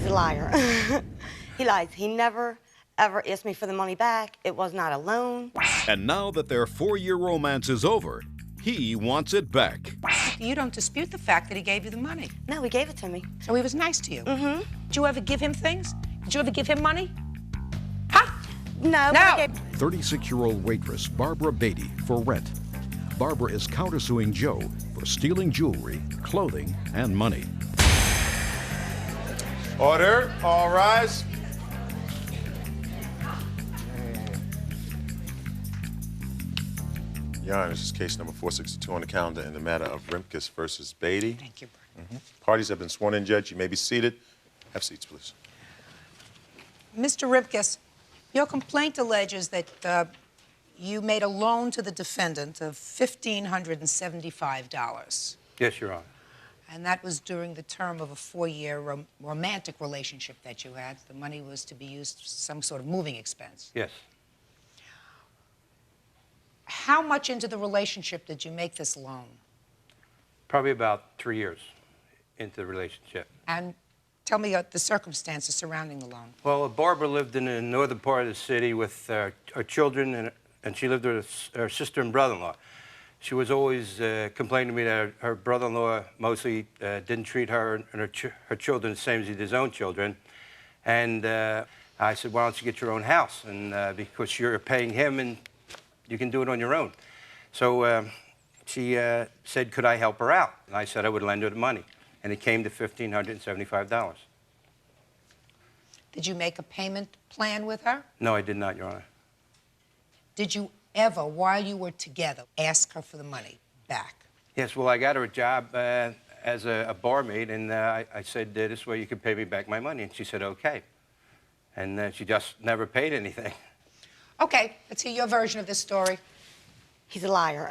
He's a liar. He lies. He never, ever asked me for the money back. It was not a loan. And now that their 4-year romance is over, he wants it back. You don't dispute the fact that he gave you the money. No, he gave it to me. So he was nice to you? Mm-hmm. Did you ever give him things? Did you ever give him money? Huh? No. No. 36-year-old waitress Barbara Beatty for rent. Barbara is countersuing Joe for stealing jewelry, clothing, and money. Order. All rise. Your Honor, this is case number 462 on the calendar in the matter of Rimkus versus Beatty. Thank you, Byrd. Parties have been sworn in, Judge. You may be seated. Have seats, please. Mr. Rimkus, your complaint alleges that you made a loan to the defendant of $1,575. Yes, Your Honor. And that was during the term of a 4-year romantic relationship that you had. The money was to be used for some sort of moving expense. Yes. How much into the relationship did you make this loan? Probably about 3 years into the relationship. And tell me the circumstances surrounding the loan. Well, Barbara lived in the northern part of the city with her children, and she lived with her sister and brother-in-law. She was always complaining to me that her brother-in-law mostly didn't treat her and her children the same as he did his own children. And I said, why don't you get your own house? And because you're paying him and you can do it on your own. So she said, could I help her out? And I said I would lend her the money. And it came to $1,575. Did you make a payment plan with her? No, I did not, Your Honor. Did you ever, while you were together, ask her for the money back? Yes, well, I got her a job as a barmaid, and I said, this way you can pay me back my money. And she said, okay. And she just never paid anything. Okay, let's hear your version of this story. He's a liar.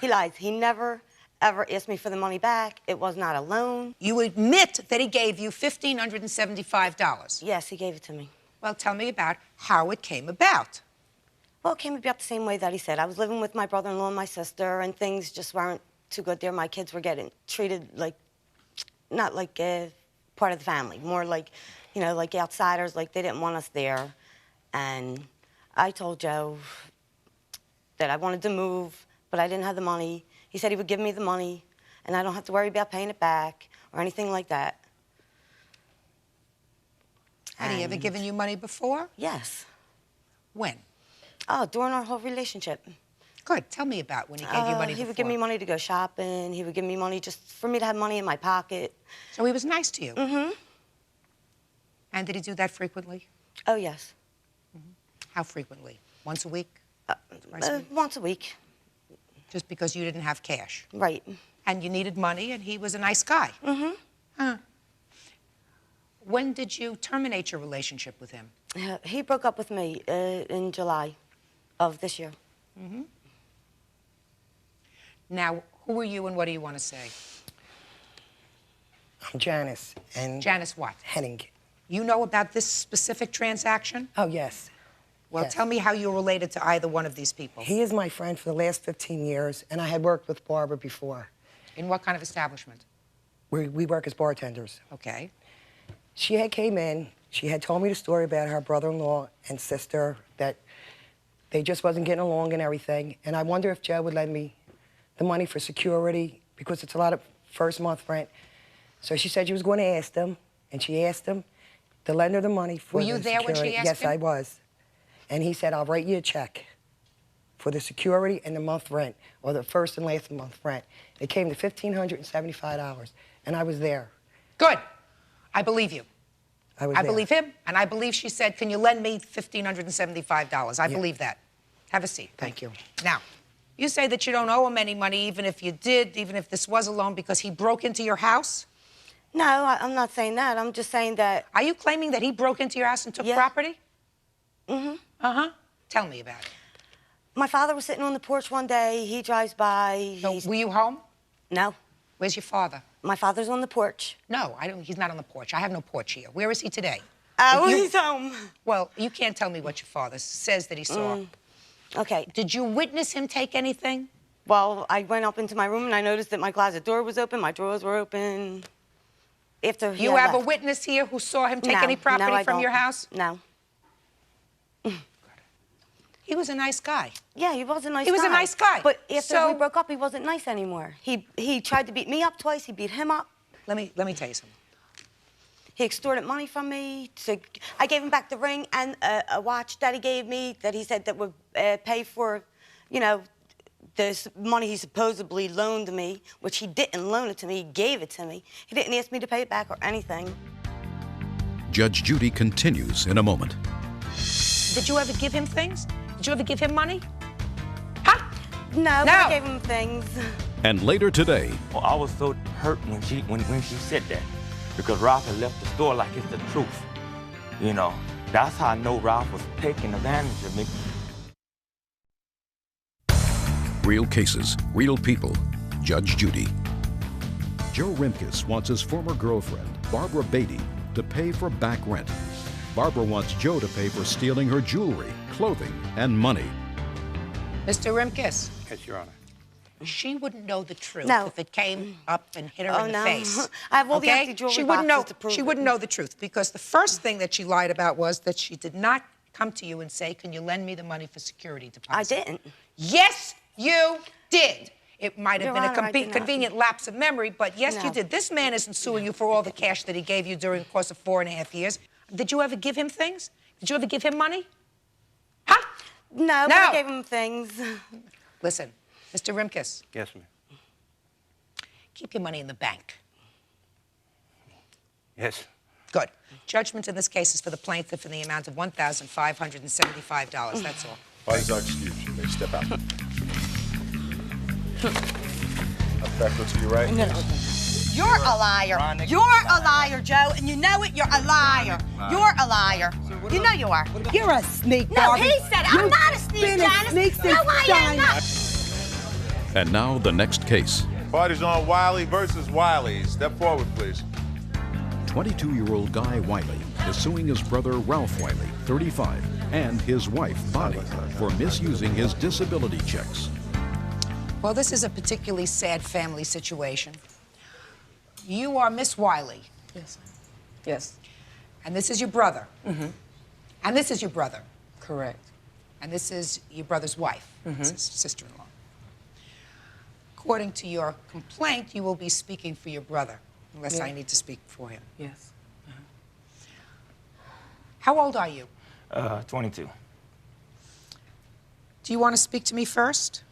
He lies. He never, ever asked me for the money back. It was not a loan. You admit that he gave you $1,575? Yes, he gave it to me. Well, tell me about how it came about. Well, it came about the same way that he said. I was living with my brother-in-law and my sister, and things just weren't too good there. My kids were getting treated like, not like part of the family, more like, you know, like outsiders, like they didn't want us there. And I told Joe that I wanted to move, but I didn't have the money. He said he would give me the money, and I don't have to worry about paying it back or anything like that. Had he ever given you money before? Yes. When? Oh, during our whole relationship. Good. Tell me about when he gave you money He before. would give me money to go shopping. He would give me money just for me to have money in my pocket. So he was nice to you? Mm-hmm. And did he do that frequently? Oh, yes. How frequently? Once a week? Twice a week? Once a week. Just because you didn't have cash? Right. And you needed money, and he was a nice guy? Mm-hmm. Huh. When did you terminate your relationship with him? He broke up with me in July of this year. Mm-hmm. Now, who are you and what do you want to say? I'm Janice. And Janice what? Henning. You know about this specific transaction? Oh, yes. Well, Yes. tell me how you're related to either one of these people. He is my friend for the last 15 years, and I had worked with Barbara before. In what kind of establishment? We work as bartenders. Okay. She had came in, she had told me the story about her brother-in-law and sister, that they just wasn't getting along and everything, and I wonder if Joe would lend me the money for security, because it's a lot of first month rent. So she said she was going to ask them, and she asked him to lend her the money for Were the you there when she security. asked Yes, him? I was. And he said, I'll write you a check for the security and the month rent, or the first and last month rent. It came to $1,575, and I was there. Good. I believe you. I was I there. believe him, and I believe she said, can you lend me $1,575? I believe that. Have a seat. Thank you. Now, you say that you don't owe him any money, even if you did, even if this was a loan, because he broke into your house? No, I'm not saying that. I'm just saying that... Are you claiming that he broke into your house and took Yeah. property? Mm-hmm. Uh-huh. Tell me about it. My father was sitting on the porch one day. He drives by. So, were you home? No. Where's your father? My father's on the porch. No, I don't. He's not on the porch. I have no porch here. Where is he today? Oh, You- he's home. Well, you can't tell me what your father says that he saw. Okay. Did you witness him take anything? Well, I went up into my room and I noticed that my closet door was open, my drawers were open. After he You had have a left. witness here who saw him take No, any property no, I from don't. your house? No. He was a nice guy. Yeah, he was a nice guy. He was a nice guy. But after So- we broke up, he wasn't nice anymore. He tried to beat me up twice. He beat him up. Let me tell you something. He extorted money from me. I gave him back the ring and a watch that he gave me that he said that would pay for, you know, the money he supposedly loaned me, which he didn't loan it to me. He gave it to me. He didn't ask me to pay it back or anything. Judge Judy continues in a moment. Did you ever give him things? Did you ever give him money? Huh? No, No. but I gave him things. And later today, Well, I was so hurt when she said that, because Ralph had left the store like it's the truth. You know, that's how I know Ralph was taking advantage of me. real cases, real people. Judge Judy. Joe Rimkus wants his former girlfriend, Barbara Beatty, to pay for back rent. Barbara wants Joe to pay for stealing her jewelry, clothing, and money. Mr. Rimkus, Yes, Your Honor. she wouldn't know the truth No. if it came up and hit her Oh, in the no. face. I have all the okay? empty jewelry She wouldn't know. boxes to prove She it. wouldn't know the truth because the first thing that she lied about was that she did not come to you and say, "Can you lend me the money for security deposit?" I didn't. Yes, you did. It might have Your been Honor, I a did not. convenient lapse of memory, but yes, No. you did. This man isn't suing you for all the cash that he gave you during the course of 4.5 years. Did you ever give him things? Did you ever give him money? Huh? No, but I gave him things. Listen, Mr. Rimkus, Yes, ma'am. keep your money in the bank. Yes. Good. Judgment in this case is for the plaintiff in the amount of $1,575. That's all. Parties are excused. You may step out. Back to your right. You're a liar. You're a liar, Joe, and you know it. You're a liar. You're a liar. You know you are. You're a snake, No, Barbie. he said it. I'm You've not a sneak, been a Janice. snake No, since I am China. not. And now the next case. Parties on Wiley versus Wiley. Step forward, please. 22-year-old Guy Wiley is suing his brother Ralph Wiley, 35, and his wife, Bonnie, for misusing his disability checks. Well, this is a particularly sad family situation. You are Miss Wiley, Yes. Yes. and this is your brother. And this is your brother. Correct. And this is your brother's wife, sister-in-law. According to your complaint, you will be speaking for your brother, unless Yeah. I need to speak for him. Yes. How old are you? 22. Do you want to speak to me first?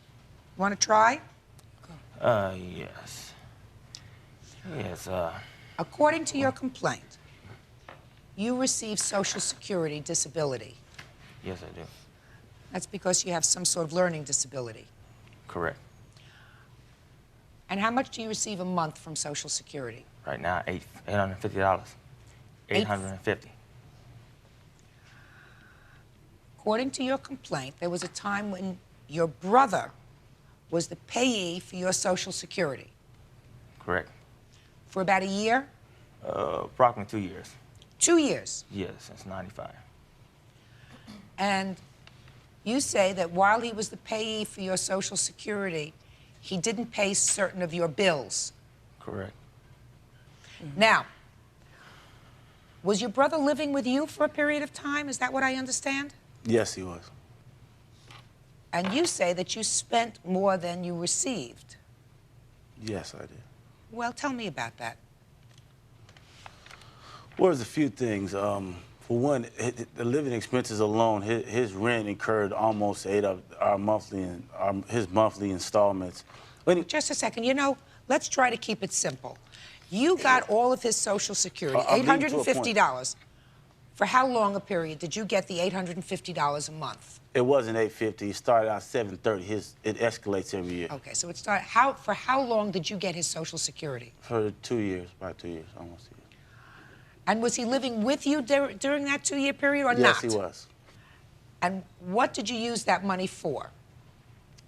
Want to try? Yes. Yes, According to your complaint, you receive Social Security disability. yes, I do. That's because you have some sort of learning disability. Correct. And how much do you receive a month from Social Security? Right now, $850. $850. According to your complaint, there was a time when your brother was the payee for your Social Security. Correct. For about a year? Approximately 2 years. 2 years. Yes, since 95. And you say that while he was the payee for your Social Security, he didn't pay certain of your bills. Correct. Now, was your brother living with you for a period of time? Is that what I understand? Yes, he was. And you say that you spent more than you received. Yes, I did. Well, tell me about that. Well, there's a few things. For one, the living expenses alone, his rent incurred almost 8 of our his monthly installments. Just a second. You know, let's try to keep it simple. You got all of his Social Security, I'm leading to a point. $850. For how long a period did you get the $850 a month? It wasn't $850. It started out $730. It escalates every year. Okay, so it started. For how long did you get his Social Security? For 2 years, about 2 years, almost a year. And was he living with you during that 2-year period or not? Yes, he was. And what did you use that money for?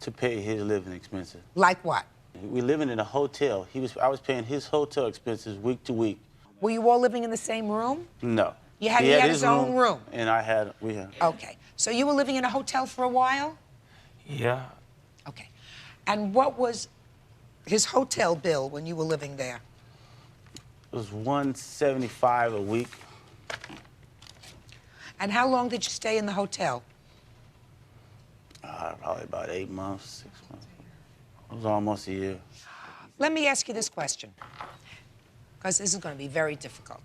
To pay his living expenses. Like what? We living in a hotel. I was paying his hotel expenses week to week. Were you all living in the same room? No. He had his own room. And we had. Okay. So you were living in a hotel for a while? Yeah. Okay. And what was his hotel bill when you were living there? It was $175 a week. And how long did you stay in the hotel? Probably about 8 months, 6 months. It was almost a year. Let me ask you this question, because this is going to be very difficult.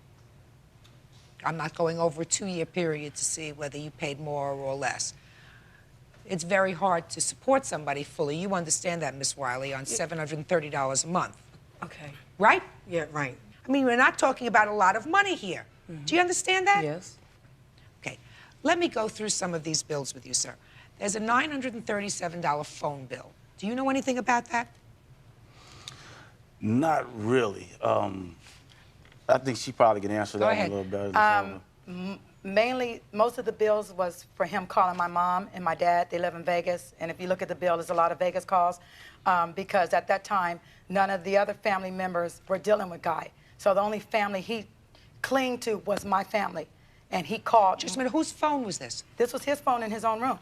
I'm not going over a 2-year period to see whether you paid more or less. It's very hard to support somebody fully. You understand that, Miss Wiley, on $730 a month. Okay. Right? Yeah, right. I mean, we're not talking about a lot of money here. Do you understand that? Yes. Okay. Let me go through some of these bills with you, sir. There's a $937 phone bill. Do you know anything about that? Not really. I think she probably can answer that one a little better. Mainly, most of the bills was for him calling my mom and my dad. They live in Vegas, and if you look at the bill, there's a lot of Vegas calls because at that time, none of the other family members were dealing with Guy. So the only family he clinged to was my family, and he called. Just a minute, whose phone was this? This was his phone in his own room.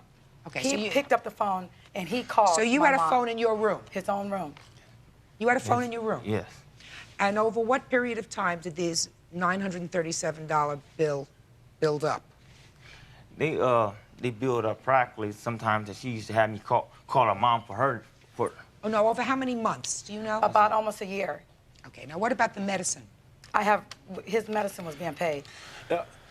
Okay, he picked up the phone and he called. So you my had a mom. phone in your room? His own room. You had a phone in your room? Yes. And over what period of time did these $937 bill build up? They build up practically sometimes that she used to have me call her mom for. Oh, no, over how many months? Do you know? About almost a year. Okay, now what about the medicine? His medicine was being paid.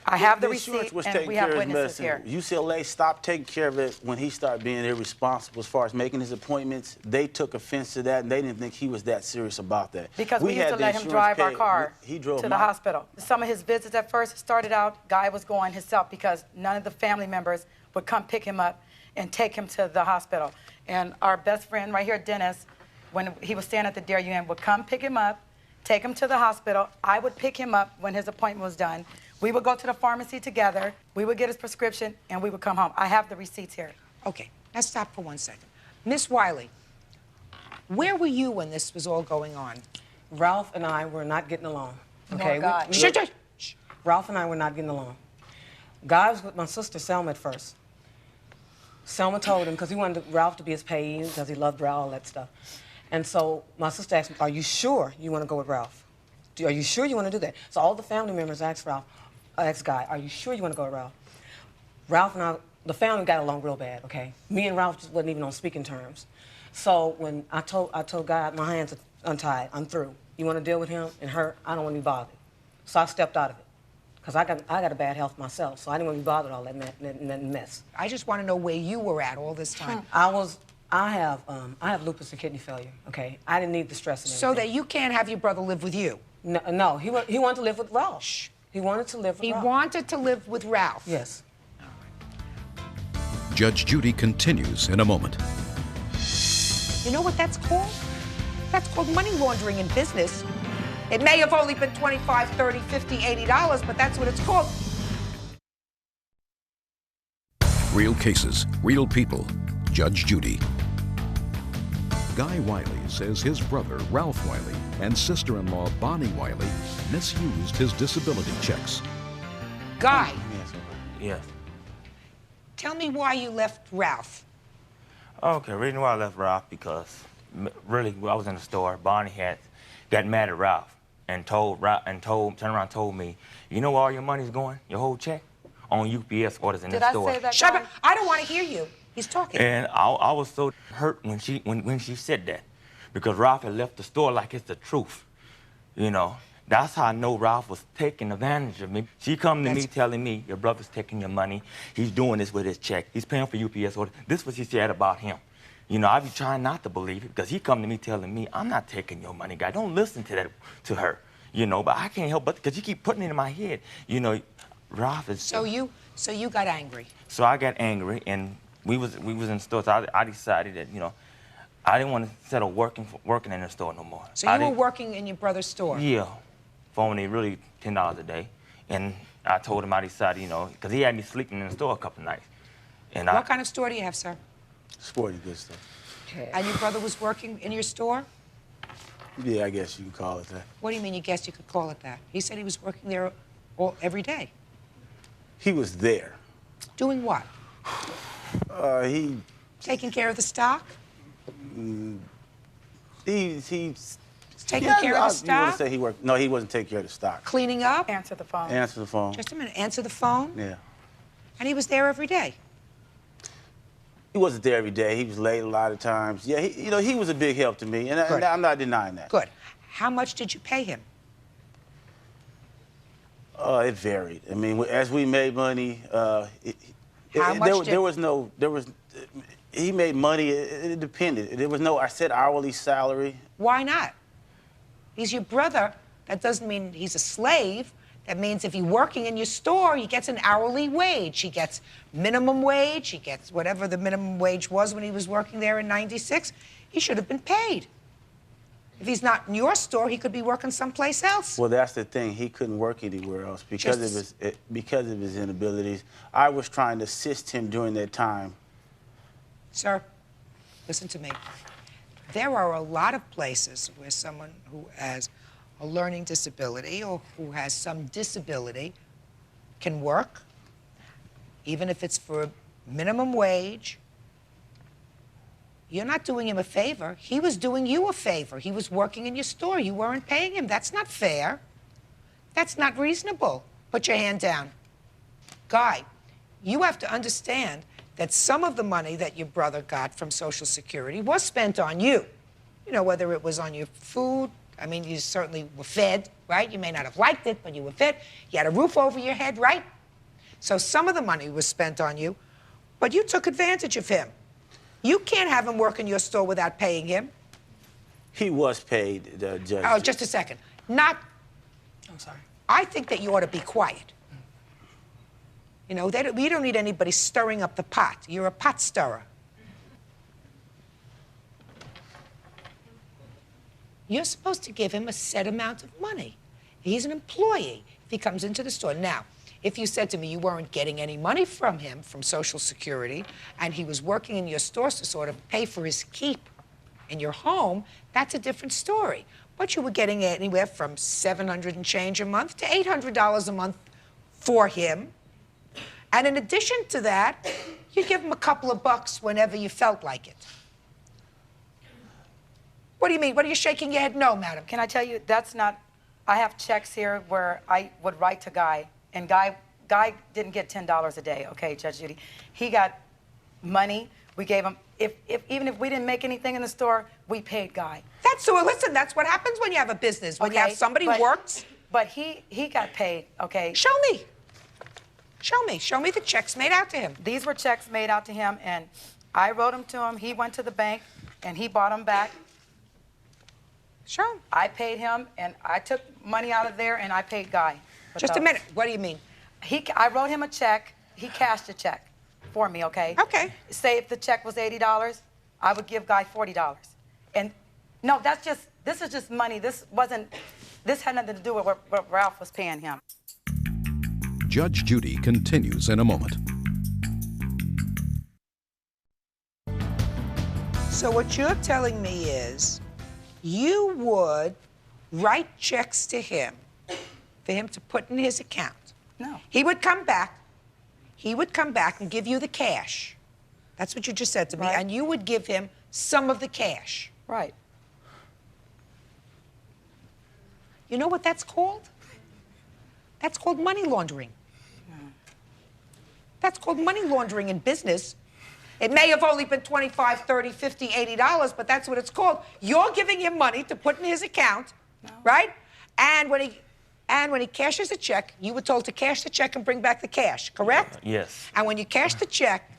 I have the insurance receipt, was and taking we have care of his witnesses medicine. here. UCLA stopped taking care of it when he started being irresponsible as far as making his appointments. They took offense to that, and they didn't think he was that serious about that. Because we used to let him drive our car to the hospital. Some of his visits at first started out, Guy was going himself because none of the family members would come pick him up and take him to the hospital. And our best friend right here, Dennis, when he was staying at the Dare UN, would come pick him up, take him to the hospital. I would pick him up when his appointment was done. We would go to the pharmacy together. We would get his prescription, and we would come home. I have the receipts here. Okay, let's stop for 1 second. Miss Wiley, where were you when this was all going on? Ralph and I were not getting along. Okay. Ralph and I were not getting along. Guy was with my sister Selma at first. Selma told him because he wanted Ralph to be his payee because he loved Ralph, all that stuff. And so my sister asked me, "Are you sure you want to go with Ralph? Are you sure you want to do that?" So all the family members asked Guy, "Are you sure you want to go with Ralph?" Ralph and I, the family got along real bad, okay? Me and Ralph just wasn't even on speaking terms. So when I told Guy, my hands are untied, I'm through. You want to deal with him and her? I don't want to be bothered. So I stepped out of it. Because I got a bad health myself, so I didn't want to be bothered with all that mess. I just want to know where you were at all this time. I have lupus and kidney failure, okay? I didn't need the stress and everything. So that you can't have your brother live with you? No, he wanted to live with Ralph. Shh. He wanted to live with Ralph. He wanted to live with Ralph? Yes. Judge Judy continues in a moment. You know what that's called? That's called money laundering in business. It may have only been $25, $30, $50, $80, but that's what it's called. Real cases, real people. Judge Judy. Guy Wiley says his brother, Ralph Wiley, and sister-in-law, Bonnie Wiley, misused his disability checks. Guy. Yes. Tell me why you left Ralph. Okay, reason why I left Ralph because really I was in the store. Bonnie had got mad at Ralph and turned around and told me, "You know where all your money's going? Your whole check on UPS orders in the store." Did I say that? Shut up! I don't want to hear you. He's talking. And I was so hurt when she said that, because Ralph had left the store like it's the truth. You know, that's how I know Ralph was taking advantage of me. She come to me telling me, "Your brother's taking your money. He's doing this with his check. He's paying for UPS orders." This is what she said about him. You know, I be trying not to believe it because he come to me telling me, "I'm not taking your money, guy. Don't listen to her." You know, but I can't help but because you keep putting it in my head. You know, Ralph is. So you got angry. So I got angry, and we was in the store. So I decided that, you know, I didn't want to settle working in the store no more. So you were working in your brother's store? Yeah, for only really $10 a day. And I told him I decided, you know, because he had me sleeping in the store a couple nights. And what kind of store do you have, sir? Sporting goods stuff. Okay. And your brother was working in your store? Yeah, I guess you can call it that. What do you mean you guess you could call it that? He said he was working there every day. He was there. Doing what? He... Taking care of the stock? He taking care of the stock? You want to say he worked? No, he wasn't taking care of the stock. Cleaning up? Answer the phone. Answer the phone. Just a minute. Answer the phone? Yeah. And he was there every day? He wasn't there every day. He was late a lot of times. Yeah, he was a big help to me, and I'm not denying that. Good. How much did you pay him? It varied. I mean, as we made money, he made money. It depended. There was no, I said hourly salary. Why not? He's your brother. That doesn't mean he's a slave. That means if he's working in your store, he gets an hourly wage. He gets minimum wage. He gets whatever the minimum wage was when he was working there in '96. He should have been paid. If he's not in your store, he could be working someplace else. Well, that's the thing. He couldn't work anywhere else because of his inabilities. I was trying to assist him during that time. Sir, listen to me. There are a lot of places where someone who has a learning disability or who has some disability can work, even if it's for minimum wage. You're not doing him a favor. He was doing you a favor. He was working in your store. You weren't paying him. That's not fair. That's not reasonable. Put your hand down. Guy, you have to understand that some of the money that your brother got from Social Security was spent on you. You know, whether it was on your food. I mean, you certainly were fed, right? You may not have liked it, but you were fed. You had a roof over your head, right? So some of the money was spent on you, but you took advantage of him. You can't have him work in your store without paying him. He was paid, Judge. Oh, just a second. I'm sorry. I think that you ought to be quiet. You know, we don't need anybody stirring up the pot. You're a pot stirrer. You're supposed to give him a set amount of money. He's an employee if he comes into the store. Now, if you said to me you weren't getting any money from him, from Social Security, and he was working in your stores to sort of pay for his keep in your home, that's a different story. But you were getting anywhere from $700 and change a month to $800 a month for him. And in addition to that, you give him a couple of bucks whenever you felt like it. What do you mean? What are you shaking your head? No, madam. Can I tell you, that's not, I have checks here where I would write to Guy, and Guy didn't get $10 a day, okay, Judge Judy. He got money. We gave him, even if we didn't make anything in the store, we paid Guy. Listen, that's what happens when you have a business, when you have somebody who works. But he got paid, okay? Show me. Show me the checks made out to him. These were checks made out to him, and I wrote them to him. He went to the bank, and he bought them back. Show him. I paid him, and I took money out of there, and I paid Guy. Just a minute. What do you mean? I wrote him a check. He cashed a check for me, okay? Okay. Say if the check was $80, I would give Guy $40. And no, this is just money. This had nothing to do with what Ralph was paying him. Judge Judy continues in a moment. So what you're telling me is you would write checks to him for him to put in his account. No. He would come back and give you the cash. That's what you just said to me. Right. And you would give him some of the cash. Right. You know what that's called? That's called money laundering. That's called money laundering in business. It may have only been $25, $30, $50, $80, but that's what it's called. You're giving him money to put in his account, right? And when he cashes a check, you were told to cash the check and bring back the cash, correct? Yes. And when you cashed the check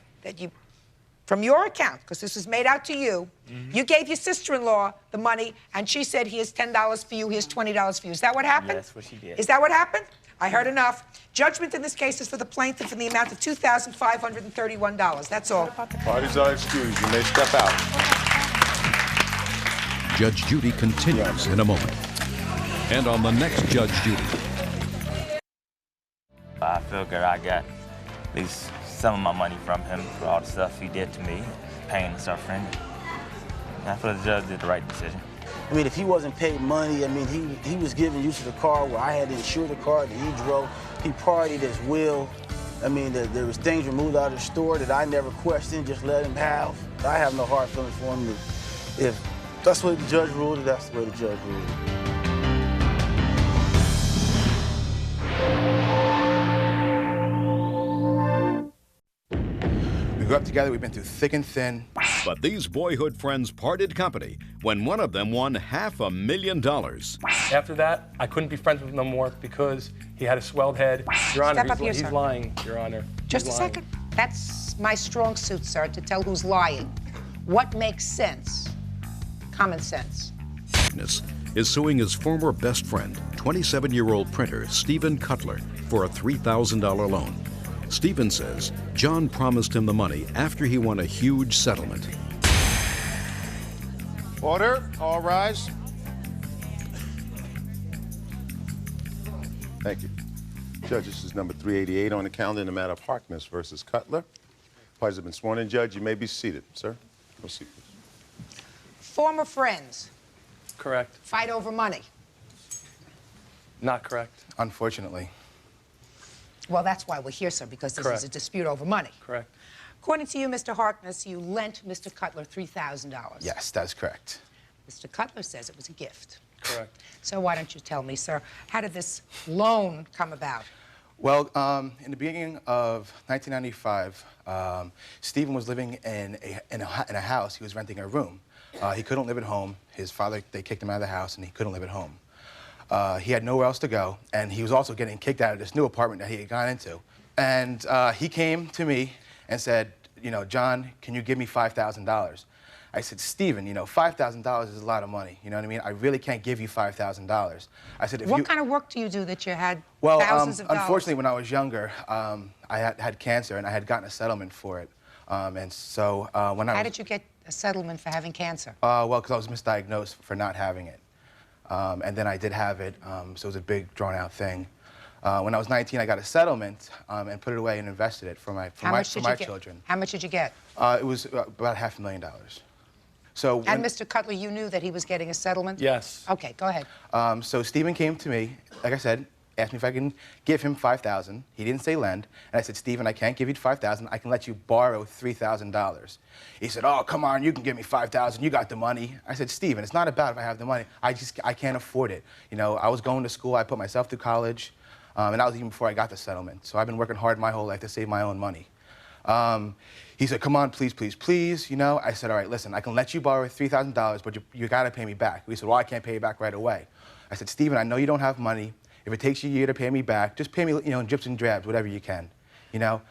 from your account, because this was made out to you, you gave your sister-in-law the money, and she said, here's $10 for you, here's $20 for you. Is that what happened? Yes, what she did. Is that what happened? I heard enough. Judgment in this case is for the plaintiff in the amount of $2,531. That's all. Parties are excused. You may step out. Judge Judy continues in a moment. And on the next Judge Judy. I feel good I got at least some of my money from him for all the stuff he did to me, pain and suffering. And I feel the judge did the right decision. I mean, if he wasn't paid money, I mean, he was giving use of the car where I had to insure the car that he drove. He partied as will. I mean, there was things removed out of the store that I never questioned, just let him have. I have no hard feelings for him. If That's what the judge ruled, and that's the way the judge ruled. We grew up together, we've been through thick and thin. But these boyhood friends parted company when one of them won $500,000. After that, I couldn't be friends with him no more because he had a swelled head. Your Honor, Step up here, he's sir. lying, Your Honor. Just a He's lying. second. That's my strong suit, sir, to tell who's lying. What makes sense? Common sense. Is suing his former best friend, 27-year-old printer Stephen Cutler, for a $3,000 loan. Stephen says John promised him the money after he won a huge settlement. Order, all rise. Thank you. Judge, this is number 388 on the calendar in the matter of Harkness versus Cutler. Parties have been sworn in. Judge, you may be seated. Sir, proceed, please. Former friends Correct. fight over money. Not correct. Unfortunately. Well, that's why we're here, sir, because this is a dispute over money. Correct. According to you, Mr. Harkness, you lent Mr. Cutler $3,000. Yes, that's correct. Mr. Cutler says it was a gift. Correct. So why don't you tell me, sir, how did this loan come about? Well, in the beginning of 1995, Stephen was living in a house. He was renting a room. He couldn't live at home. His father, they kicked him out of the house, and he couldn't live at home. He had nowhere else to go, and he was also getting kicked out of this new apartment that he had gone into. And he came to me and said, you know, John, can you give me $5,000? I said, Stephen, you know, $5,000 is a lot of money. You know what I mean? I really can't give you $5,000. I said, if What kind of work do you do that you had well, thousands of dollars? unfortunately, when I was younger, I had cancer, and I had gotten a settlement for it. And so when How did you get a settlement for having cancer? well, because I was misdiagnosed for not having it. And then I did have it, so it was a big, drawn-out thing. When I was 19, I got a settlement and put it away and invested it for my children. How much did you get? It was about $500,000. So And Mr. Cutler, you knew that he was getting a settlement? Yes. Okay, go ahead. So Stephen came to me, like I said, asked me if I can give him $5,000. He didn't say lend, and I said, Stephen, I can't give you $5,000. I can let you borrow $3,000. He said, oh, come on, you can give me $5,000. You got the money. I said, Stephen, it's not about if I have the money. I can't afford it. You know, I was going to school. I put myself through college, and that was even before I got the settlement. So I've been working hard my whole life to save my own money. He said, come on, please, please, please, you know. I said, all right, listen, I can let you borrow $3,000, but you got to pay me back. He said, well, I can't pay you back right away. I said, Stephen, I know you don't have money. If it takes you a year to pay me back, just pay me, you know, in drips and drabs, whatever you can, you know.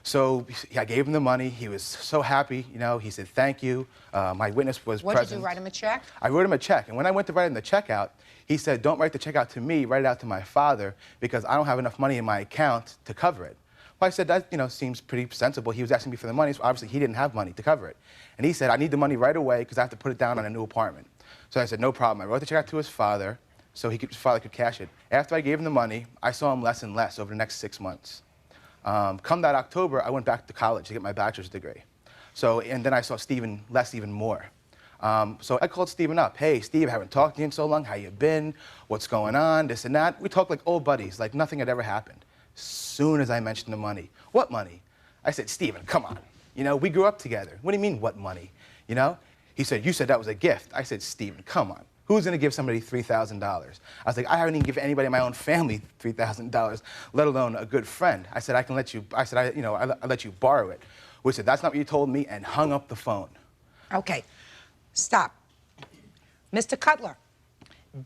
So I gave him the money. He was so happy, you know. He said, thank you. My witness was present. What did you write him a check? I wrote him a check, and when I went to write him the check out, he said, don't write the check out to me, write it out to my father, because I don't have enough money in my account to cover it. Well, I said, that, you know, seems pretty sensible. He was asking me for the money, so obviously he didn't have money to cover it. And he said, I need the money right away because I have to put it down on a new apartment. So I said, no problem. I wrote the check out to his father so his father could cash it. After I gave him the money, I saw him less and less over the next 6 months. Come that October, I went back to college to get my bachelor's degree. So, and then I saw Stephen less even more. So I called Stephen up. Hey, Steve, I haven't talked to you in so long. How you been? What's going on? This and that. We talked like old buddies, like nothing had ever happened. Soon as I mentioned the money. What money? I said, Stephen, come on. You know, we grew up together. What do you mean, what money? You know? He said, you said that was a gift. I said, Stephen, come on. Who's going to give somebody $3,000? I was like, I haven't even given anybody in my own family $3,000, let alone a good friend. I said, I can let you, I said, I let you borrow it. Which said, that's not what you told me, and hung up the phone. Okay, stop. Mr. Cutler,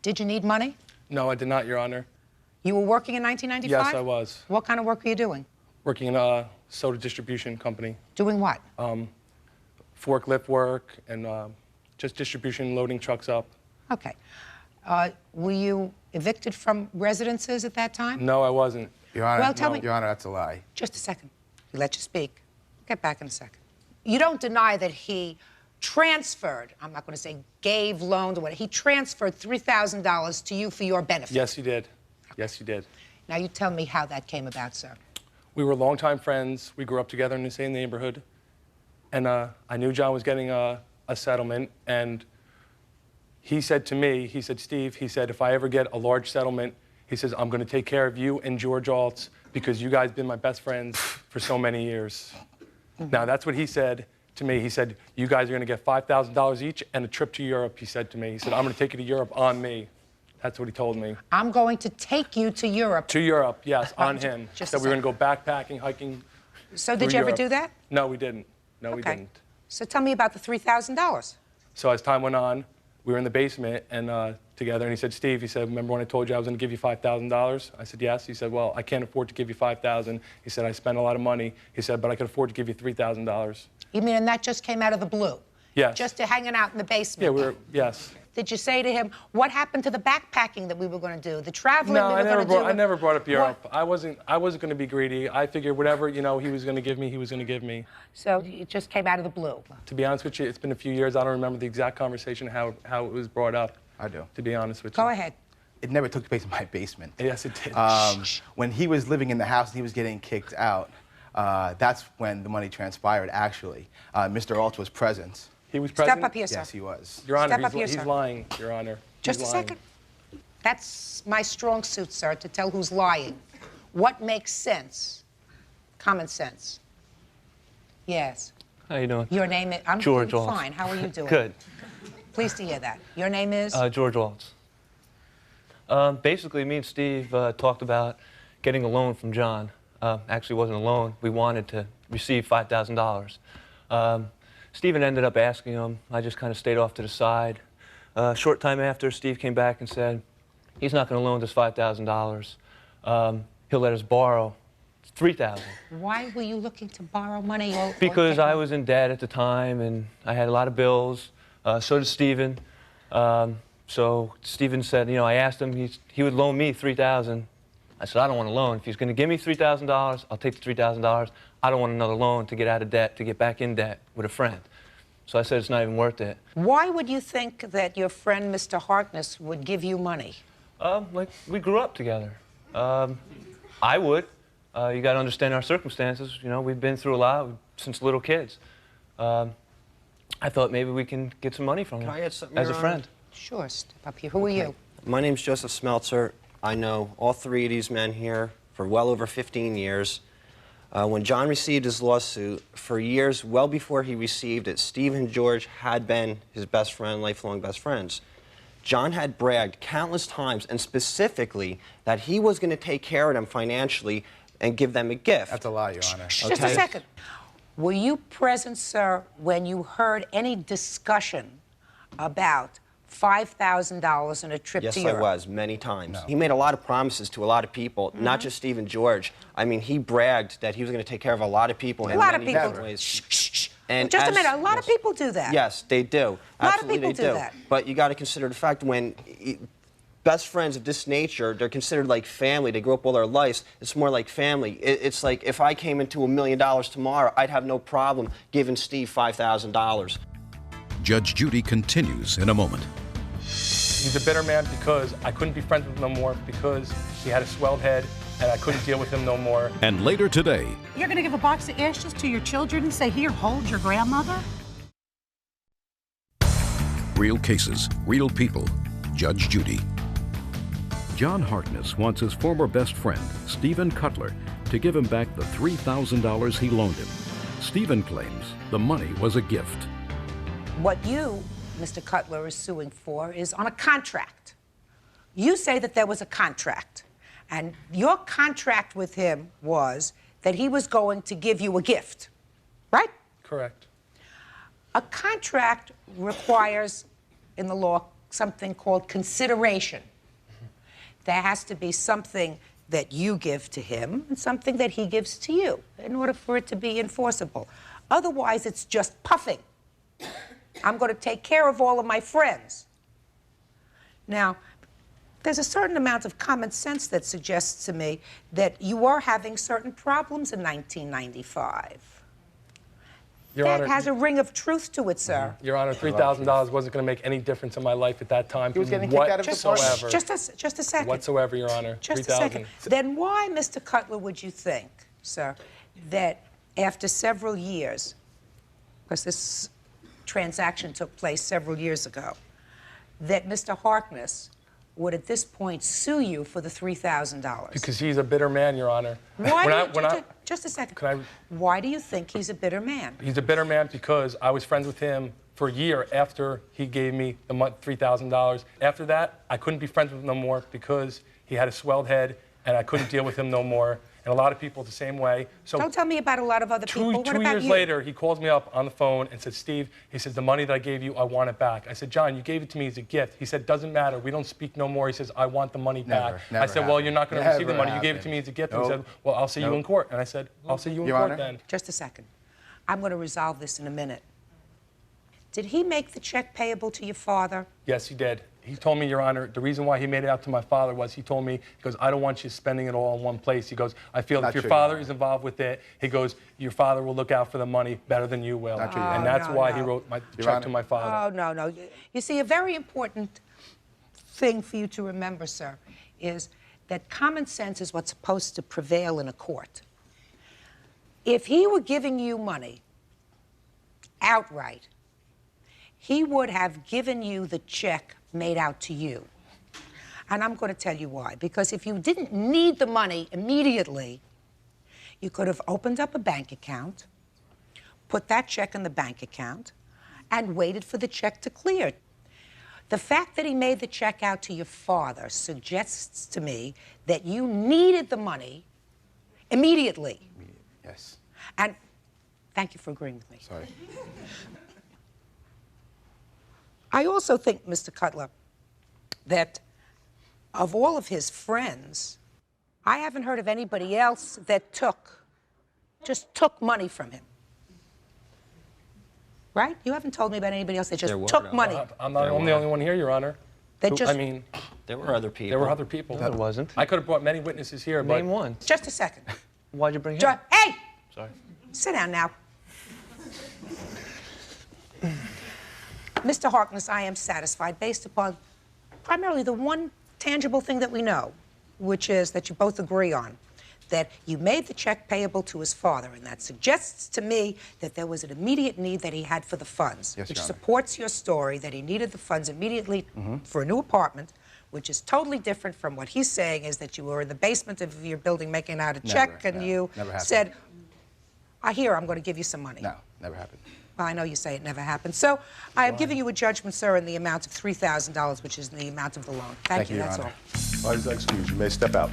did you need money? No, I did not, Your Honor. You were working in 1995? Yes, I was. What kind of work were you doing? Working in a soda distribution company. Doing what? Forklift work and just distribution, loading trucks up. Okay. Were you evicted from residences at that time? No, I wasn't. Your Honor, Well, tell me. Your Honor, that's a lie. Just a second. We let you speak. Get back in a second. You don't deny that he transferred, I'm not going to say gave, loaned, or whatever, he transferred $3,000 to you for your benefit? Yes, he did. Yes, he did. Now you tell me how that came about, sir. We were longtime friends. We grew up together in the same neighborhood. And I knew John was getting a settlement, and he said to me, he said, Steve, he said, if I ever get a large settlement, he says, I'm going to take care of you and George Altz because you guys have been my best friends for so many years. Now, that's what he said. to me. He said, you guys are going to get $5,000 each and a trip to Europe, he said to me. He said, I'm going to take you to Europe on me. That's what he told me. I'm going to take you to Europe. To Europe, yes, on him. Just that we were going to go backpacking, hiking. So did you ever do that? No, we didn't. No, we didn't. So tell me about the $3,000. So as time went on, we were in the basement and together, and he said, Steve, he said, remember when I told you I was going to give you $5,000? I said, yes. He said, well, I can't afford to give you $5,000. He said, I spent a lot of money. He said, but I could afford to give you $3,000. You mean, and that just came out of the blue? Yes. Just to hanging out in the basement? Yeah, yes. Did you say to him, what happened to the backpacking that we were going to do, the traveling we were going to do? No, I never brought up Europe. I wasn't going to be greedy. I figured whatever, you know, he was going to give me, he was going to give me. So it just came out of the blue? To be honest with you, it's been a few years. I don't remember the exact conversation, how it was brought up. I do. To be honest with you. Go ahead. It never took place in my basement. Yes, it did. When he was living in the house and he was getting kicked out, that's when the money transpired, actually. Mr. Alt was present. He was present? Step up here, sir. Yes, he was. Your Honor, Step he's lying, Your Honor. Just a second. That's my strong suit, sir, to tell who's lying. What makes sense? Common sense. Yes. How you doing? Your name is... I'm George doing Waltz. fine. How are you doing? Good. Pleased to hear that. Your name is? George Waltz. Basically, me and Steve talked about getting a loan from John. Actually, it wasn't a loan. We wanted to receive $5,000. Stephen ended up asking him. I just kind of stayed off to the side. Short time after, Steve came back and said, he's not going to loan us $5,000. He'll let us borrow $3,000. Why were you looking to borrow money? Because I was in debt at the time, and I had a lot of bills. So did Stephen. So Stephen said, you know, I asked him, he would loan me $3,000. I said, I don't want a loan. If he's going to give me $3,000, I'll take the $3,000. I don't want another loan to get out of debt, to get back in debt with a friend. So I said, it's not even worth it. Why would you think that your friend, Mr. Harkness, would give you money? Like, we grew up together. I would. You got to understand our circumstances. You know, we've been through a lot since little kids. I thought maybe we can get some money from him as a friend. Sure, step up here. Who are you? My name's Joseph Smeltzer. I know all three of these men here for well over 15 years. When John received his lawsuit, for years, well before he received it, Steve and George had been his best friend, lifelong best friends. John had bragged countless times, and specifically, that he was going to take care of them financially and give them a gift. That's a lie, Your Honor. Just a second. Were you present, sir, when you heard any discussion about $5,000 and a trip to Europe? Yes, I was, many times. No. He made a lot of promises to a lot of people, not just Steve and George. I mean, he bragged that he was going to take care of a lot of people in many different ways. Shh. And just a minute, a lot of people do that. Yes, they do. A lot of people do that. But you got to consider the fact when best friends of this nature, they're considered like family. They grew up all their lives. It's more like family. It's like if I came into $1 million tomorrow, I'd have no problem giving Steve $5,000. Judge Judy continues in a moment. He's a bitter man because I couldn't be friends with him no more because he had a swelled head and I couldn't deal with him no more. And later today... You're going to give a box of ashes to your children and say, here, hold your grandmother? Real cases, real people. Judge Judy. John Harkness wants his former best friend, Stephen Cutler, to give him back the $3,000 he loaned him. Stephen claims the money was a gift. What you, Mr. Cutler, is suing for is on a contract. You say that there was a contract, and your contract with him was that he was going to give you a gift, right? Correct. A contract requires, in the law, something called consideration. There has to be something that you give to him and something that he gives to you in order for it to be enforceable. Otherwise, it's just puffing. I'm going to take care of all of my friends. Now, there's a certain amount of common sense that suggests to me that you are having certain problems in 1995. Your that Honor, has a ring of truth to it, sir. Your Honor, $3,000 wasn't going to make any difference in my life at that time. He was getting kicked out of the whatsoever. Just a second. Whatsoever, Your Honor. Just a second. Then why, Mr. Cutler, would you think, sir, that after several years, because this transaction took place several years ago, that Mr. Harkness would at this point sue you for the $3,000? Because he's a bitter man, Your Honor. Why? Just a second. Why do you think he's a bitter man? He's a bitter man because I was friends with him for a year after he gave me the $3,000. After that, I couldn't be friends with him no more because he had a swelled head and I couldn't deal with him no more. And a lot of people the same way. So don't tell me about a lot of other people. What two about years you? later, he calls me up on the phone and said, Steve, he says, the money that I gave you, I want it back. I said, John, you gave it to me as a gift. He said, doesn't matter. We don't speak no more. He says, I want the money back. Never I said, well, you're not going to receive the money. Happened. You gave it to me as a gift. And he said, well, I'll see you in court. And I said, I'll see you in court then. Just a second. I'm going to resolve this in a minute. Did he make the check payable to your father? Yes, he did. He told me, Your Honor, the reason why he made it out to my father was he told me, he goes, I don't want you spending it all in one place. He goes, I feel if your father is involved with it, he goes, your father will look out for the money better than you will. And that's why he wrote my check to my father. Oh, no. You see, a very important thing for you to remember, sir, is that common sense is what's supposed to prevail in a court. If he were giving you money outright, he would have given you the check made out to you. And I'm going to tell you why. Because if you didn't need the money immediately, you could have opened up a bank account, put that check in the bank account, and waited for the check to clear. The fact that he made the check out to your father suggests to me that you needed the money immediately. Yes. And thank you for agreeing with me. Sorry. I also think, Mr. Cutler, that of all of his friends, I haven't heard of anybody else that just took money from him. Right? You haven't told me about anybody else that just took money. I'm the only one here, Your Honor. I mean, there were other people. There were other people. No, there wasn't. I could have brought many witnesses here, but... Name one. Just a second. Why'd you bring him? Hey! Sorry. Sit down now. Mr. Harkness, I am satisfied based upon primarily the one tangible thing that we know, which is that you both agree on, that you made the check payable to his father, and that suggests to me that there was an immediate need that he had for the funds, Yes, which Your Honor. supports your story that he needed the funds immediately for a new apartment, which is totally different from what he's saying is that you were in the basement of your building making out a check and you said, I hear I'm going to give you some money. No, never happened. Well, I know you say it never happened. So I am giving you a judgment, sir, in the amount of $3,000, which is the amount of the loan. Thank you, Your that's Honor. all. Parties are excused. You may step out.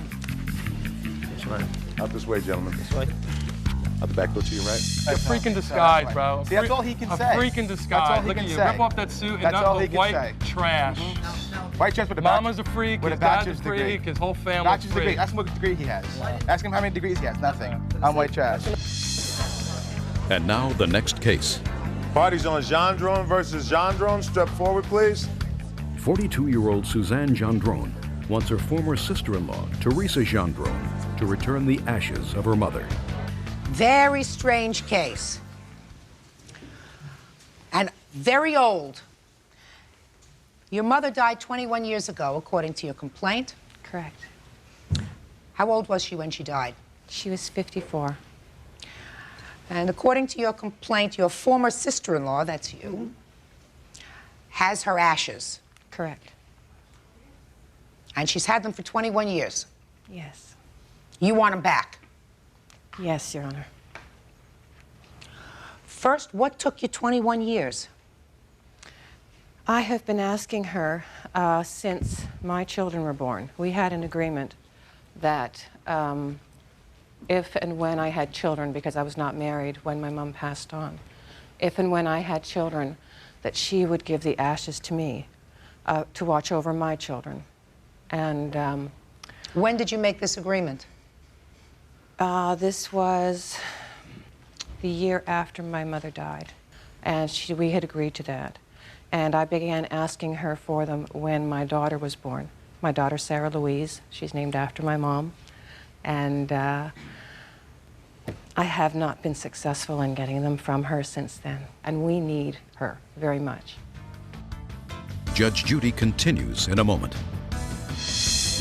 This way. Out this way, gentlemen. This way. Out the back, go to your right. A freak in disguise, bro. See, that's all he can say. A freak in disguise. That's all he Look can at you. say. Rip off that suit and That's all he nothing can but white say. trash. White trash with a Mama's a freak, with his a dad's a bachelor's degree. freak, his whole family's Bachelor's freak. degree. Ask him what degree he has. Ask him how many degrees he has. Nothing. I'm white trash. And now the next case. Parties on Gendron versus Gendron. Step forward, please. 42-year-old Suzanne Gendron wants her former sister-in-law, Teresa Gendron, to return the ashes of her mother. Very strange case. And very old. Your mother died 21 years ago, according to your complaint. Correct. How old was she when she died? She was 54. And according to your complaint, your former sister-in-law, that's you, has her ashes. Correct. And she's had them for 21 years. Yes. You want them back? Yes, Your Honor. First, what took you 21 years? I have been asking her since my children were born. We had an agreement that if and when I had children, because I was not married when my mom passed on, if and when I had children, that she would give the ashes to me to watch over my children. And when did you make this agreement? This was the year after my mother died, and we had agreed to that. And I began asking her for them when my daughter was born. My daughter, Sarah Louise, she's named after my mom. And I have not been successful in getting them from her since then. And we need her very much. Judge Judy continues in a moment.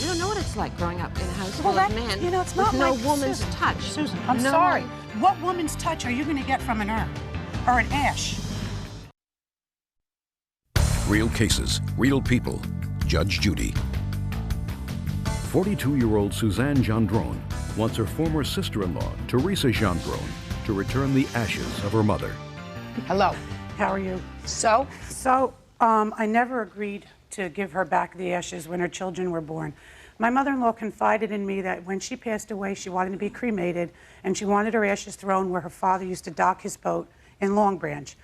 You don't know what it's like growing up in a house Well, full of that, men you know, it's with not no like woman's Susan. touch. Susan, I'm No sorry. one- What woman's touch are you going to get from an urn or an ash? Real cases, real people. Judge Judy. 42-year-old Suzanne Gendron wants her former sister-in-law, Teresa Gendron, to return the ashes of her mother. Hello. How are you? So? I never agreed to give her back the ashes when her children were born. My mother-in-law confided in me that when she passed away, she wanted to be cremated, and she wanted her ashes thrown where her father used to dock his boat in Long Branch.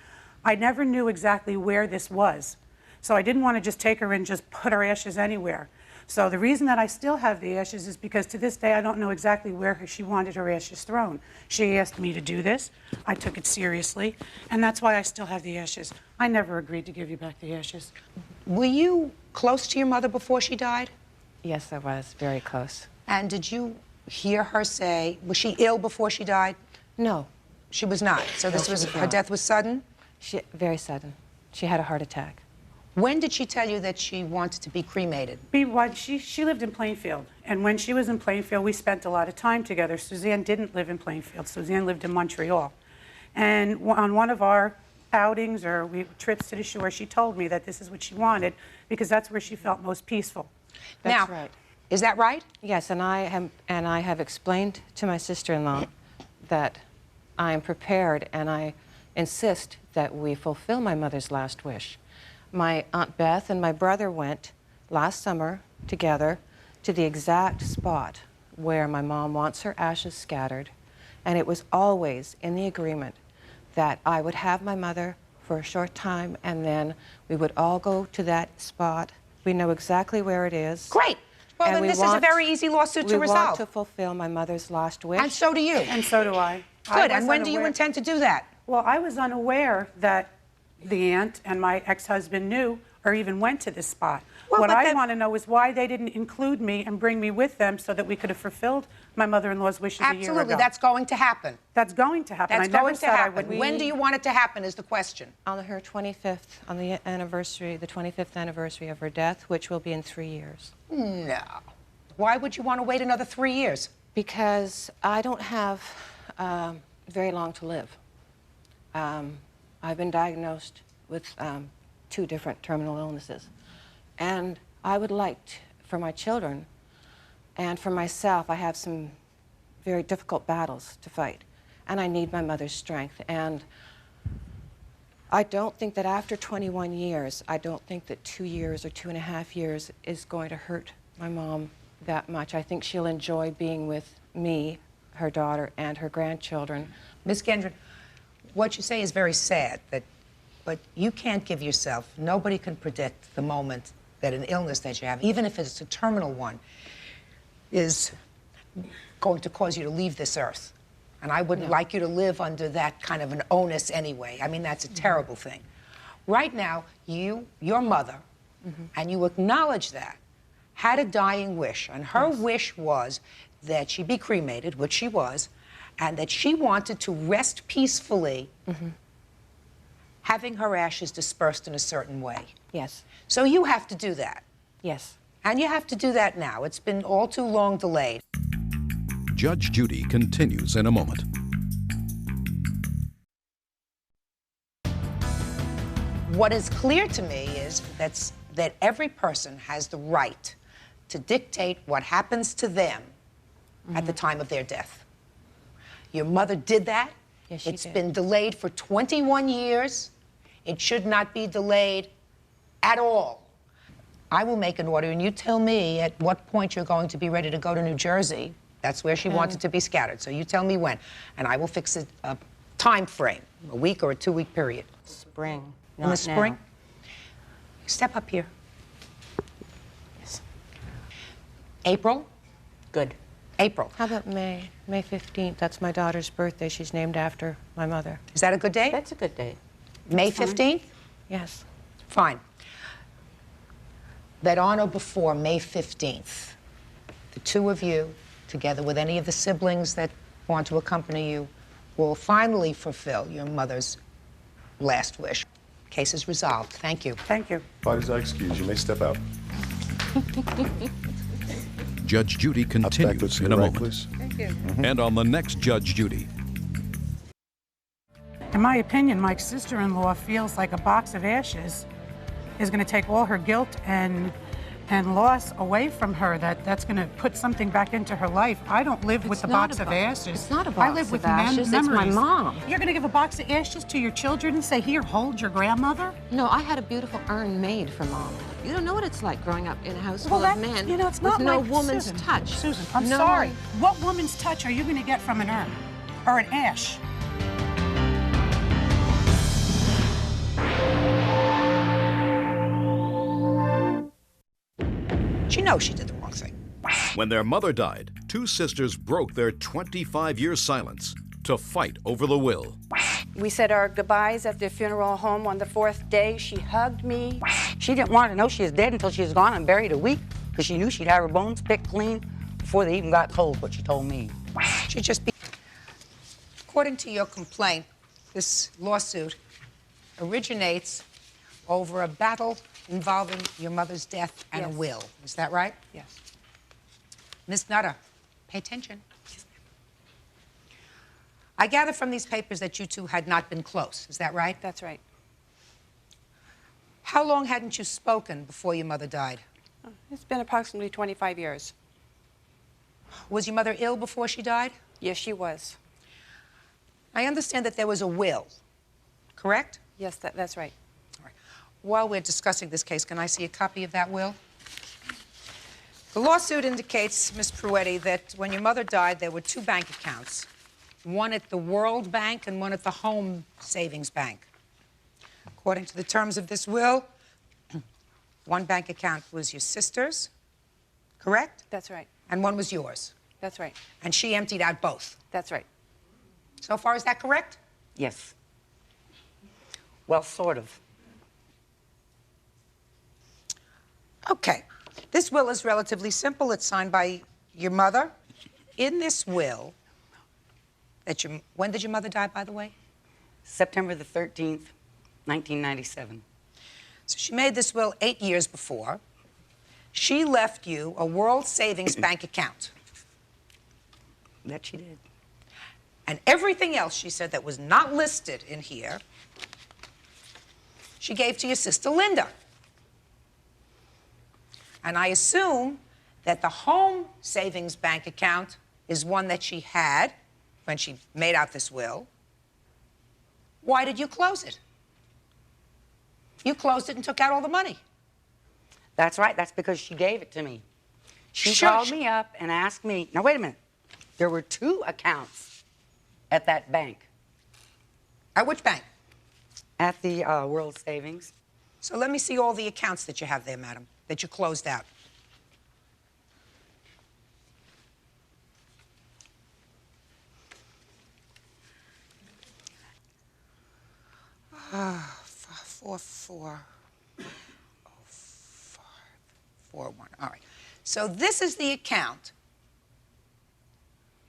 I never knew exactly where this was, so I didn't want to just take her and just put her ashes anywhere. So the reason that I still have the ashes is because to this day I don't know exactly where she wanted her ashes thrown. She asked me to do this. I took it seriously, and that's why I still have the ashes. I never agreed to give you back the ashes. Were you close to your mother before she died? Yes, I was very close. And did you hear her say, was she ill before she died? No. She was not. So this was, her death was sudden? Very sudden. She had a heart attack. When did she tell you that she wanted to be cremated? She lived in Plainfield, and when she was in Plainfield, we spent a lot of time together. Suzanne didn't live in Plainfield. Suzanne lived in Montreal. And on one of our outings or trips to the shore, she told me that this is what she wanted because that's where she felt most peaceful. That's right. Is that right? Yes, and I have explained to my sister-in-law that I am prepared and I insist that we fulfill my mother's last wish. My Aunt Beth and my brother went last summer together to the exact spot where my mom wants her ashes scattered, and it was always in the agreement that I would have my mother for a short time and then we would all go to that spot. We know exactly where it is. Great. Well, then this is a very easy lawsuit to resolve. We want to fulfill my mother's last wish. And so do you. And so do I. Good. And when do you intend to do that? Well, I was unaware that the aunt and my ex-husband knew or even went to this spot. Well, what I want to know is why they didn't include me and bring me with them so that we could have fulfilled my mother-in-law's wishes a year ago. Absolutely. That's going to happen. That's going to happen. That's going to happen. When do you want it to happen is the question. On her 25th, on the anniversary, the 25th anniversary of her death, which will be in 3 years. No. Why would you want to wait another 3 years? Because I don't have very long to live. I've been diagnosed with 2 different terminal illnesses. And I would like, for my children and for myself, I have some very difficult battles to fight. And I need my mother's strength. And I don't think that after 21 years, I don't think that 2 years or 2.5 years is going to hurt my mom that much. I think she'll enjoy being with me, her daughter, and her grandchildren. Ms. Gendron, what you say is very sad, but you can't give yourself, nobody can predict the moment that an illness that you have, even if it's a terminal one, is going to cause you to leave this earth. And I wouldn't like you to live under that kind of an onus anyway. I mean, that's a terrible thing. Right now, your mother, and you acknowledge that, had a dying wish, and her wish was that she be cremated, which she was, and that she wanted to rest peacefully, having her ashes dispersed in a certain way. Yes. So you have to do that. Yes. And you have to do that now. It's been all too long delayed. Judge Judy continues in a moment. What is clear to me is that every person has the right to dictate what happens to them at the time of their death. Your mother did that. Yes, she did. It's been delayed for 21 years. It should not be delayed at all. I will make an order, and you tell me at what point you're going to be ready to go to New Jersey. That's where she wanted to be scattered. So you tell me when, and I will fix a time frame, a week or a 2-week period. Spring. In the spring? Step up here. Yes. April? Good. April. How about May? May 15th. That's my daughter's birthday. She's named after my mother. Is that a good date? That's a good date. May 15th? Yes. Fine. That on or before May 15th, the 2 of you, together with any of the siblings that want to accompany you, will finally fulfill your mother's last wish. Case is resolved. Thank you. Thank you. Parties are excused. You may step out. Judge Judy continues in a moment. Please. Thank you. And on the next Judge Judy. In my opinion, my sister-in-law feels like a box of ashes is going to take all her guilt and and loss away from her that's going to put something back into her life. I don't live with a box of ashes. It's not a I box live with of ashes. It's my memories. mom. You're going to give a box of ashes to your children and say, here, hold your grandmother? No, I had a beautiful urn made for Mom. You don't know what it's like growing up in a house Well, full of men you know, it's with not no like woman's Susan. touch. Susan, I'm No. sorry. What woman's touch are you going to get from an urn or an ash? She knows she did the wrong thing. When their mother died, two sisters broke their 25-year silence to fight over the will. We said our goodbyes at the funeral home on the 4th day. She hugged me. She didn't want to know she was dead until she was gone and buried a week, because she knew she'd have her bones picked clean before they even got cold, what she told me. She'd just be... According to your complaint, this lawsuit originates over a battle involving your mother's death and a will. Is that right? Yes. Miss Nutter, pay attention. I gather from these papers that you two had not been close. Is that right? That's right. How long hadn't you spoken before your mother died? It's been approximately 25 years. Was your mother ill before she died? Yes, she was. I understand that there was a will, correct? Yes, that's right. While we're discussing this case, can I see a copy of that will? The lawsuit indicates, Ms. Pruetti, that when your mother died, there were two bank accounts, one at the World Bank and one at the Home Savings Bank. According to the terms of this will, one bank account was your sister's, correct? That's right. And one was yours. That's right. And she emptied out both. That's right. So far, is that correct? Yes. Well, sort of. Okay. This will is relatively simple. It's signed by your mother. In this will, when did your mother die, by the way? September the 13th, 1997. So she made this will 8 years before. She left you a World Savings Bank account. That she did. And everything else, she said, that was not listed in here, she gave to your sister Linda. And I assume that the Home Savings Bank account is one that she had when she made out this will. Why did you close it? You closed it and took out all the money. That's right. That's because she gave it to me. She Sure. called me up and asked me, now wait a minute. There were two accounts at that bank. At which bank? At the World Savings. So let me see all the accounts that you have there, madam, that you closed out. Ah, 440541. All right. So this is the account.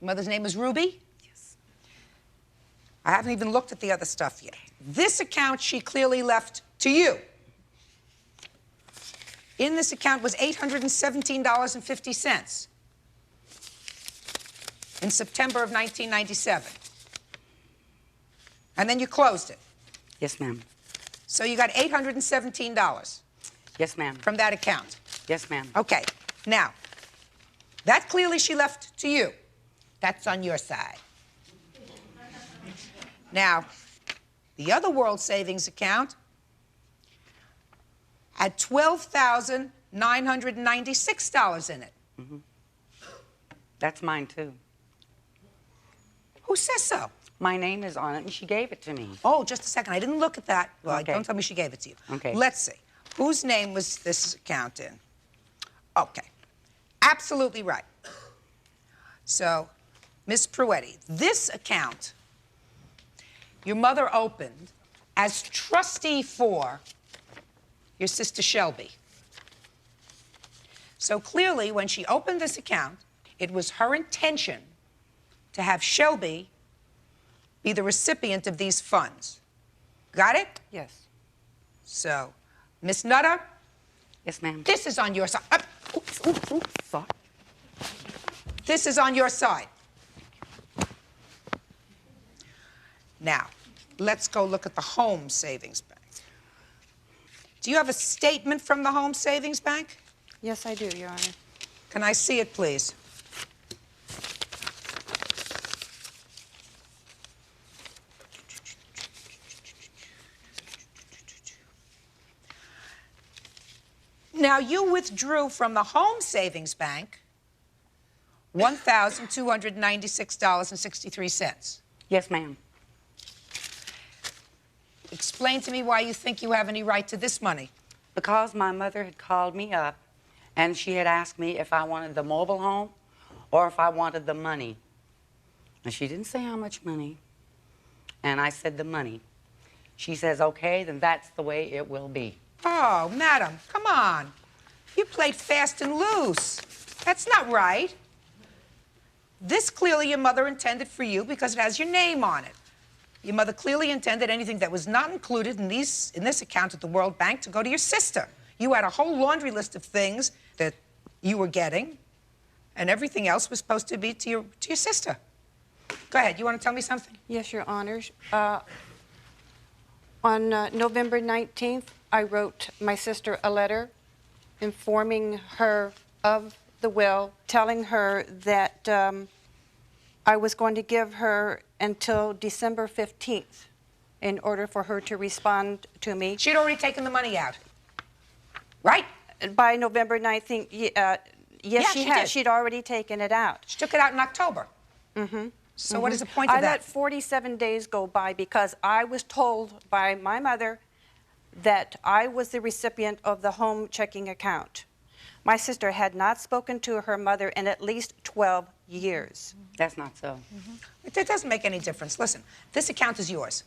Your mother's name is Ruby? Yes. I haven't even looked at the other stuff yet. This account she clearly left to you. In this account was $817.50 in September of 1997. And then you closed it. Yes, ma'am. So you got $817. Yes, ma'am. From that account. Yes, ma'am. Okay. Now, that clearly she left to you. That's on your side. Now, the other World Savings account had $12,996 in it. Mm-hmm. That's mine, too. Who says so? My name is on it, and she gave it to me. Oh, just a second. I didn't look at that. Well, Okay. don't tell me she gave it to you. Okay. Let's see. Whose name was this account in? Okay. Absolutely right. So, Miss Pruetti, this account your mother opened as trustee for your sister Shelby. So clearly, when she opened this account, it was her intention to have Shelby be the recipient of these funds. Got it? Yes. So, Miss Nutter? Yes, ma'am. This is on your side. Oops, sorry. This is on your side. Now, let's go look at the Home Savings Bank. Do you have a statement from the Home Savings Bank? Yes, I do, Your Honor. Can I see it, please? Now, you withdrew from the home savings bank $1,296.63. Yes, ma'am. Explain to me why you think you have any right to this money. Because my mother had called me up and she had asked me if I wanted the mobile home or if I wanted the money. And she didn't say how much money. And I said the money. She says, okay, then that's the way it will be. Oh, madam, come on. You played fast and loose. That's not right. This clearly your mother intended for you because it has your name on it. Your mother clearly intended anything that was not included in this account at the World Bank to go to your sister. You had a whole laundry list of things that you were getting, and everything else was supposed to be to your sister. Go ahead. You want to tell me something? Yes, Your Honors. On November 19th, I wrote my sister a letter informing her of the will, telling her that I was going to give her until December 15th in order for her to respond to me. She'd already taken the money out, right? By November 19th, yes, she had. did. She'd already taken it out. She took it out in October. Mm-hmm. So what is the point of I that? let 47 days go by because I was told by my mother that I was the recipient of the home checking account. My sister had not spoken to her mother in at least 12 years. That's not so. It doesn't make any difference. Listen, this account is yours.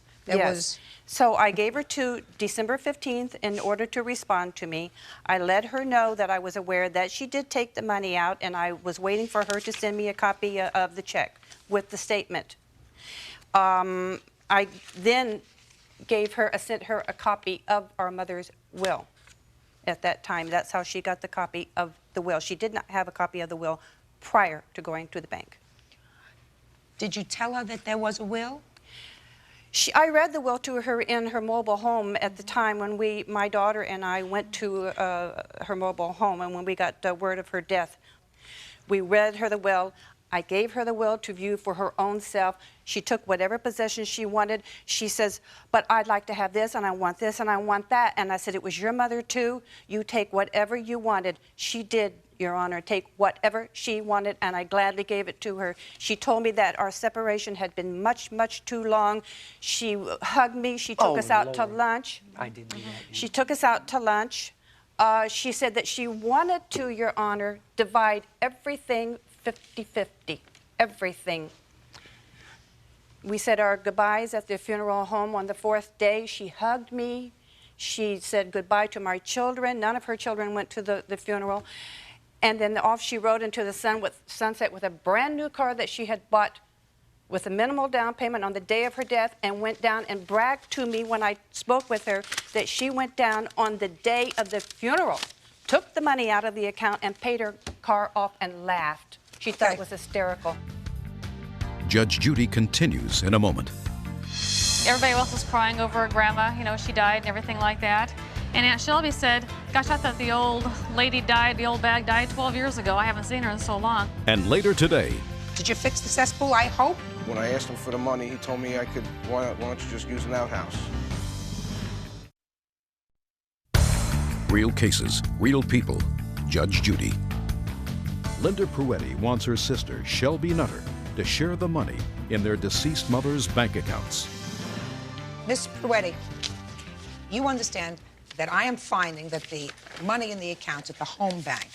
So I gave her to December 15th in order to respond to me. I let her know that I was aware that she did take the money out, and I was waiting for her to send me a copy of the check with the statement. I then sent her a copy of our mother's will at that time. That's how she got the copy of the will. She did not have a copy of the will prior to going to the bank. Did you tell her that there was a will? I read the will to her in her mobile home at the time when my daughter and I went to her mobile home, and when we got word of her death. We read her the will. I gave her the will to view for her own self. She took whatever possessions she wanted. She says, but I'd like to have this, and I want this, and I want that. And I said, it was your mother too. You take whatever you wanted. She did, Your Honor, take whatever she wanted, and I gladly gave it to her. She told me that our separation had been much, much too long. She hugged me. She took us out to lunch. I didn't do that. She took us out to lunch. She said that she wanted to, Your Honor, divide everything 50-50, everything. We said our goodbyes at the funeral home on the 4th day. She hugged me. She said goodbye to my children. None of her children went to the funeral. And then off she rode into the sunset with a brand new car that she had bought with a minimal down payment on the day of her death, and went down and bragged to me when I spoke with her that she went down on the day of the funeral, took the money out of the account and paid her car off and laughed. She thought it was hysterical. Judge Judy continues in a moment. Everybody else was crying over her grandma, you know, she died and everything like that. And Aunt Shelby said, gosh, I thought the old lady died, the old bag died 12 years ago. I haven't seen her in so long. And later today. Did you fix the cesspool, I hope? When I asked him for the money, he told me I could, why don't you just use an outhouse? Real cases, real people. Judge Judy. Linda Pruetti wants her sister, Shelby Nutter, to share the money in their deceased mother's bank accounts. Miss Pruetti, you understand that I am finding that the money in the account at the home bank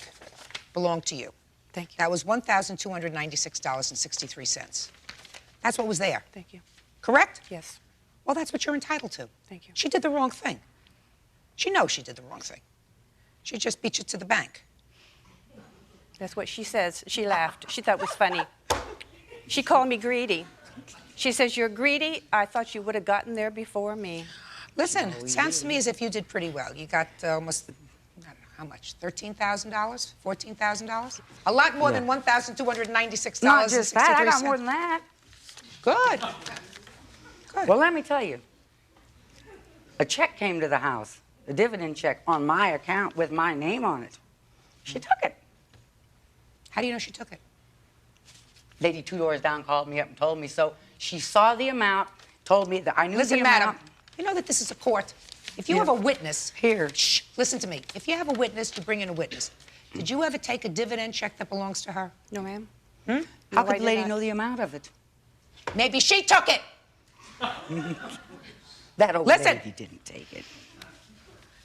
belonged to you. Thank you. That was $1,296.63. That's what was there. Thank you. Correct? Yes. Well, that's what you're entitled to. Thank you. She did the wrong thing. She knows she did the wrong thing. She just beat you to the bank. That's what she says. She laughed. She thought it was funny. She called me greedy. She says, you're greedy. I thought you would have gotten there before me. Listen, it sounds to me as if you did pretty well. You got almost, I don't know, how much, $13,000? $14,000? A lot more than $1,296.63. Not just that, I got more than that. Good. Good. Well, let me tell you. A check came to the house, a dividend check on my account with my name on it. She took it. How do you know she took it? Lady 2 doors down called me up and told me so. She saw the amount, told me that I knew Listen, the amount. madam, you know that this is a court. If you have a witness... Here. Shh, listen to me. If you have a witness, you bring in a witness. Did you ever take a dividend check that belongs to her? No, ma'am. Hmm? How could the lady know the amount of it? Maybe she took it. That old lady didn't take it.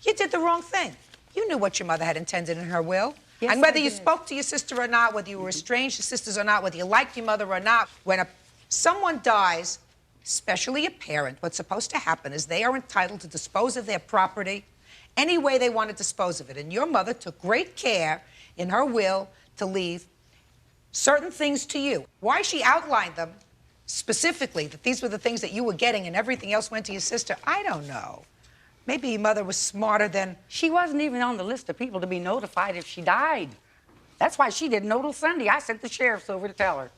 You did the wrong thing. You knew what your mother had intended in her will. Yes, and whether I you did. spoke to your sister or not, whether you were estranged your sisters or not, whether you liked your mother or not, when someone dies, especially a parent, what's supposed to happen is they are entitled to dispose of their property any way they want to dispose of it. And your mother took great care in her will to leave certain things to you. Why she outlined them specifically, that these were the things that you were getting and everything else went to your sister, I don't know. Maybe your mother was smarter than... She wasn't even on the list of people to be notified if she died. That's why she didn't know till Sunday. I sent the sheriffs over to tell her.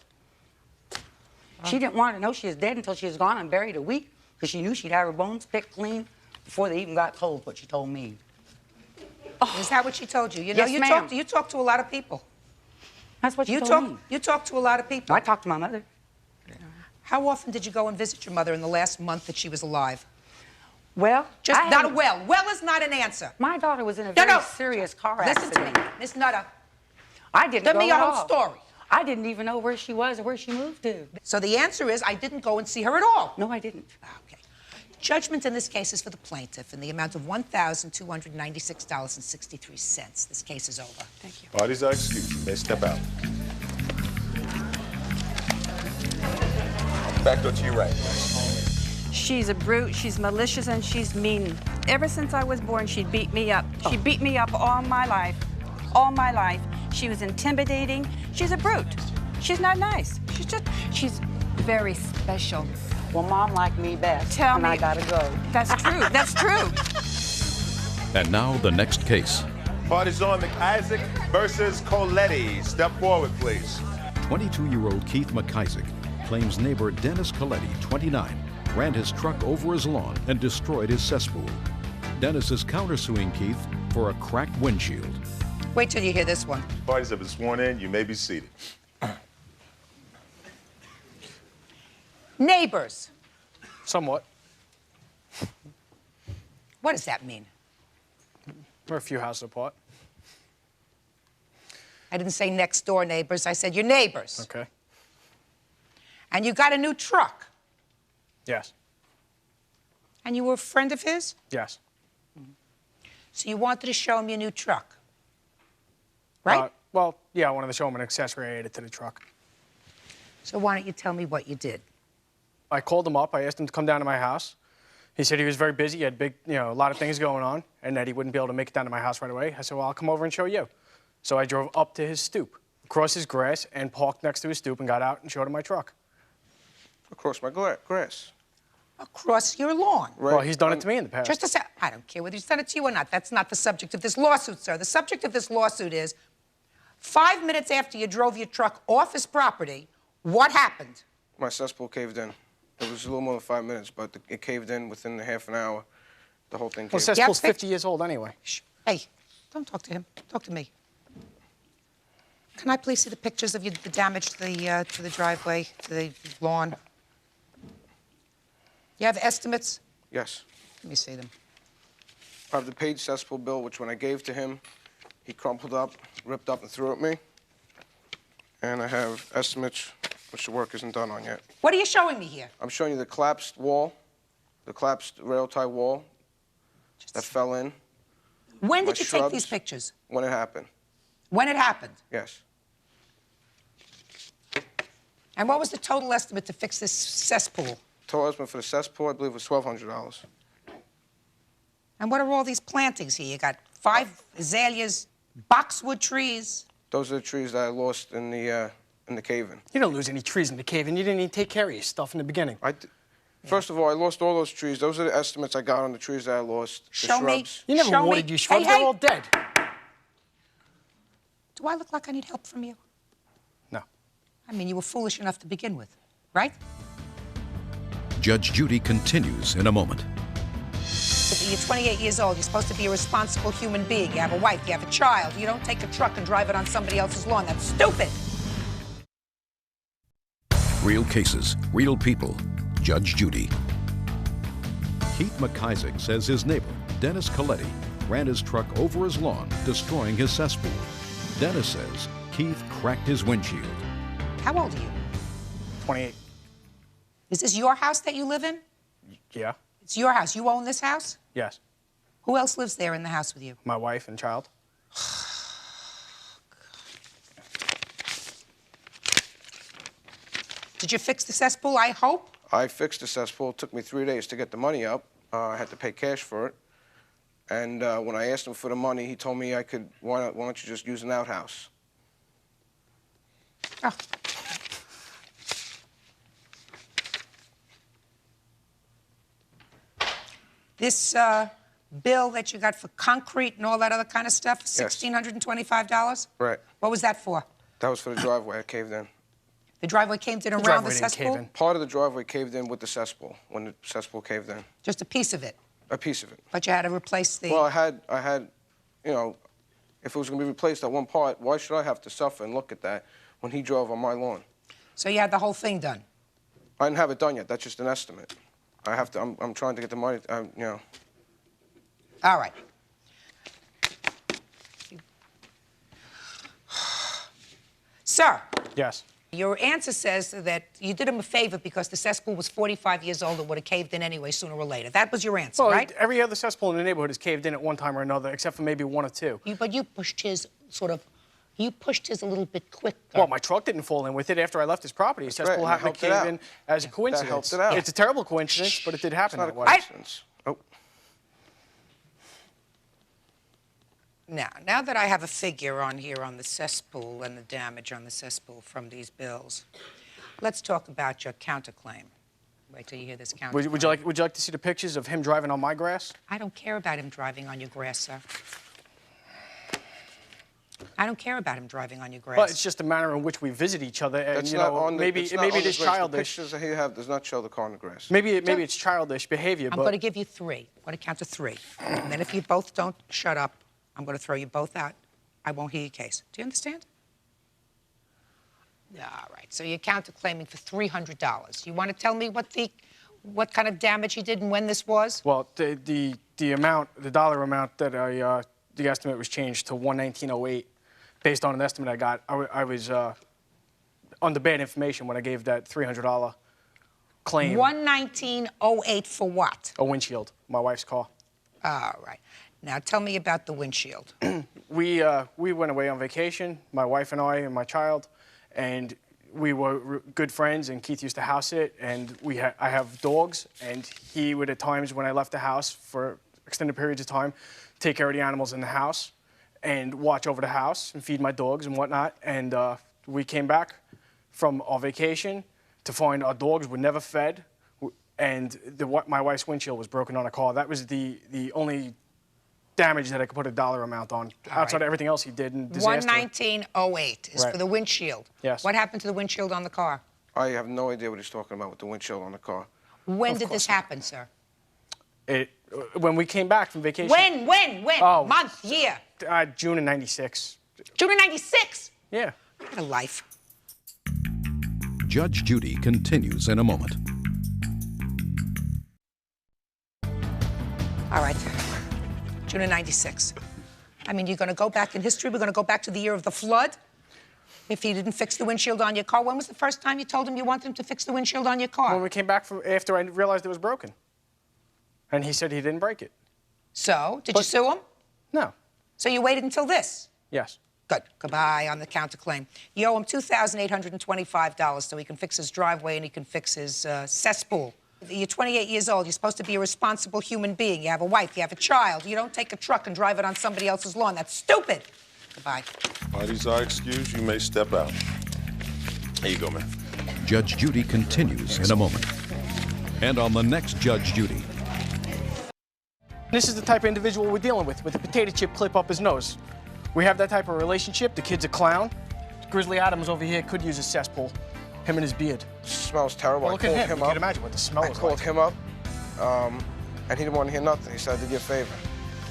She didn't want to know she was dead until she was gone and buried a week, because she knew she'd have her bones picked clean before they even got cold, what she told me. Oh. Is that what she told you? You know, Yes, you talk to a lot of people. That's what she told me. You talk to a lot of people. I talked to my mother. How often did you go and visit your mother in the last month that she was alive? Well, just not a well. Well is not an answer. My daughter was in a very serious car accident. Listen to me, Miss Nutter. I didn't Give go me your at whole all. story. I didn't even know where she was or where she moved to. So the answer is I didn't go and see her at all. No, I didn't. Okay. Judgment in this case is for the plaintiff in the amount of $1,296.63. This case is over. Thank you. Parties are excused. You may step out. Back door to your right. She's a brute, she's malicious, and she's mean. Ever since I was born, she beat me up. She beat me up all my life. All my life. She was intimidating. She's a brute. She's not nice. She's very special. Well, Mom liked me best. Tell and me. I gotta go. That's true. That's true. And now the next case. Parties on. McIsaac versus Coletti. Step forward, please. 22-year-old Keith McIsaac claims neighbor Dennis Coletti, 29, ran his truck over his lawn and destroyed his cesspool. Dennis is countersuing Keith for a cracked windshield. Wait till you hear this one. Parties have been sworn in. You may be seated. Neighbors. Somewhat. What does that mean? We're a few houses apart. I didn't say next door neighbors. I said your neighbors. Okay. And you got a new truck. Yes. And you were a friend of his? Yes. So you wanted to show him your new truck, right? Well, yeah, I wanted to show him an accessory I added to the truck. So why don't you tell me what you did? I called him up. I asked him to come down to my house. He said he was very busy. He had a lot of things going on, and that he wouldn't be able to make it down to my house right away. I said, well, I'll come over and show you. So I drove up to his stoop, across his grass, and parked next to his stoop and got out and showed him my truck. Across my grass. Across your lawn. Right. Well, he's done it to me in the past. Just a sec. I don't care whether he's done it to you or not. That's not the subject of this lawsuit, sir. The subject of this lawsuit is 5 minutes after you drove your truck off his property, what happened? My cesspool caved in. It was a little more than 5 minutes, but it caved in within a half an hour. The whole thing caved in. Well, cesspool's 50 years old anyway. Shh. Hey, don't talk to him. Talk to me. Can I please see the pictures of the damage to the driveway, to the lawn? You have estimates? Yes. Let me see them. I have the paid cesspool bill, which when I gave to him, he crumpled up, ripped up, and threw at me. And I have estimates, which the work isn't done on yet. What are you showing me here? I'm showing you the collapsed wall, the collapsed rail tie wall that fell in. When My did you shrubs, take these pictures? When it happened. When it happened? Yes. And what was the total estimate to fix this cesspool? Total estimate for the cesspool, I believe, was $1,200. And what are all these plantings here? You got 5 azaleas, boxwood trees. Those are the trees that I lost in the cave-in. You didn't lose any trees in the cave-in. You didn't even take care of your stuff in the beginning. First of all, I lost all those trees. Those are the estimates I got on the trees that I lost. Show the me. shrubs. You never Show watered me. your shrubs. Hey, They're all dead. Do I look like I need help from you? No. I mean, you were foolish enough to begin with, right? Judge Judy continues in a moment. you're 28 years old. You're supposed to be a responsible human being. You have a wife, you have a child. You don't take a truck and drive it on somebody else's lawn. That's stupid. Real cases, real people. Judge Judy. Keith McIsaac says his neighbor, Dennis Coletti, ran his truck over his lawn, destroying his cesspool. Dennis says Keith cracked his windshield. How old are you? 28. Is this your house that you live in? Yeah. It's your house. You own this house? Yes. Who else lives there in the house with you? My wife and child. Did you fix the cesspool, I hope? I fixed the cesspool. It took me 3 days to get the money up. I had to pay cash for it. And when I asked him for the money, he told me I could, why don't you just use an outhouse? Oh. This bill that you got for concrete and all that other kind of stuff, Yes. $1,625? Right. What was that for? That was for the driveway. I caved in. The driveway caved in around the cesspool? Part of the driveway caved in with the cesspool, when the cesspool caved in. Just a piece of it? A piece of it. But you had to replace the... Well, I had, you know, if it was going to be replaced at one part, why should I have to suffer and look at that when he drove on my lawn? So you had the whole thing done? I didn't have it done yet. That's just an estimate. I have to, I'm trying to get the money, you know. All right. Sir. Yes. Your answer says that you did him a favor because the cesspool was 45 years old and would have caved in anyway sooner or later. That was your answer, Well, right? every other cesspool in the neighborhood is caved in at one time or another, except for maybe one or two. But you pushed his you pushed his a little bit quicker. Well, my truck didn't fall in with it after I left his property. The cesspool happened to cave in as a coincidence. That helped it out. It's a terrible coincidence, but it did happen It's that not way. a coincidence. Oh. Now that I have a figure on here on the cesspool and the damage on the cesspool from these bills, let's talk about your counterclaim. Wait till you hear this counterclaim. Would you like to see the pictures of him driving on my grass? I don't care about him driving on your grass, sir. I don't care about him driving on your grass. Well, it's just the manner in which we visit each other, and That's you not know, on the, maybe it's not maybe on it is the grass. The childish. pictures that you have does not show the car on the grass. Maybe it's childish behavior, I'm but going to give you 3. I'm going to count to 3. And then if you both don't shut up, I'm going to throw you both out. I won't hear your case. Do you understand? All right. So you're counterclaiming for $300. You want to tell me what kind of damage he did and when this was? Well, the dollar amount that the estimate was changed to $119.08, based on an estimate I got. I was under bad information when I gave that $300 claim. $119.08 for what? A windshield, my wife's car. All right. Now tell me about the windshield. We went away on vacation, my wife and I and my child, and we were good friends, and Keith used to house it, and I have dogs, and he would at times when I left the house for extended periods of time take care of the animals in the house and watch over the house and feed my dogs and whatnot. And we came back from our vacation to find our dogs were never fed, and my wife's windshield was broken on a car. That was the only damage that I could put a dollar amount on. Outside of everything else he did in disaster. $119.08 is for the windshield. Yes. What happened to the windshield on the car? I have no idea what he's talking about with the windshield on the car. When did this happen, sir? When we came back from vacation. When? Oh, month, year? June of '96. June of '96? Yeah. What a life. Judge Judy continues in a moment. All right. June of '96. I mean, you're going to go back in history? We're going to go back to the year of the flood? If he didn't fix the windshield on your car, when was the first time you told him you wanted him to fix the windshield on your car? When we came back after I realized it was broken. And he said he didn't break it. So, did you sue him? No. So you waited until this? Yes. Good. Goodbye on the counterclaim. You owe him $2,825 so he can fix his driveway and he can fix his cesspool. You're 28 years old. You're supposed to be a responsible human being. You have a wife. You have a child. You don't take a truck and drive it on somebody else's lawn. That's stupid. Goodbye. Parties are excused. You may step out. There you go, man. Judge Judy continues in a moment. And on the next Judge Judy. This is the type of individual we're dealing with a potato chip clip up his nose. We have that type of relationship. The kid's a clown. Grizzly Adams over here could use a cesspool. Him and his beard. Smells terrible. Well, look at him. You can imagine what the smell is like. I called him up, and he didn't want to hear nothing. He said, I did you a favor.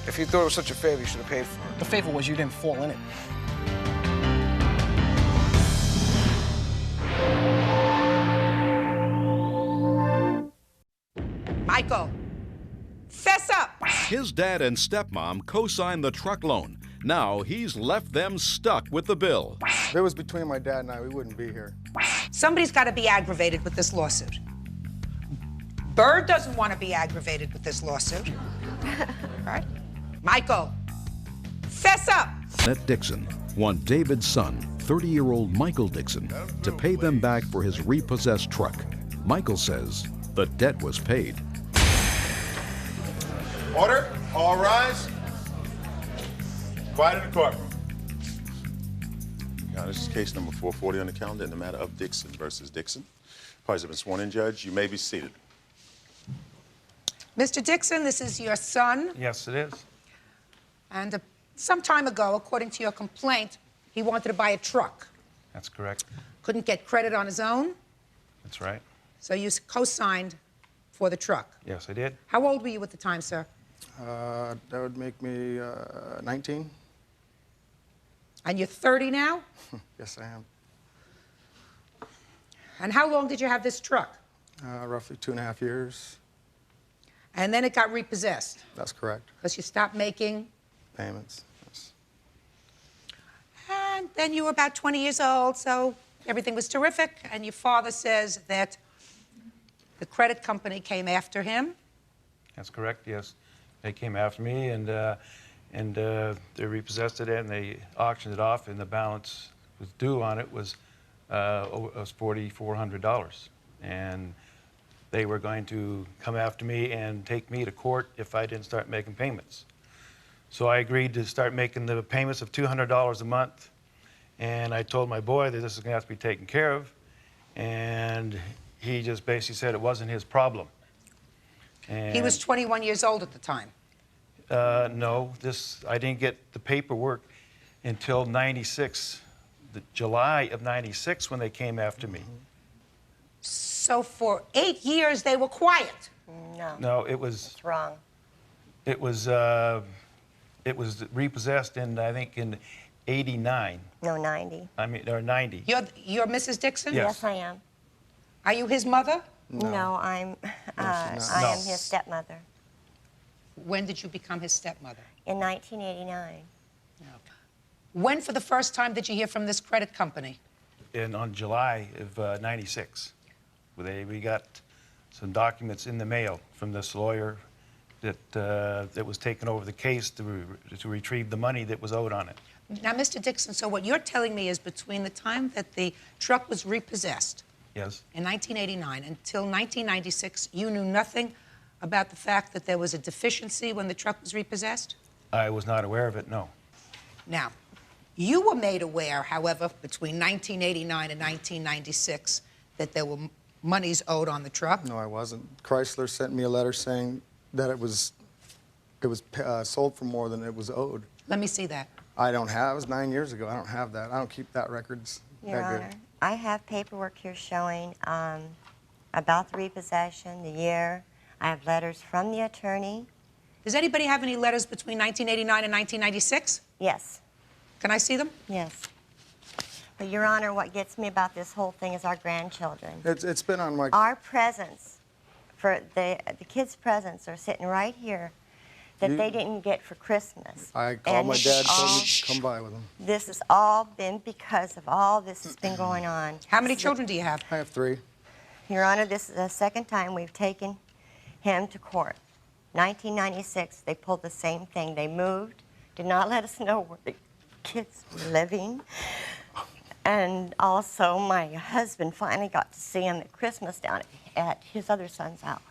If you thought it was such a favor, you should have paid for it. The favor was you didn't fall in it. Michael, fess up! His dad and stepmom co-signed the truck loan. Now he's left them stuck with the bill. If it was between my dad and I, we wouldn't be here. Somebody's got to be aggravated with this lawsuit. Byrd doesn't want to be aggravated with this lawsuit. Right? Michael, fess up! Annette Dixon want David's son, 30-year-old Michael Dixon, to pay them back for his repossessed truck. Michael says the debt was paid. Order. All rise. Quiet in the courtroom. Now, this is case number 440 on the calendar in the matter of Dixon versus Dixon. Parties have been sworn in, Judge. You may be seated. Mr. Dixon, this is your son. Yes, it is. And some time ago, according to your complaint, he wanted to buy a truck. That's correct. Couldn't get credit on his own, That's right. so you co-signed for the truck. Yes, I did. How old were you at the time, sir? That would make me 19. And you're 30 now? Yes, I am. And how long did you have this truck? Roughly 2.5 years. And then it got repossessed? That's correct. Because you stopped making? Payments. Yes. And then you were about 20 years old, so everything was terrific. And your father says that the credit company came after him. That's correct, yes. They came after me, and they repossessed it, and they auctioned it off, and the balance was due on it was $4,400. And they were going to come after me and take me to court if I didn't start making payments. So I agreed to start making the payments of $200 a month, and I told my boy that this is going to have to be taken care of, and he just basically said it wasn't his problem. And He was 21 years old at the time. no, I didn't get the paperwork until '96, July of '96, when they came after me. So for 8 years, they were quiet. No. No, it was. It's wrong. It was repossessed in, I think, in '89. No, 90. I mean, or '90. You're Mrs. Dixon? Yes, I am. Are you his mother? No, I am his stepmother. When did you become his stepmother? In 1989. When, for the first time, did you hear from this credit company? On July of '96. We got some documents in the mail from this lawyer that was taking over the case to retrieve the money that was owed on it. Now, Mr. Dixon, so what you're telling me is between the time that the truck was repossessed Yes. in 1989 until 1996, you knew nothing about the fact that there was a deficiency when the truck was repossessed? I was not aware of it, no. Now, you were made aware, however, between 1989 and 1996 that there were monies owed on the truck? No, I wasn't. Chrysler sent me a letter saying that it was sold for more than it was owed. Let me see that. I don't have. It was 9 years ago. I don't have that. I don't keep that records. Your Honor, I have paperwork here showing about the repossession, the year. I have letters from the attorney. Does anybody have any letters between 1989 and 1996? Yes. Can I see them? Yes. But, Your Honor, what gets me about this whole thing is our grandchildren. It's been on my... Our presents, for the kids' presents are sitting right here that they didn't get for Christmas. I called my dad, told me to come by with them. This has all been because of all this that's been going on. How many children do you have? I have 3. Your Honor, this is the second time we've taken him to court. 1996, they pulled the same thing. They moved, did not let us know where the kids were living. And also, my husband finally got to see him at Christmas down at his other son's house.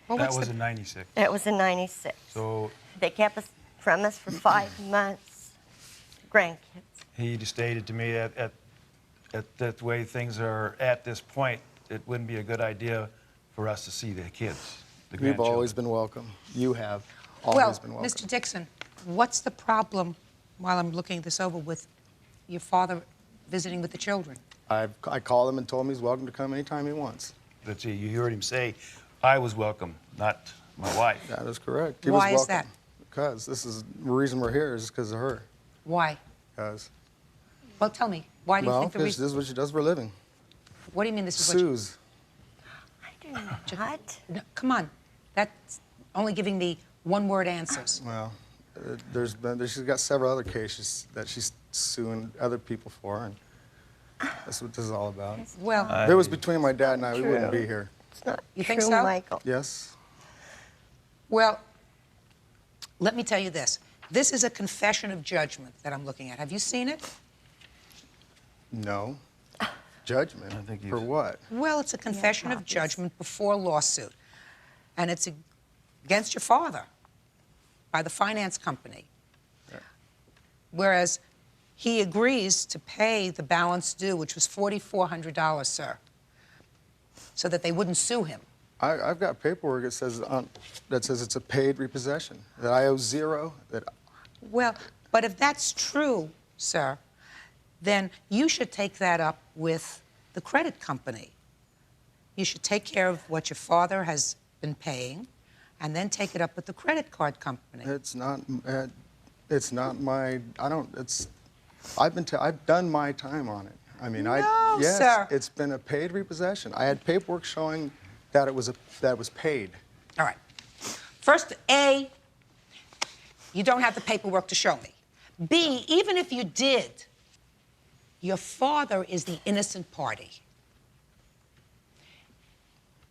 Well, that was in '96. It was in '96. So they kept us from us for 5 months. Grandkids. he stated to me that the way things are at this point, it wouldn't be a good idea for us to see the kids, the You've grandchildren. always been welcome. You have always been welcome. Mr. Dixon, what's the problem, while I'm looking this over, with your father visiting with the children? I called him and told him he's welcome to come anytime he wants. But see, you heard him say, I was welcome, not my wife. That is correct. Why is that? Because this is the reason we're here is because of her. Why? Because. Well, tell me. Why do you think the because reason? this is what she does for a living. What do you mean this is what? Sues. What? No, come on. That's only giving me one-word answers. Well, she's got several other cases that she's suing other people for, and that's what this is all about. Well, if it was between my dad and I, we wouldn't be here. It's not You true, think so? Michael. Yes. Well, let me tell you this. This is a confession of judgment that I'm looking at. Have you seen it? No. Judgment? For what? Well, it's a confession of judgment before lawsuit. And it's against your father by the finance company. Whereas he agrees to pay the balance due, which was $4,400, sir, so that they wouldn't sue him. I've got paperwork that says it's a paid repossession, that I owe zero. Well, but if that's true, sir, then you should take that up with the credit company. You should take care of what your father has been paying, and then take it up with the credit card company. It's not my. I've done my time on it. I mean, yes, sir. It's been a paid repossession. I had paperwork showing that it was paid. All right. First, A, you don't have the paperwork to show me. B, even if you did, your father is the innocent party.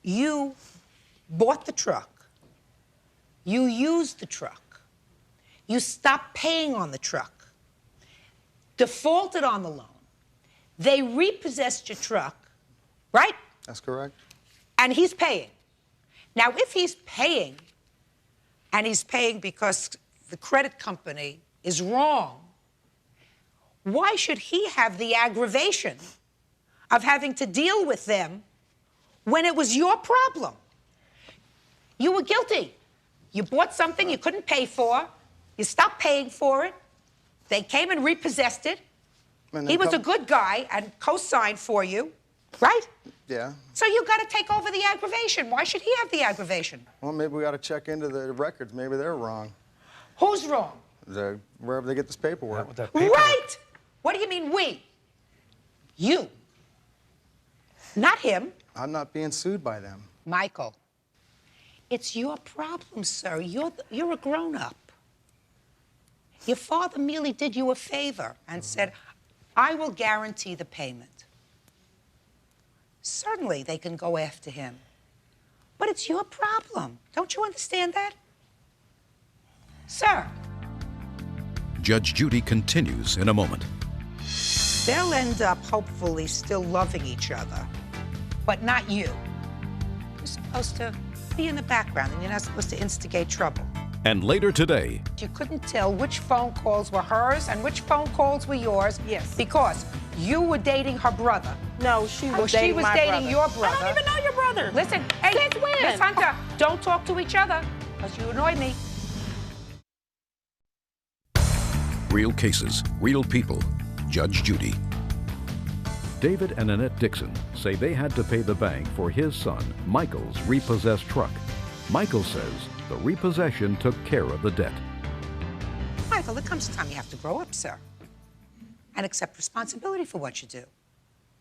You bought the truck. You used the truck. You stopped paying on the truck. Defaulted on the loan. They repossessed your truck, right? That's correct. And he's paying. Now, if he's paying, and he's paying because the credit company is wrong, why should he have the aggravation of having to deal with them when it was your problem? You were guilty. You bought something you couldn't pay for. You stopped paying for it. They came and repossessed it. He was a good guy and co-signed for you, right? Yeah. So you got to take over the aggravation. Why should he have the aggravation? Well, maybe we ought to check into the records. Maybe they're wrong. Who's wrong? Wherever they get this paperwork. Right! What do you mean we? You. Not him. I'm not being sued by them. Michael, it's your problem, sir. You're a grown-up. Your father merely did you a favor and said, I will guarantee the payment. Certainly, they can go after him. But it's your problem. Don't you understand that? Sir. Judge Judy continues in a moment. They'll end up, hopefully, still loving each other, but not you. You're supposed to be in the background, and you're not supposed to instigate trouble. And later today, You couldn't tell which phone calls were hers and which phone calls were yours. Yes. Because you were dating her brother. No, she was she dating was my dating brother. your brother. I don't even know your brother. Listen, hey, Since when? Miss Hunter, don't talk to each other, because you annoy me. real cases, real people. Judge Judy. David and Annette Dixon say they had to pay the bank for his son, Michael's repossessed truck. Michael says the repossession took care of the debt. Michael, there comes a time you have to grow up, sir, and accept responsibility for what you do.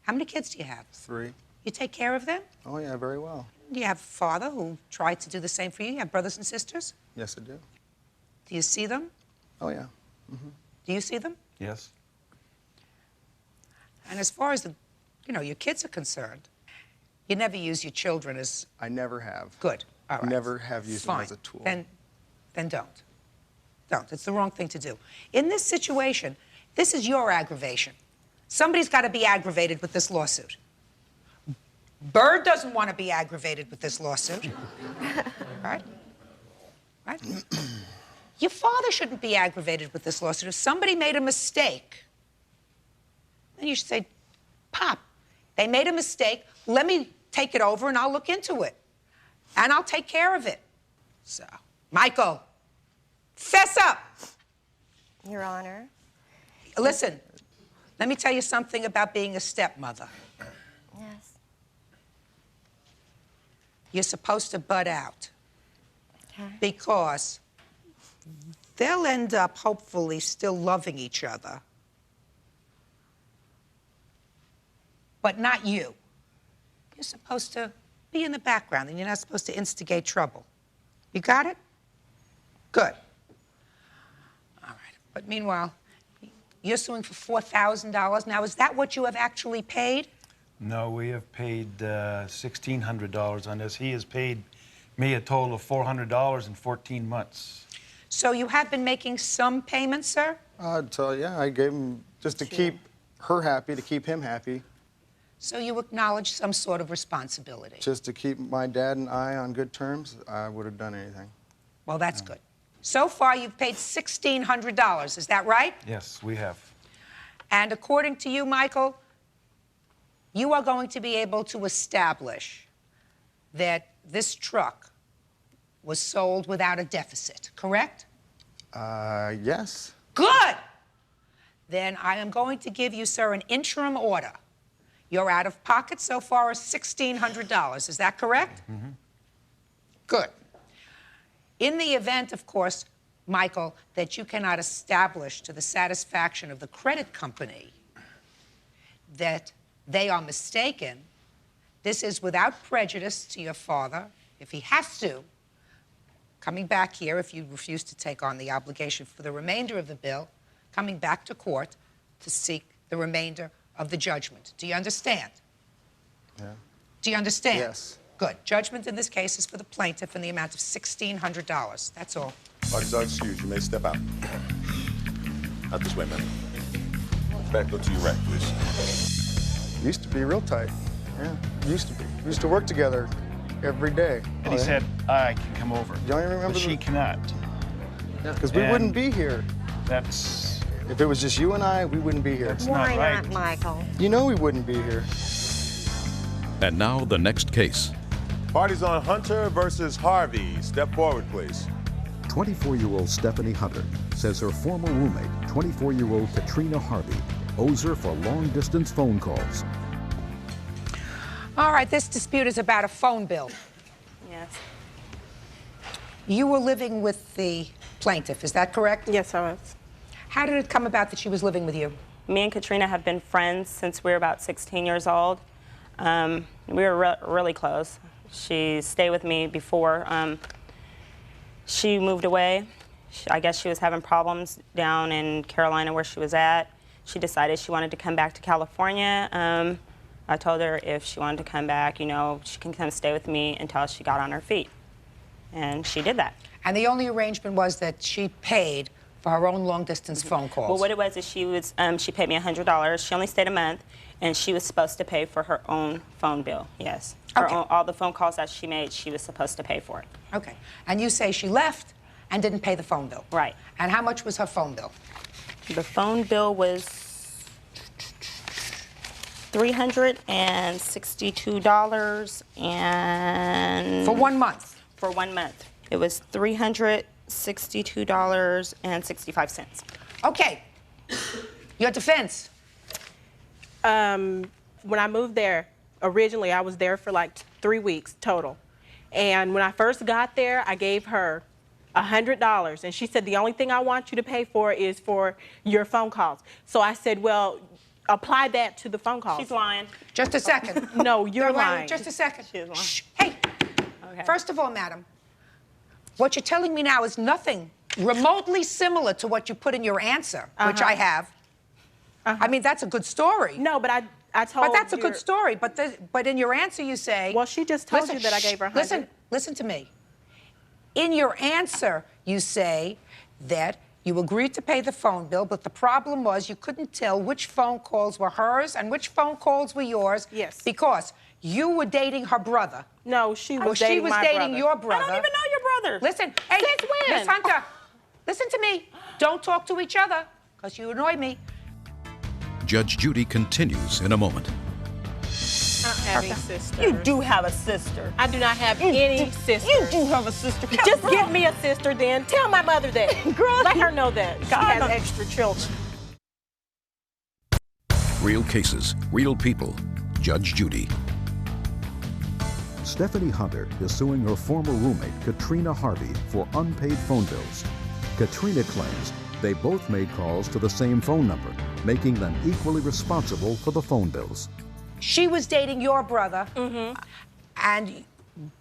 How many kids do you have? 3. You take care of them? Oh, yeah, very well. Do you have a father who tried to do the same for you? You have brothers and sisters? Yes, I do. Do you see them? Oh, yeah. Do you see them? Yes. And as far as your kids are concerned, you never use your children as... I never have. Good. All right. Never have used them Fine. as a tool. Then don't. Don't. It's the wrong thing to do. In this situation, this is your aggravation. Somebody's got to be aggravated with this lawsuit. Byrd doesn't want to be aggravated with this lawsuit. Right? Right? Your father shouldn't be aggravated with this lawsuit. If somebody made a mistake, then you should say, Pop, they made a mistake. Let me take it over and I'll look into it. And I'll take care of it. So, Michael, fess up. Your Honor. Listen, let me tell you something about being a stepmother. Yes. You're supposed to bud out. Okay. Because they'll end up, hopefully, still loving each other. But not you. You're supposed to be in the background, and you're not supposed to instigate trouble. You got it? Good. All right. But meanwhile, you're suing for $4,000. Now, is that what you have actually paid? No, we have paid $1,600 on this. He has paid me a total of $400 in 14 months. So you have been making some payments, sir? So yeah, I gave him just to keep her happy, to keep him happy, So you acknowledge some sort of responsibility. just to keep my dad and I on good terms. I would have done anything. Well, that's good. So far, you've paid $1,600. Is that right? Yes, we have. And according to you, Michael, you are going to be able to establish that this truck was sold without a deficit, correct? Yes. Good! Then I am going to give you, sir, an interim order. Your out of pocket so far is $1,600. Is that correct? Mm-hmm. Good. In the event, of course, Michael, that you cannot establish to the satisfaction of the credit company that they are mistaken, this is without prejudice to your father, if he has to, coming back here, if you refuse to take on the obligation for the remainder of the bill, coming back to court to seek the remainder of the judgment. Do you understand? Yeah. Do you understand? Yes. Good. Judgment in this case is for the plaintiff in the amount of $1,600. That's all. Parties are excused. You may step out. Out this way, man. Back, go to your right, please. Used to be real tight. Yeah, used to be. We used to work together every day. And he said, I can come over. Don't you remember? But she cannot. Because we wouldn't be here. That's... If it was just you and I, we wouldn't be here. That's Why not right. not, Michael? You know we wouldn't be here. And now the next case. Parties on Hunter versus Harvey. Step forward, please. 24-year-old Stephanie Hunter says her former roommate, 24-year-old Katrina Harvey, owes her for long-distance phone calls. All right, this dispute is about a phone bill. Yes. You were living with the plaintiff, is that correct? Yes, I was. How did it come about that she was living with you? Me and Katrina have been friends since we were about 16 years old. We were really close. She stayed with me before she moved away. I guess she was having problems down in Carolina where she was at. She decided she wanted to come back to California. I told her if she wanted to come back, you know, she can come stay with me until she got on her feet. And she did that. And the only arrangement was that she paid for her own long-distance phone calls. Well, what it was is she paid me $100. She only stayed a month, and she was supposed to pay for her own phone bill, yes. Okay. All the phone calls that she made, she was supposed to pay for it. Okay. And you say she left and didn't pay the phone bill. Right. And how much was her phone bill? The phone bill was $362 and... For 1 month? For 1 month. It was $362.65. Okay. Your defense. When I moved there, originally I was there for like 3 weeks total. And when I first got there, I gave her $100. And she said, the only thing I want you to pay for is for your phone calls. So I said, well, apply that to the phone calls. She's lying. Just a second. No, you're Wait, lying. Just a second. She is lying. Shh. Hey. Okay. First of all, madam, what you're telling me now is nothing remotely similar to what you put in your answer, which I have. I mean, that's a good story. No, but I told But that's a good story. But in your answer, you say... Well, she just told you that I gave her 100. Listen to me. In your answer, you say that you agreed to pay the phone bill, but the problem was you couldn't tell which phone calls were hers and which phone calls were yours. Yes. Because you were dating her brother. No, she was dating my brother. She was dating your brother. I don't even know your brother. Listen, hey, Since when? Miss Hunter, listen to me. Don't talk to each other, because you annoy me. Judge Judy continues in a moment. I don't have any sister. You do have a sister. I do not have any sister. You do have a sister. Just give me a sister then. Tell my mother that. Girl, let her know that. She God, has extra children. Real cases, real people. Judge Judy. Stephanie Hunter is suing her former roommate, Katrina Harvey, for unpaid phone bills. Katrina claims they both made calls to the same phone number, making them equally responsible for the phone bills. She was dating your brother, and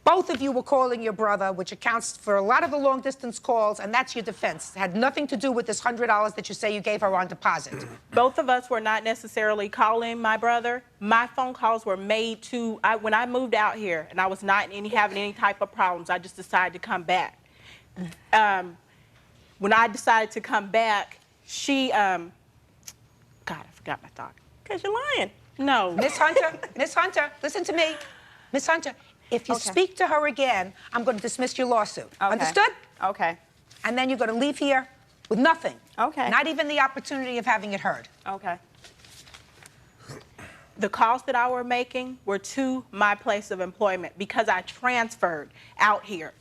both of you were calling your brother, which accounts for a lot of the long-distance calls, and that's your defense. It had nothing to do with this $100 that you say you gave her on deposit. Both of us were not necessarily calling my brother. My phone calls were made to, when I moved out here and I was not having any type of problems, I just decided to come back. When I decided to come back, she, God, I forgot my thought. Because you're lying. No. Miss Hunter, listen to me. Miss Hunter, if you speak to her again, I'm going to dismiss your lawsuit. Okay. Understood? Okay. And then you're going to leave here with nothing. Okay. Not even the opportunity of having it heard. Okay. The calls that I were making were to my place of employment because I transferred out here.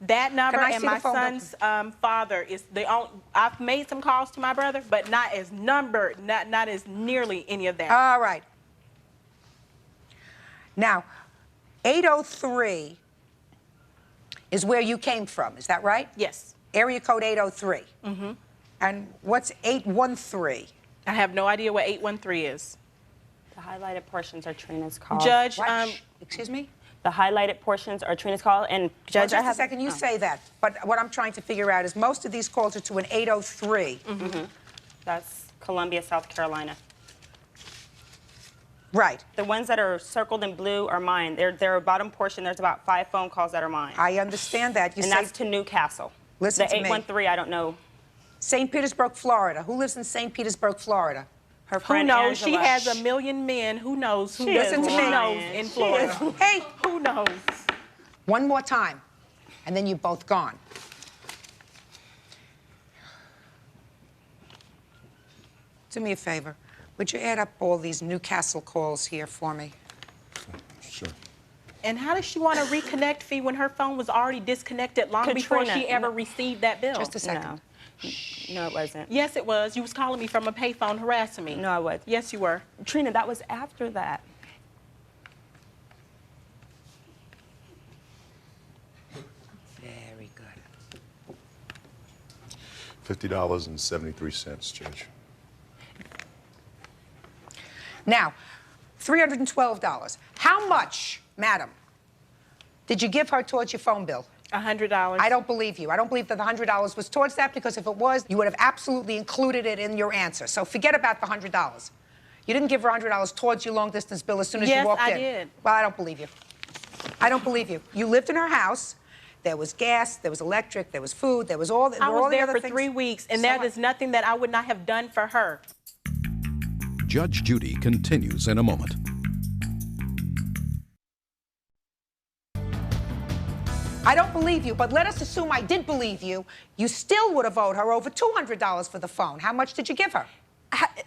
That number and my son's father is the only. I've made some calls to my brother, but not as numbered, not as nearly any of that. All right. Now, 803 is where you came from, is that right? Yes. Area code 803. Mm-hmm. And what's 813? I have no idea what 813 is. The highlighted portions are Trina's calls. Judge, excuse me? The highlighted portions are Trina's call, and Judge, just a second, you say that, but what I'm trying to figure out is most of these calls are to an 803. Mm-hmm. That's Columbia, South Carolina. Right. The ones that are circled in blue are mine. They're a bottom portion. There's about 5 phone calls that are mine. I understand that. And that's to Newcastle. Listen to me. The 813, I don't know. St. Petersburg, Florida. Who lives in St. Petersburg, Florida? Her friend Who knows? Angela. She has a million men. Who knows? Who Listen to me. knows in Florida? Hey, who knows? One more time, and then you're both gone. Do me a favor. Would you add up all these Newcastle calls here for me? Sure. And how does she want a reconnect fee when her phone was already disconnected long before she ever received that bill? Just a second. No, it wasn't. Yes, it was. You was calling me from a payphone harassing me. No, I was. Yes, you were. Trina, that was after that. Very good. $50.73, Judge. Now, $312. How much, madam, did you give her towards your phone bill? $100. I don't believe you. I don't believe that the $100 was towards that, because if it was, you would have absolutely included it in your answer. So forget about the $100. You didn't give her $100 towards your long-distance bill as soon as you walked in. Yes, I did. Well, I don't believe you. I don't believe you. You lived in her house. There was gas, there was electric, there was food, there was all the, I was all the there other for things. 3 weeks, and So there what? is nothing that I would not have done for her. Judge Judy continues in a moment. I don't believe you, but let us assume I did believe you. You still would have owed her over $200 for the phone. How much did you give her?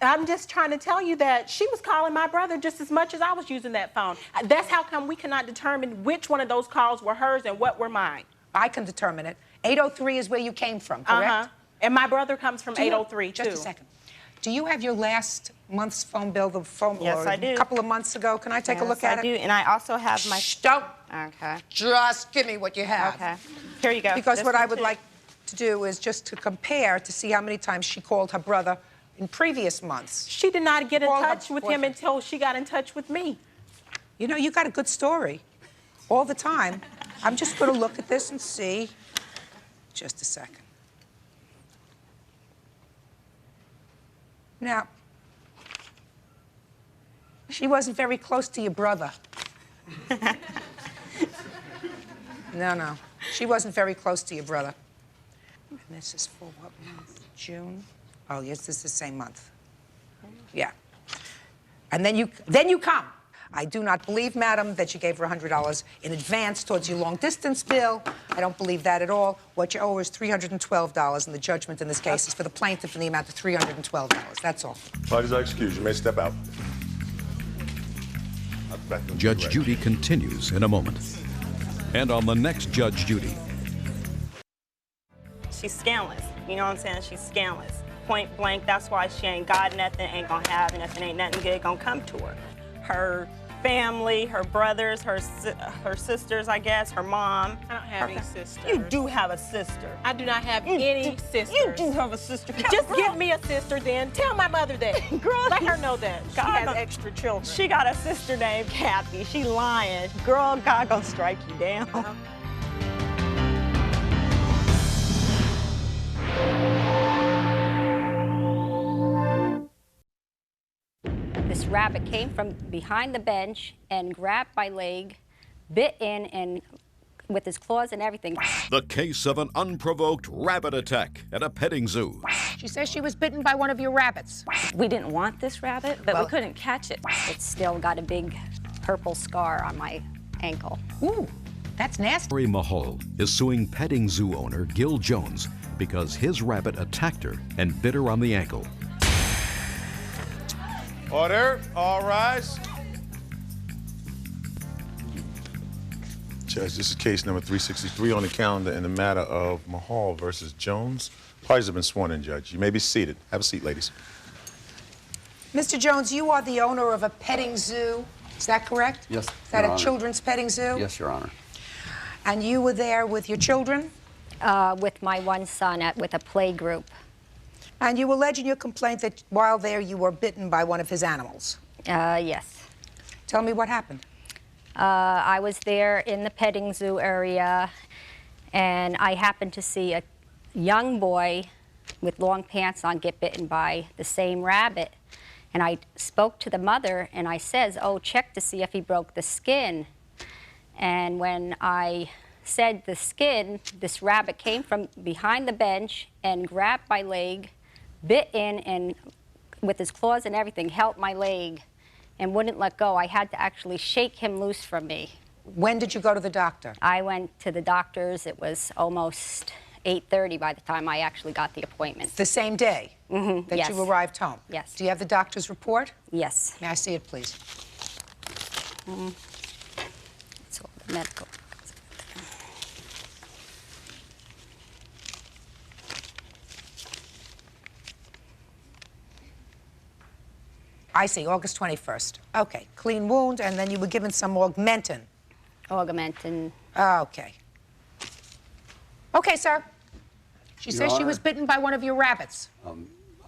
I'm just trying to tell you that she was calling my brother just as much as I was using that phone. That's how come we cannot determine which one of those calls were hers and what were mine. I can determine it. 803 is where you came from, correct? And my brother comes from Do you- 803, too. Just a second. Do you have your last month's phone bill, the phone Yes, or I do. a couple of months ago? Can I take a look at I it? do, and I also have my... Don't. Okay. Just give me what you have. Okay. Here you go. Because This what one I would too. like to do is just to compare to see how many times she called her brother in previous months. She did not get in Called her touch with him boyfriend. until she got in touch with me. You know, you got a good story all the time. I'm just going to look at this and see. Just a second. Now, she wasn't very close to your brother. No. She wasn't very close to your brother. And this is for what month? June? Oh, yes, this is the same month. Yeah. And then you come. I do not believe, madam, that you gave her $100 in advance towards your long-distance bill. I don't believe that at all. What you owe is $312, and the judgment in this case is for the plaintiff in the amount of $312. That's all. Parties are excused. You may step out. Judge Judy continues in a moment. And on the next Judge Judy. She's scandalous. You know what I'm saying? She's scandalous. Point blank, that's why she ain't got nothing, ain't gonna have nothing, ain't nothing good gonna come to her. Her family, her brothers, her sisters, I guess, her mom. I don't have any sisters. You do have a sister. I do not have any sisters. You do have a sister. Just give me a sister then. Tell my mother that. Girl, let her know that. She God, has extra children. She got a sister named Kathy. She lying. Girl, God gonna strike you down. This rabbit came from behind the bench and grabbed my leg, bit in, and with his claws and everything. The case of an unprovoked rabbit attack at a petting zoo. She says she was bitten by one of your rabbits. We didn't want this rabbit, but we couldn't catch it. It's still got a big purple scar on my ankle. Ooh, that's nasty. Mary Mahal is suing petting zoo owner Gil Jones because his rabbit attacked her and bit her on the ankle. Order, all rise. Judge, this is case number 363 on the calendar in the matter of Mahal versus Jones. Parties have been sworn in, Judge. You may be seated. Have a seat, ladies. Mr. Jones, you are the owner of a petting zoo. Is that correct? Yes, Is that Your a Honor. children's petting zoo? Yes, Your Honor. And you were there with your children? With my one son with a play group. And you allege in your complaint that while there you were bitten by one of his animals? Yes. Tell me what happened. I was there in the petting zoo area, and I happened to see a young boy with long pants on get bitten by the same rabbit. And I spoke to the mother, and I says, oh, check to see if he broke the skin. And when I said the skin, this rabbit came from behind the bench and grabbed my leg, bit in, and with his claws and everything, held my leg and wouldn't let go. I had to actually shake him loose from me. When did you go to the doctor? I went to the doctor's. It was almost 8:30 by the time I actually got the appointment. The same day that yes. you arrived home? Yes. Do you have the doctor's report? Yes. May I see it, please? It's all the medical. I see, August 21st. Okay, clean wound, and then you were given some augmentin. Augmentin. Okay. Okay, sir. She Your says she Honor. was bitten by one of your rabbits.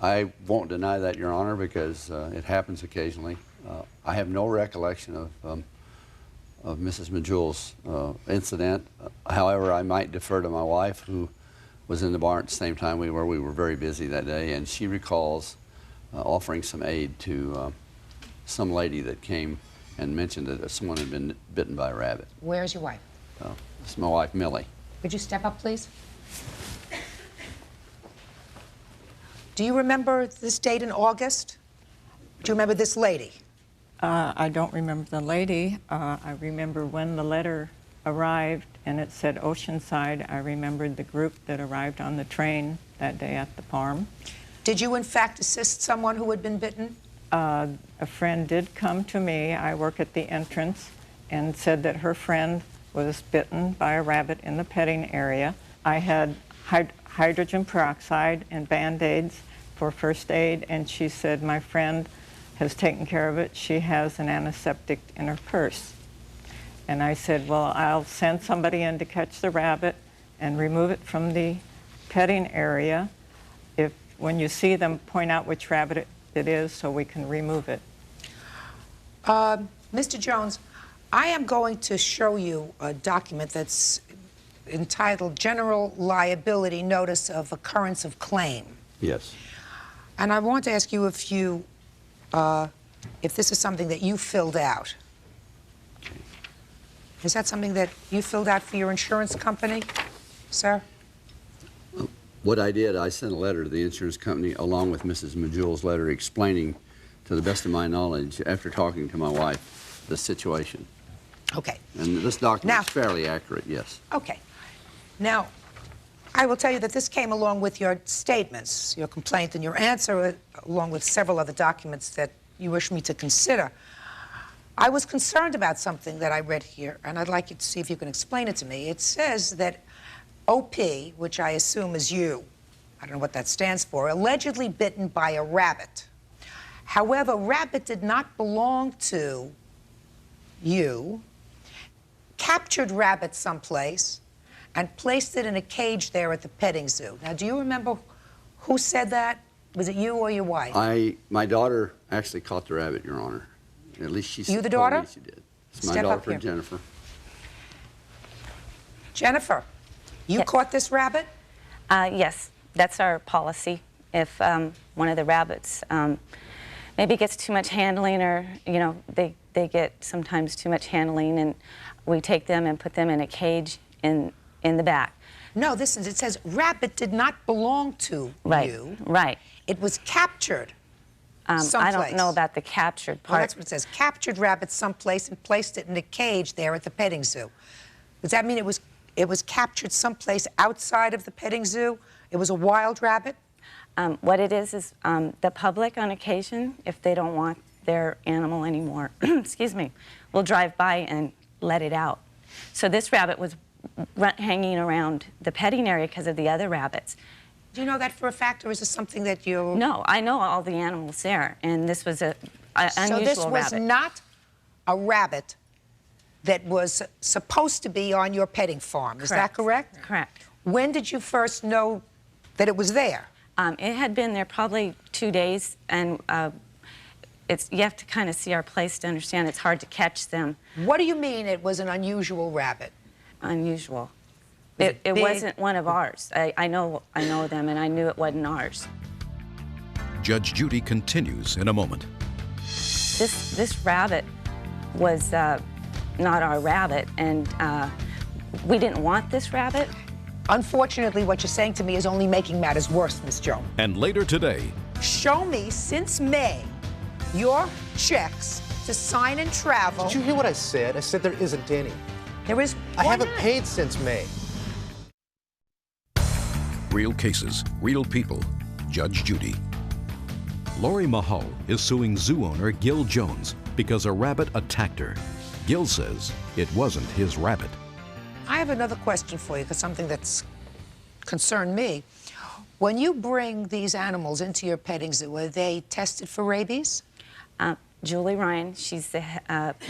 I won't deny that, Your Honor, because it happens occasionally. I have no recollection of Mrs. Majul's incident. However, I might defer to my wife, who was in the barn at the same time we were. We were very busy that day, and she recalls offering some aid to some lady that came and mentioned that someone had been bitten by a rabbit. Where's your wife? It's my wife, Millie. Could you step up, please? Do you remember this date in August? Do you remember this lady? I don't remember the lady. I remember when the letter arrived and it said Oceanside. I remembered the group that arrived on the train that day at the farm. Did you, in fact, assist someone who had been bitten? A friend did come to me. I work at the entrance, and said that her friend was bitten by a rabbit in the petting area. I had hydrogen peroxide and Band-Aids for first aid, and she said my friend has taken care of it. She has an antiseptic in her purse. And I said, well, I'll send somebody in to catch the rabbit and remove it from the petting area. When you see them, point out which rabbit it is so we can remove it. Mr. Jones, I am going to show you a document that's entitled General Liability Notice of Occurrence of Claim. Yes. And I want to ask you if this is something that you filled out. Is that something that you filled out for your insurance company, sir? What I did, I sent a letter to the insurance company along with Mrs. Majul's letter explaining, to the best of my knowledge, after talking to my wife, the situation. Okay. And this document is fairly accurate, yes. Okay. Now, I will tell you that this came along with your statements, your complaint and your answer, along with several other documents that you wish me to consider. I was concerned about something that I read here, and I'd like you to see if you can explain it to me. It says that OP, which I assume is you, I don't know what that stands for, allegedly bitten by a rabbit. However, rabbit did not belong to you captured rabbit someplace and placed it in a cage there at the petting zoo. Now, do you remember who said that? Was it you or your wife? My daughter actually caught the rabbit, Your Honor. At least she You the told daughter? me she did. It's my Step up daughter, here. Jennifer. Jennifer, you caught this rabbit? Yes, that's our policy. If one of the rabbits maybe gets too much handling, or they get sometimes too much handling, and we take them and put them in a cage in the back. No, it says rabbit did not belong to you. Right. It was captured someplace. I don't know about the captured part. Well, that's what it says. Captured rabbit someplace and placed it in a cage there at the petting zoo. Does that mean it was captured someplace outside of the petting zoo? It was a wild rabbit? What it is the public on occasion, if they don't want their animal anymore, excuse me, will drive by and let it out. So this rabbit was hanging around the petting area because of the other rabbits. Do you know that for a fact, or is this something that you... No, I know all the animals there, and this was an unusual rabbit. So this was not a rabbit that was supposed to be on your petting farm, is that correct? Correct. When did you first know that it was there? It had been there probably 2 days, and you have to kind of see our place to understand it's hard to catch them. What do you mean it was an unusual rabbit? Unusual. Was it It big? wasn't one of ours. I know them, and I knew it wasn't ours. Judge Judy continues in a moment. This rabbit was not our rabbit, and we didn't want this rabbit. Unfortunately, what you're saying to me is only making matters worse, Miss Joe. And later today, Show me, since May, your checks to sign and travel. Did you hear what I said? I said there isn't any. There is. I haven't paid since May. real cases, real people. Judge Judy. Lori Mahal is suing zoo owner Gil Jones because a rabbit attacked her. Gil says it wasn't his rabbit. I have another question for you, because something that's concerned me. When you bring these animals into your petting zoo, are they tested for rabies? Julie Ryan, she's the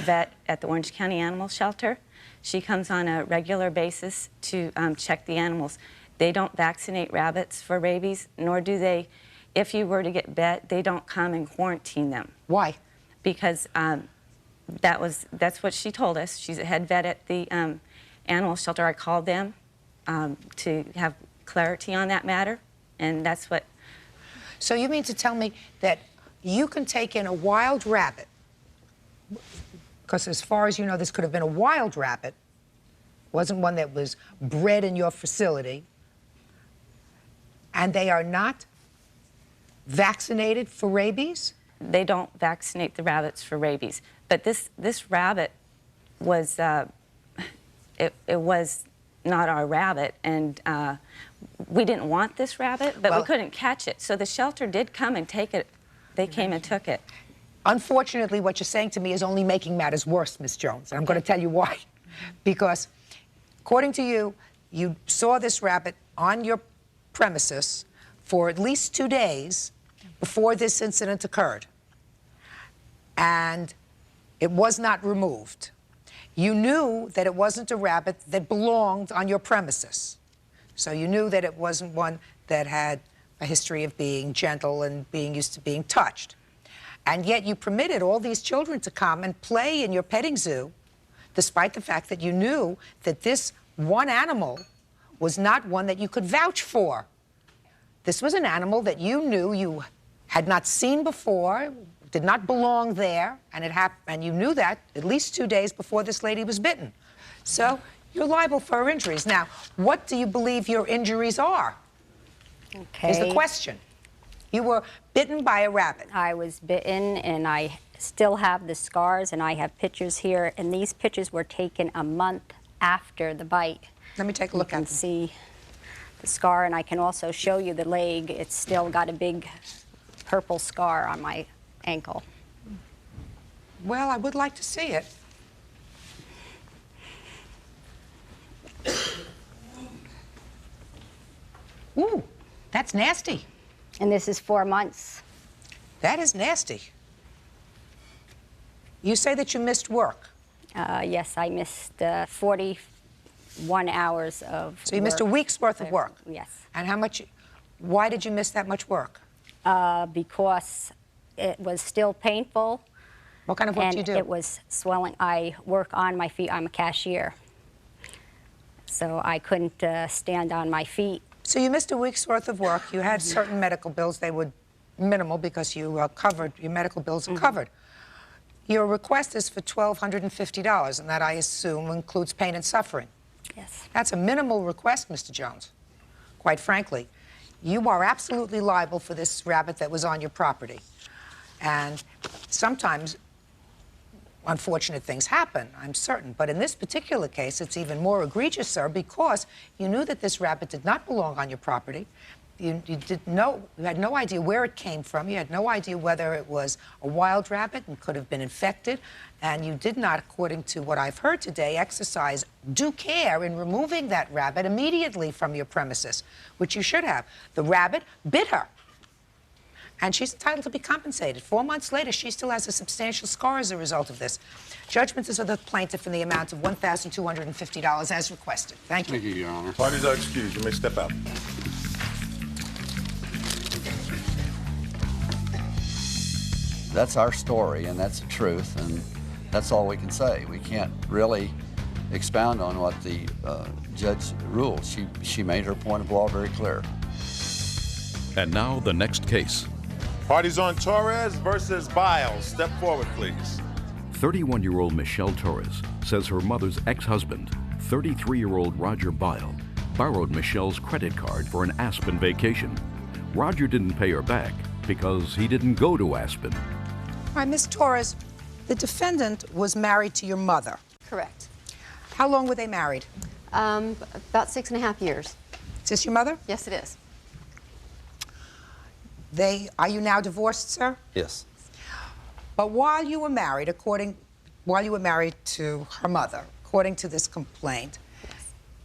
vet at the Orange County Animal Shelter. She comes on a regular basis to check the animals. They don't vaccinate rabbits for rabies, nor do they, if you were to get bit, they don't come and quarantine them. Why? Because that's what she told us. She's a head vet at the animal shelter. I called them to have clarity on that matter, and that's what... So you mean to tell me that you can take in a wild rabbit, because as far as you know, this could have been a wild rabbit, wasn't one that was bred in your facility, and they are not vaccinated for rabies? They don't vaccinate the rabbits for rabies. But this rabbit was, it was not our rabbit, and we didn't want this rabbit, but we couldn't catch it. So the shelter did come and take it. They came and took it. Unfortunately, what you're saying to me is only making matters worse, Miss Jones, and I'm going to tell you why. Because according to you, you saw this rabbit on your premises for at least 2 days before this incident occurred, and it was not removed. You knew that it wasn't a rabbit that belonged on your premises, so you knew that it wasn't one that had a history of being gentle and being used to being touched. And yet you permitted all these children to come and play in your petting zoo, despite the fact that you knew that this one animal was not one that you could vouch for. This was an animal that you knew you had not seen before, did not belong there, and and you knew that at least 2 days before this lady was bitten. So you're liable for her injuries. Now, what do you believe your injuries are? Okay. Is the question. You were bitten by a rabbit. I was bitten, and I still have the scars, and I have pictures here, and these pictures were taken a month after the bite. Let me take a look at them. You can see the scar, and I can also show you the leg. It's still got a big purple scar on my ankle. Well, I would like to see it. Ooh, that's nasty. And this is 4 months. That is nasty. You say that you missed work. Yes, I missed 41 hours of So you missed a work. week's worth of work? Yes. And how much, why did you miss that much work? Because it was still painful. What kind of work do you do? It was swelling. I work on my feet. I'm a cashier. So I couldn't stand on my feet. So you missed a week's worth of work. You had certain medical bills. They were minimal because you covered, your medical bills are covered. Your request is for $1,250, and that, I assume, includes pain and suffering. Yes. That's a minimal request, Mr. Jones. Quite frankly, you are absolutely liable for this rabbit that was on your property. And sometimes unfortunate things happen, I'm certain. But in this particular case, it's even more egregious, sir, because you knew that this rabbit did not belong on your property. You had no idea where it came from. You had no idea whether it was a wild rabbit and could have been infected. And you did not, according to what I've heard today, exercise due care in removing that rabbit immediately from your premises, which you should have. The rabbit bit her. And she's entitled to be compensated. 4 months later, she still has a substantial scar as a result of this. Judgment is of the plaintiff in the amount of $1,250 as requested. Thank you. Thank you, Your Honor. Parties are excused. You may step out. That's our story, and that's the truth, and that's all we can say. We can't really expound on what the judge ruled. She made her point of law very clear. And now the next case. Parties on Torres versus Biles. Step forward, please. 31-year-old Michelle Torres says her mother's ex-husband, 33-year-old Roger Bile, borrowed Michelle's credit card for an Aspen vacation. Roger didn't pay her back because he didn't go to Aspen. All right, Ms. Torres, the defendant was married to your mother. Correct. How long were they married? About 6.5 years. Is this your mother? Yes, it is. Are you now divorced, sir? Yes. But while you were married, while you were married to her mother, according to this complaint,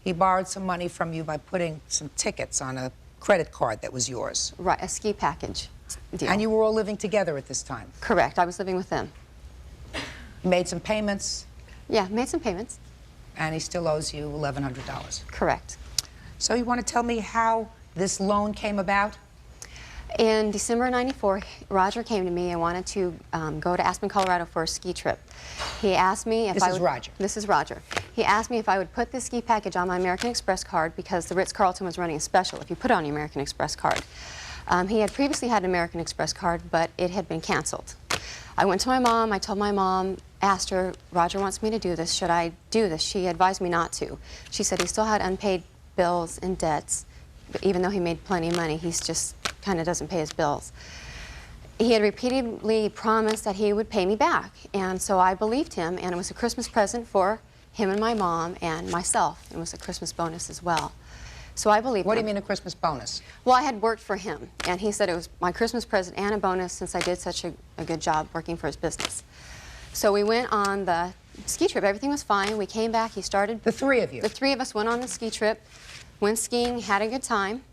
he borrowed some money from you by putting some tickets on a credit card that was yours. Right, a ski package deal. And you were all living together at this time? Correct, I was living with them. You made some payments? Yeah, made some payments. And he still owes you $1,100? Correct. So you want to tell me how this loan came about? In December of '94, Roger came to me and wanted to go to Aspen, Colorado for a ski trip. He asked me if This is Roger. This is Roger. He asked me if I would put this ski package on my American Express card because the Ritz-Carlton was running a special if you put it on your American Express card. He had previously had an American Express card, but it had been canceled. I went to my mom, I told my mom, asked her, Roger wants me to do this, should I do this? She advised me not to. She said he still had unpaid bills and debts, but even though he made plenty of money, he's just kind of doesn't pay his bills. He had repeatedly promised that he would pay me back, and so I believed him, and it was a Christmas present for him and my mom and myself. It was a Christmas bonus as well. So I believed him. What do you mean a Christmas bonus? Well, I had worked for him, and he said it was my Christmas present and a bonus since I did such a good job working for his business. So we went on the ski trip. Everything was fine. We came back. He started... The three of you? The three of us went on the ski trip, went skiing, had a good time.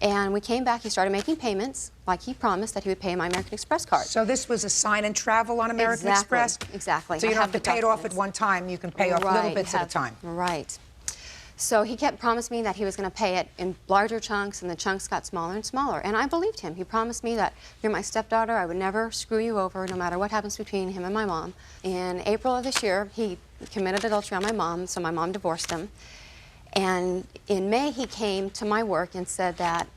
And we came back, he started making payments, like he promised that he would pay my American Express card. So this was a sign and travel on American Express? Exactly. So you don't have to pay it off at one time, you can pay off little bits at a time. Right. So he kept promising me that he was going to pay it in larger chunks, and the chunks got smaller and smaller. And I believed him. He promised me that you're my stepdaughter, I would never screw you over, no matter what happens between him and my mom. In April of this year, he committed adultery on my mom, so my mom divorced him. And in May, he came to my work and said that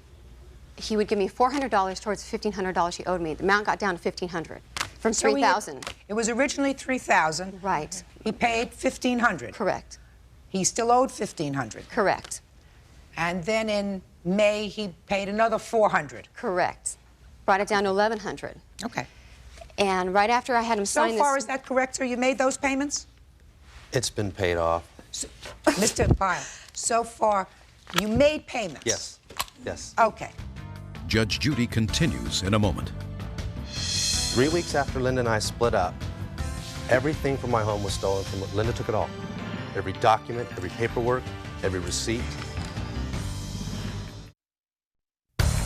he would give me $400 towards $1,500 he owed me. The amount got down to $1,500 from $3,000. It was originally $3,000. Right. He paid $1,500. Correct. He still owed $1,500. Correct. And then in May, he paid another $400. Correct. Brought it down to $1,100. Okay. And right after I had him sign this... So far, is that correct, sir? You made those payments? It's been paid off. So, Mr. Bile, so far, you made payments? Yes. Yes. Okay. Judge Judy continues in a moment. 3 weeks after Linda and I split up, everything from my home was stolen from Linda. Took it all. Every document, every paperwork, every receipt.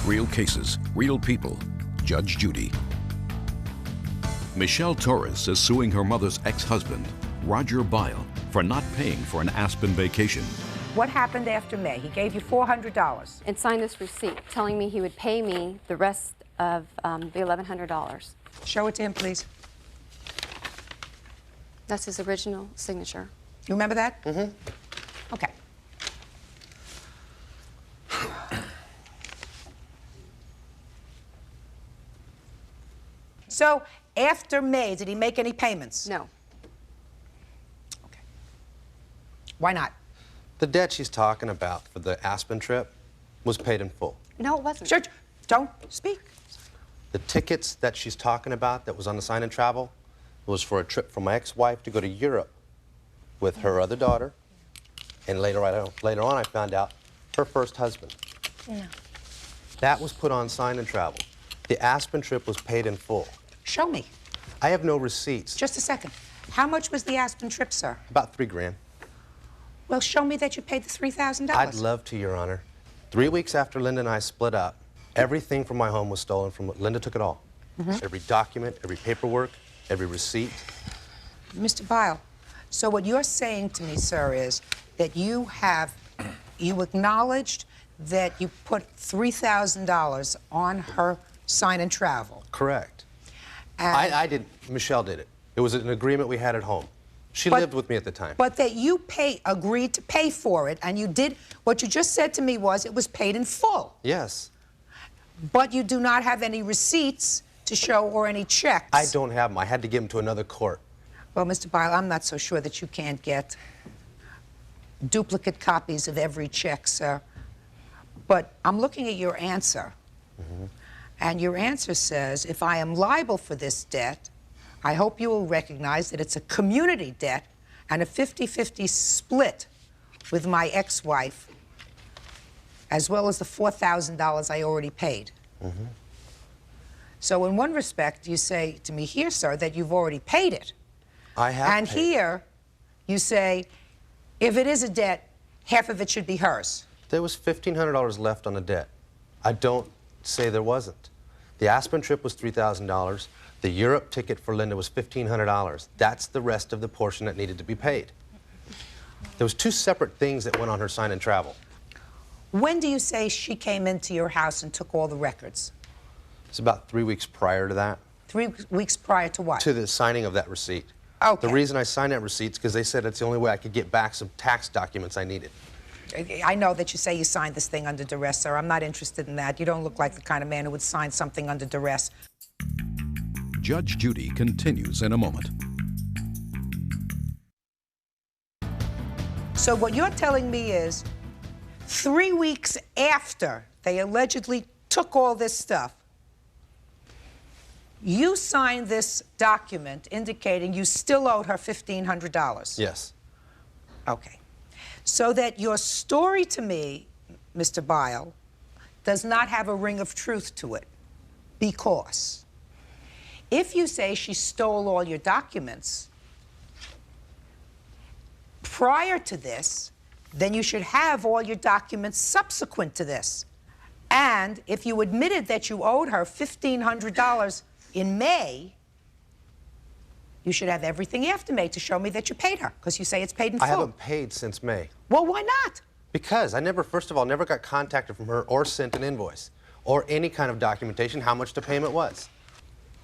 Real cases, real people. Judge Judy. Michelle Torres is suing her mother's ex-husband, Roger Bile for not paying for an Aspen vacation. What happened after May? He gave you $400. And signed this receipt telling me he would pay me the rest of the $1,100. Show it to him, please. That's his original signature. You remember that? Mm-hmm. Okay. So, after May, did he make any payments? No. Okay. Why not? The debt she's talking about for the Aspen trip was paid in full. No, it wasn't. Church, don't speak. The tickets that she's talking about that was on the sign and travel was for a trip for my ex-wife to go to Europe with her other daughter, and later on I found out her first husband. No. That was put on sign and travel. The Aspen trip was paid in full. Show me. I have no receipts. Just a second. How much was the Aspen trip, sir? About $3 grand. Well, show me that you paid the $3,000. I'd love to, Your Honor. 3 weeks after Linda and I split up, everything from my home was stolen from Linda took it all. Mhm. Every document, every paperwork, every receipt. Mr. Bile, so what you're saying to me, sir, is that you acknowledged that you put $3,000 on her sign and travel. Correct. And I didn't. Michelle did it. It was an agreement we had at home. She lived with me at the time. But that you agreed to pay for it, and you did, what you just said to me was it was paid in full. Yes. But you do not have any receipts to show or any checks. I don't have them. I had to give them to another court. Well, Mr. Bile, I'm not so sure that you can't get duplicate copies of every check, sir. But I'm looking at your answer. Mm-hmm. And your answer says, if I am liable for this debt, I hope you will recognize that it's a community debt and a 50-50 split with my ex-wife, as well as the $4,000 I already paid. Mm-hmm. So in one respect, you say to me here, sir, that you've already paid it. I have And paid. here, you say, if it is a debt, half of it should be hers. There was $1,500 left on the debt. I don't say there wasn't. The Aspen trip was $3,000. The Europe ticket for Linda was $1,500. That's the rest of the portion that needed to be paid. There was two separate things that went on her sign and travel. When do you say she came into your house and took all the records? It's about 3 weeks prior to that. 3 weeks prior to what? To the signing of that receipt. Okay. The reason I signed that receipt is because they said it's the only way I could get back some tax documents I needed. I know that you say you signed this thing under duress, sir. I'm not interested in that. You don't look like the kind of man who would sign something under duress. Judge Judy continues in a moment. So what you're telling me is 3 weeks after they allegedly took all this stuff, you signed this document indicating you still owed her $1,500. Yes. Okay. So that your story to me, Mr. Bile, does not have a ring of truth to it. Because if you say she stole all your documents prior to this, then you should have all your documents subsequent to this. And if you admitted that you owed her $1,500 in May, you should have everything after May to show me that you paid her, because you say it's paid in full. I haven't paid since May. Well, why not? Because I never, first of all, never got contacted from her or sent an invoice or any kind of documentation how much the payment was.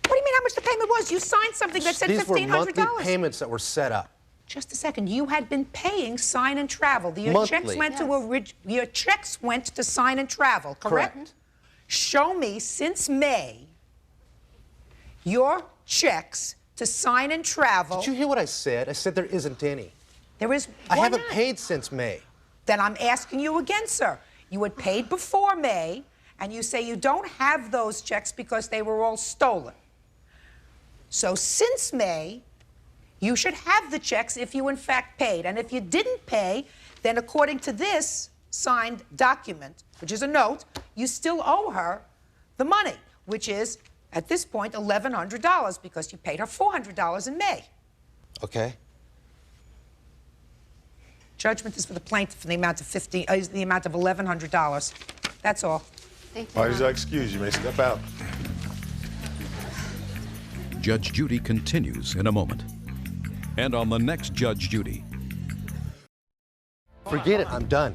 What do you mean how much the payment was? You signed something that said $1,500. These were monthly payments that were set up. Just a second. You had been paying Sign and Travel. Your Monthly. checks went to your checks went to Sign and Travel, correct? Show me since May your checks to Sign and Travel. Did you hear what I said? I said there isn't any. There is. I Why haven't not? paid since May. Then I'm asking you again, sir. You had paid before May, and you say you don't have those checks because they were all stolen. So since May, you should have the checks if you in fact paid. And if you didn't pay, then according to this signed document, which is a note, you still owe her the money, which is, at this point, $1,100 because you paid her $400 in May. Okay. Judgment is for the plaintiff in the amount of $1,100. That's all. Thank Why does that excuse? You may step out. Judge Judy continues in a moment. And on the next Judge Judy. Forget it. I'm done.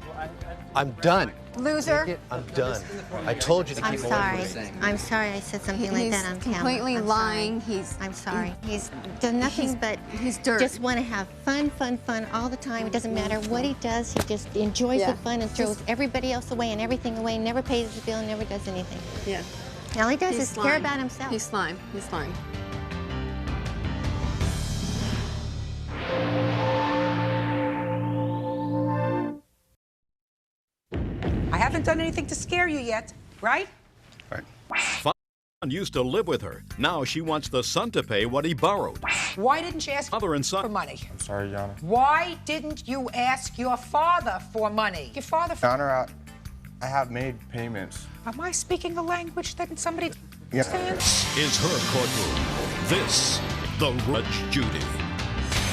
I'm done. Loser. I'm done. I told you to I'm keep sorry. away from I'm sorry I said something like that on camera. completely I'm lying. Sorry. I'm sorry. He's done nothing but he's dirt. just want to have fun, fun, fun all the time. It doesn't matter what he does. He just enjoys the fun and throws everybody else away and everything away. Never pays his bill. Never does anything. Yeah. All he does He's is care slime. about himself. He's slime. He's slime. I haven't done anything to scare you yet, right? Fun used to live with her. Now she wants the son to pay what he borrowed. Why didn't you ask Mother and son for money? I'm sorry, Your Honor. Why didn't you ask your father for money? Your father. Your Honor, I have made payments. Am I speaking a language that somebody Yes. understands? Is her courtroom. This, the Judge Judy.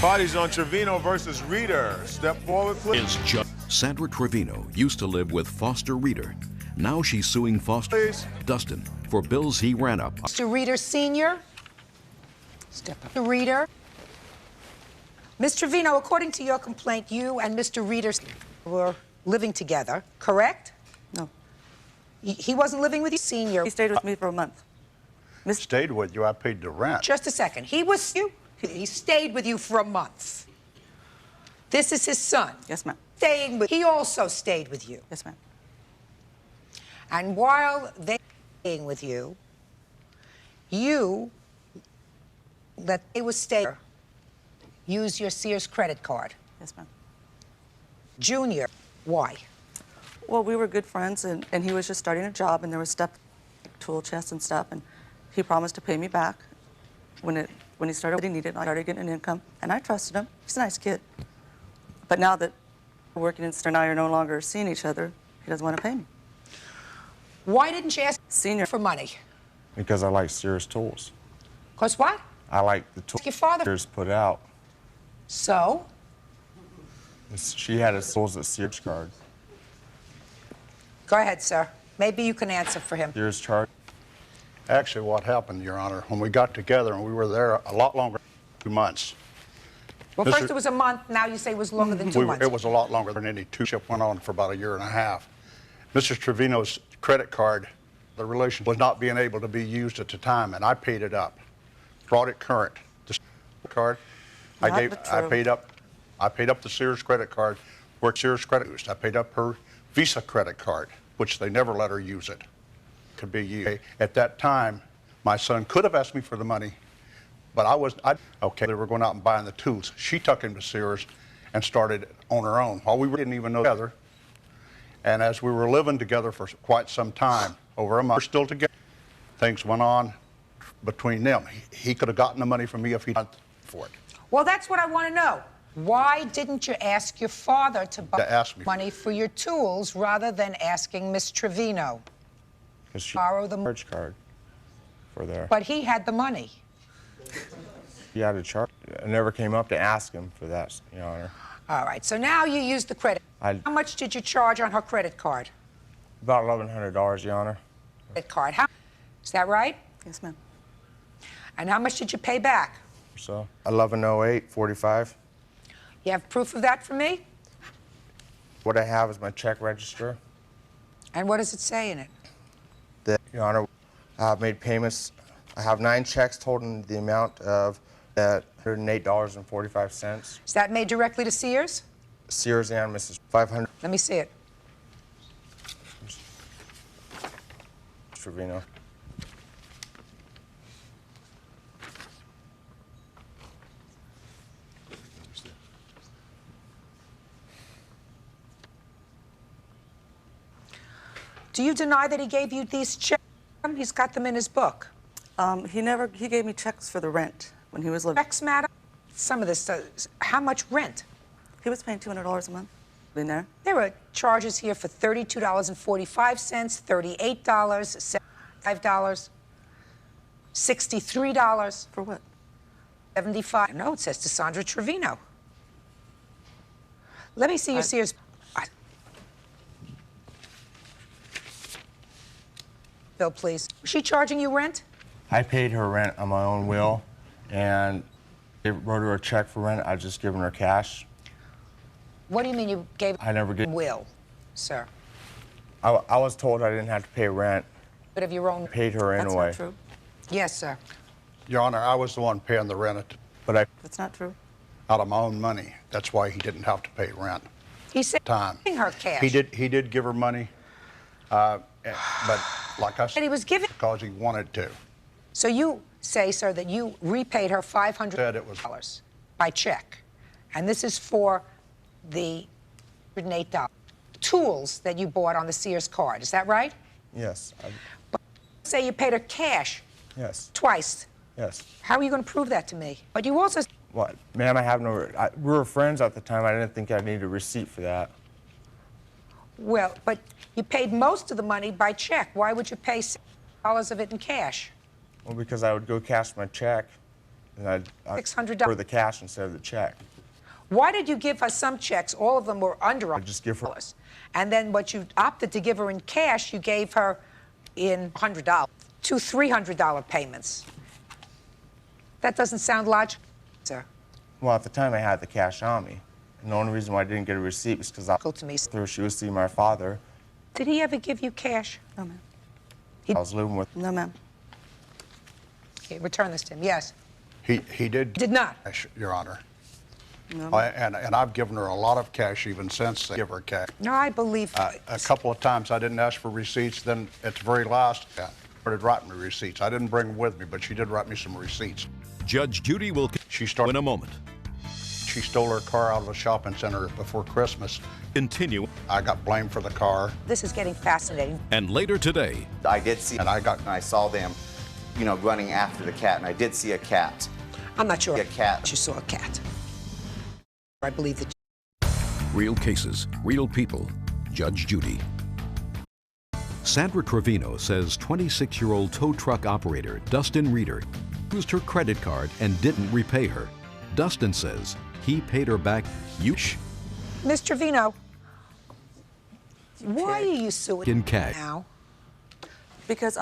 Parties on Trevino versus Reader. Step forward, please. Is Judge Sandra Trevino used to live with Foster Reader. Now she's suing Foster Dustin for bills he ran up. Mr. Reader Sr. Step up. Mr. Reader. Ms. Trevino, according to your complaint, you and Mr. Reader were living together, correct? No. He wasn't living with you, Senior. He stayed with me for a month. Stayed with you. I paid the rent. Just a second. He was you. He stayed with you for a month. This is his son. Yes, ma'am. Staying with. He also stayed with you. Yes, ma'am. And while they were staying with you, you let they was staying. Use your Sears credit card. Yes, ma'am. Junior, why? Well, we were good friends, and he was just starting a job, and there was stuff, tool chests and stuff, and he promised to pay me back when he started what he needed. I started getting an income, and I trusted him. He's a nice kid. But now that we're working and Star and I are no longer seeing each other, he doesn't want to pay me. Why didn't you ask Senior for money? Because I like Sears tools. Because what? I like the tools Your father. Sears put out. So? She had his tools at Sears card. Go ahead, sir. Maybe you can answer for him. Sears chart. Actually, what happened, Your Honor, when we got together and we were there a lot longer, 2 months. Well, first it was a month. Now you say it was longer than 2 months. It was a lot longer than any two-ship went on for about a year and a half. Mrs. Trevino's credit card, the relation was not being able to be used at the time, and I paid it up, brought it current. The card, I paid up the Sears credit card where Sears credit used. I paid up her Visa credit card, which they never let her use it. Could be used. At that time, my son could have asked me for the money, but okay, they were going out and buying the tools. She took him to Sears and started on her own while we didn't even know together. And as we were living together for quite some time, over a month, we're still together, things went on between them. He could have gotten the money from me if he'd done for it. Well, that's what I want to know. Why didn't you ask your father to borrow money for your tools rather than asking Miss Trevino? Because she borrow the charge card for there. But he had the money. He had a charge. I never came up to ask him for that, Your Honor. All right, so now you use the credit. How much did you charge on her credit card? About $1,100, Your Honor. Credit card. Is that right? Yes, ma'am. And how much did you pay back? So, 1108.45. You have proof of that for me? What I have is my check register. And what does it say in it? Your Honor, I have made payments. I have 9 checks totaling the amount of $108.45. Is that made directly to Sears? Sears and Mrs. 500. Let me see it. Trevino. Do you deny that he gave you these checks? He's got them in his book. He gave me checks for the rent when he was living. Checks, madam? Some of this, how much rent? He was paying $200 a month. Been there? There were charges here for $32.45, $38, $75, $63. For what? $75. No, it says to Sandra Trevino. Let me see your Sears. Bill, please. Was she charging you rent? I paid her rent on my own will, and wrote her a check for rent. I just given her cash. What do you mean you gave I never get. will, sir? I was told I didn't have to pay rent. But of your own. Paid her That's anyway. not true. Yes, sir. Your Honor, I was the one paying the rent, but I That's not true. out of my own money. That's why he didn't have to pay rent. He said Time. giving her cash. He did give her money, but like I said, And he was giving. because he wanted to. So you say, sir, that you repaid her $500 Said it was by check, and this is for the $108 tools that you bought on the Sears card. Is that right? Yes. Say you paid her cash Yes. twice. Yes. How are you going to prove that to me? But you also. What? Ma'am, I have no. We were friends at the time. I didn't think I needed a receipt for that. Well, but you paid most of the money by check. Why would you pay $6 of it in cash? Well, because I would go cash my check, and I'd $600 for the cash instead of the check. Why did you give her some checks? All of them were under just give her. And then what you opted to give her in cash, you gave her in $100, two $300 payments. That doesn't sound logical, sir. Well, at the time I had the cash on me, and the only reason why I didn't get a receipt was because she was seeing my father. Did he ever give you cash? No, ma'am. I was living with. No, ma'am. Okay, return this to him. Yes. He did. Did not. Your Honor. No, And I've given her a lot of cash even since they give her cash. No, I believe. A couple of times I didn't ask for receipts. Then at the very last, I started writing me receipts. I didn't bring them with me, but she did write me some receipts. Judge Judy will in a moment. She stole her car out of a shopping center before Christmas. Continue. I got blamed for the car. This is getting fascinating. And later today. I did see, and I saw them, you know, running after the cat, and I did see a cat. I'm not sure. A cat. You saw a cat. I believe that. Real cases, real people. Judge Judy. Sandra Trevino says 26-year-old tow truck operator Dustin Reeder used her credit card and didn't repay her. Dustin says he paid her back. Miss Trevino, why are you suing in cash now? Because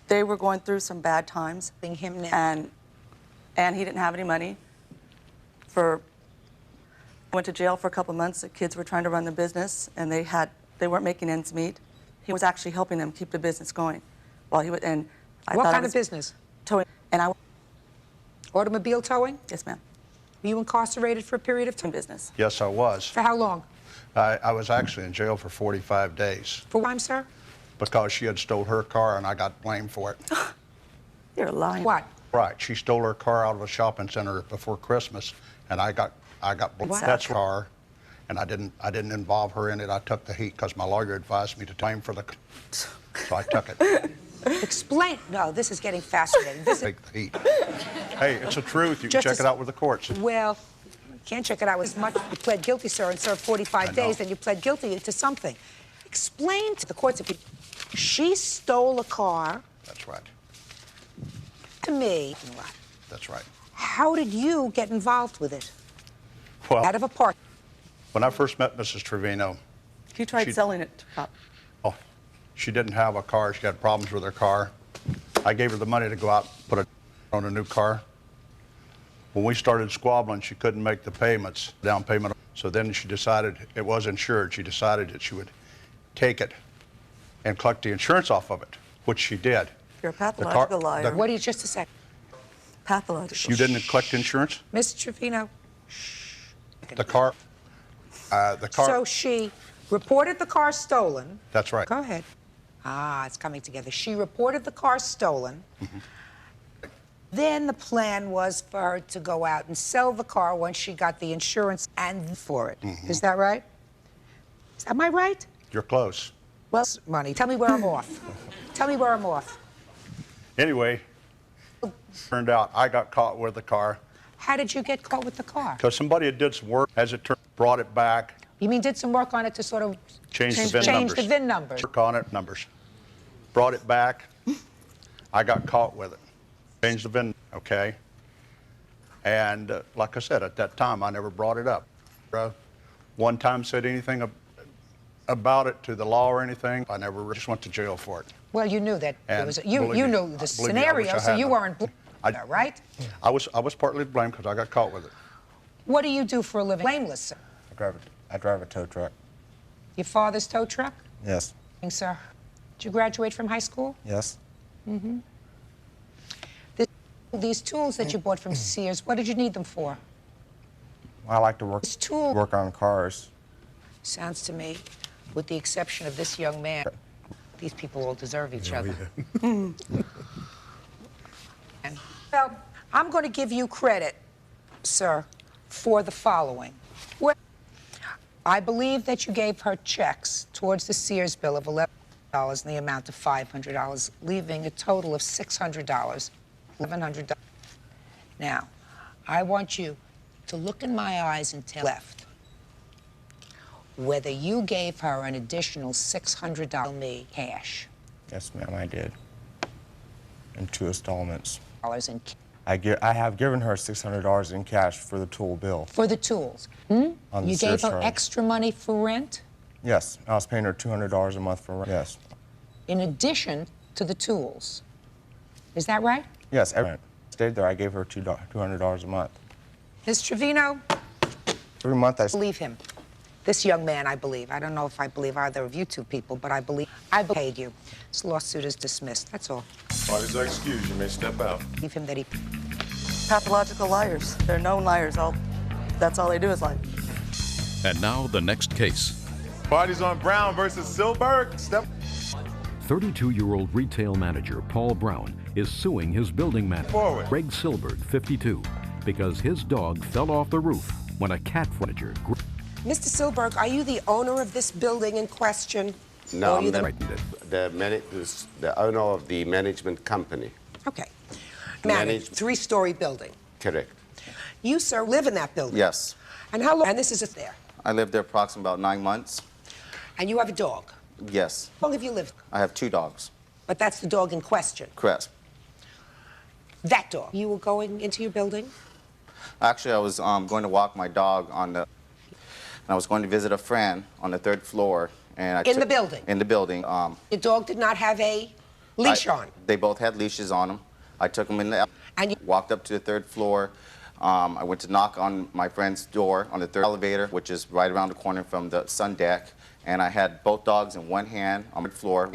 they were going through some bad times. Him now. And he didn't have any money. Went to jail for a couple months. The kids were trying to run the business, and they weren't making ends meet. He was actually helping them keep the business going, while he would. And what kind of business? Towing. And automobile towing? Yes, ma'am. Were you incarcerated for a period of time? Business. Yes, I was. For how long? I was actually in jail for 45 days. For what, sir? Because she had stole her car and I got blamed for it. You're lying. What? Right. She stole her car out of a shopping center before Christmas, and I got blamed for that car, and I didn't involve her in it. I took the heat because my lawyer advised me to blame for the, so I took it. Explain. No, this is getting fascinating. Take the heat. Hey, it's the truth. You can check it out with the courts. Well, you can't check it out as much. You pled guilty, sir, and served 45 days, and you pled guilty to something. Explain to the courts if she stole a car. That's right. To me. That's right. How did you get involved with it? Well, out of a park. When I first met Mrs. Trevino, he tried selling it to cop. Oh, she didn't have a car. She had problems with her car. I gave her the money to go out and put it on a new car. When we started squabbling, she couldn't make the payments, down payment. So then she decided, it was insured, she decided that she would take it and collect the insurance off of it, which she did. You're a pathological liar. What are you, just a second? Pathological. You didn't collect insurance? Mr. Trevino. The car. So she reported the car stolen. That's right. Go ahead. Ah, it's coming together. She reported the car stolen. Mm-hmm. Then the plan was for her to go out and sell the car once she got the insurance and for it. Mm-hmm. Is that right? Am I right? You're close. Well, money. Tell me where I'm off. Tell me where I'm off. Anyway, turned out I got caught with the car. How did you get caught with the car? Because somebody had did some work, as it turned, brought it back. You mean did some work on it to sort of Change the VIN numbers. Work on it, numbers. Brought it back. I got caught with it. Changed the VIN, okay? And like I said, at that time, I never brought it up. One time said anything about it to the law or anything. I never just went to jail for it. Well, you knew that And it was you believe me, knew the believe me, I wish scenario, I so you hadn't. weren't. Right? I was partly to blame because I got caught with it. What do you do for a living? Blameless, sir. I drive a tow truck. Your father's tow truck? Yes. Sir. Did you graduate from high school? Yes. Mm-hmm. These tools that you bought from Sears, what did you need them for? I like to work on cars. Sounds to me, with the exception of this young man, these people all deserve each other. Well, I'm going to give you credit, sir, for the following. I believe that you gave her checks towards the Sears bill of $11 in the amount of $500, leaving a total of $600, $1,100. Now, I want you to look in my eyes and tell left whether you gave her an additional $600 me cash. Yes, ma'am, I did. In 2 installments. In I have given her $600 in cash for the tool bill. For the tools. You gave her surcharge. extra money for rent? Yes, I was paying her $200 a month for rent. Yes. In addition to the tools. Is that right? Yes, every stayed there. I gave her $200 a month. Ms. Trevino? Every month I believe him. This young man, I believe. I don't know if I believe either of you two people, but I paid you. This lawsuit is dismissed. That's all. Parties are excused. You may step out. Believe him that he... Pathological liars. They're known liars. That's all they do is lie. And now the next case. Parties on Brown versus Silberg. 32-year-old retail manager Paul Brown is suing his building manager, Greg Silberg, 52, because his dog fell off the roof when a cat manager... Mr. Silberg, are you the owner of this building in question? No, I'm the owner of the management company. Okay. Managed 3-story building. Correct. You, sir, live in that building? Yes. And how long? And this is there? I lived there approximately about 9 months. And you have a dog? Yes. How long have you lived? I have 2 dogs. But that's the dog in question? Correct. That dog? You were going into your building? Actually, I was going to walk my dog on the... I was going to visit a friend on the 3rd floor. And in the building? In the building. Your dog did not have a leash on? They both had leashes on them. I took them in the... And you walked up to the 3rd floor. I went to knock on my friend's door on the 3rd elevator, which is right around the corner from the sun deck. And I had both dogs in one hand on the floor,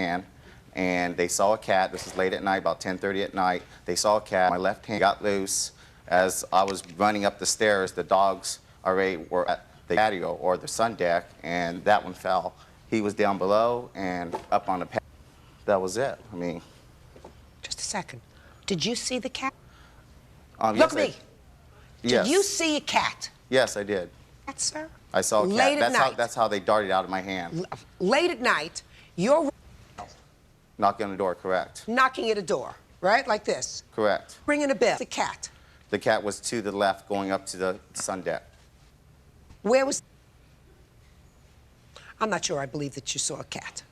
and they saw a cat. This is late at night, about 10:30 at night. They saw a cat. My left hand got loose. As I was running up the stairs, the dogs already were at the patio or the sun deck, and that one fell. He was down below and up on the patio. That was it. I mean... Just a second. Did you see the cat? Look at me. Yes. Did you see a cat? Yes, I did. Cat, sir? I saw a cat. Late at night. That's how they darted out of my hand. Late at night, you're knocking on the door, correct. Knocking at a door, right? Like this. Correct. Ringing a bell. The cat. The cat was to the left, going up to the sun deck. Where was... I'm not sure I believe that you saw a cat.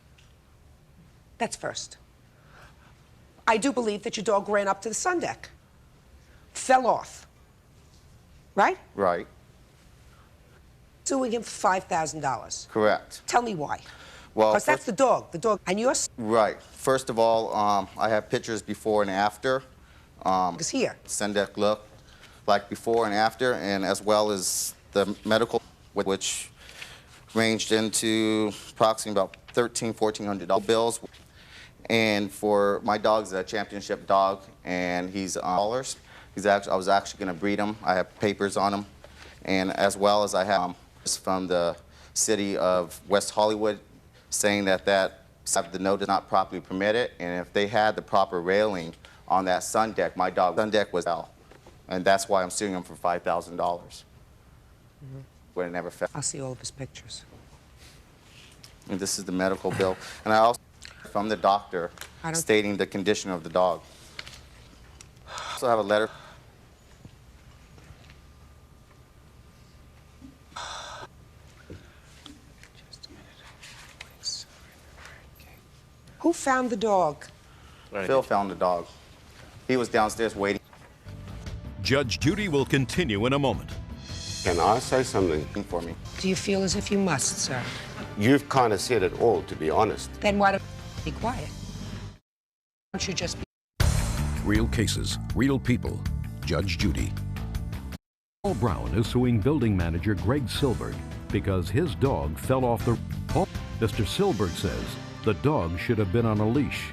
That's first. I do believe that your dog ran up to the sun deck. Fell off. Right? Right. Suing him for $5,000. Correct. Tell me why. Well, because that's the dog. The dog. And yours? Right. First of all, I have pictures before and after. It's here. Sun deck look like before and after, and as well as the medical, which ranged into approximately about $1,300, $1,400 bills. And for my dog's a championship dog, and he's dollars. I was actually going to breed him. I have papers on him, and as well as I have from the city of West Hollywood saying that the note is not properly permitted, and if they had the proper railing on that sun deck, my dog's sun deck was out, and that's why I'm suing him for $5,000. But it never fell. I'll see all of his pictures. And this is the medical bill, and I also from the doctor stating the condition of the dog. I also have a letter. Who found the dog? Phil found the dog. He was downstairs waiting. Judge Judy will continue in a moment. Can I say something? For me. Do you feel as if you must, sir? You've kind of said it all, to be honest. Then why don't you be quiet? Why don't you just be... Real cases, real people. Judge Judy. Paul Brown is suing building manager Greg Silberg because his dog fell off the Mr. Silberg says the dog should have been on a leash.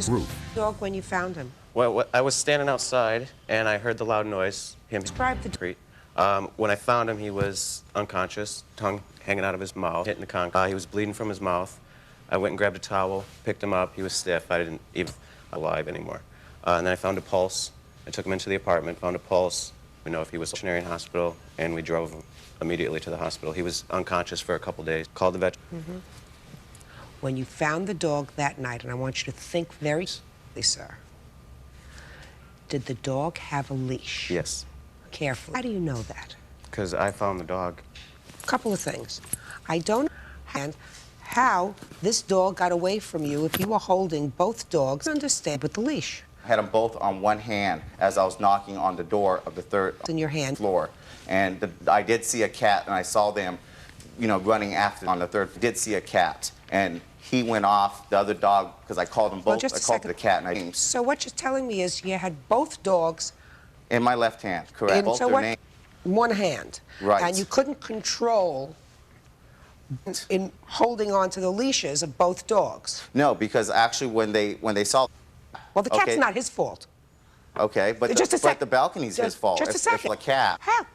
Roof. Dog when you found him. Well, I was standing outside and I heard the loud noise. Describe the street. When I found him, he was unconscious, tongue hanging out of his mouth, hitting the concrete. He was bleeding from his mouth. I went and grabbed a towel, picked him up. He was stiff. I didn't even alive anymore. And then I found a pulse. I took him into the apartment, found a pulse. We know if he was stationary in hospital, and we drove him immediately to the hospital. He was unconscious for a couple days. Called the vet. When you found the dog that night, and I want you to think very carefully, sir, did the dog have a leash? Yes. Carefully. How do you know that? Because I found the dog. A couple of things. I don't understand how this dog got away from you if you were holding both dogs. Understand with the leash. I had them both on one hand as I was knocking on the door of the third in your hand floor. And I did see a cat, and I saw them, you know, running after on the third. I did see a cat, and he went off. The other dog, because I called them both. Just I called the cat, and I. So what you're telling me is you had both dogs in my left hand, correct? Both so their names. One hand. Right. And you couldn't control in holding on to the leashes of both dogs. No, because actually when they saw. Well, the cat's not his fault. Okay, but the balcony's his fault. Just a second. If the cat. How?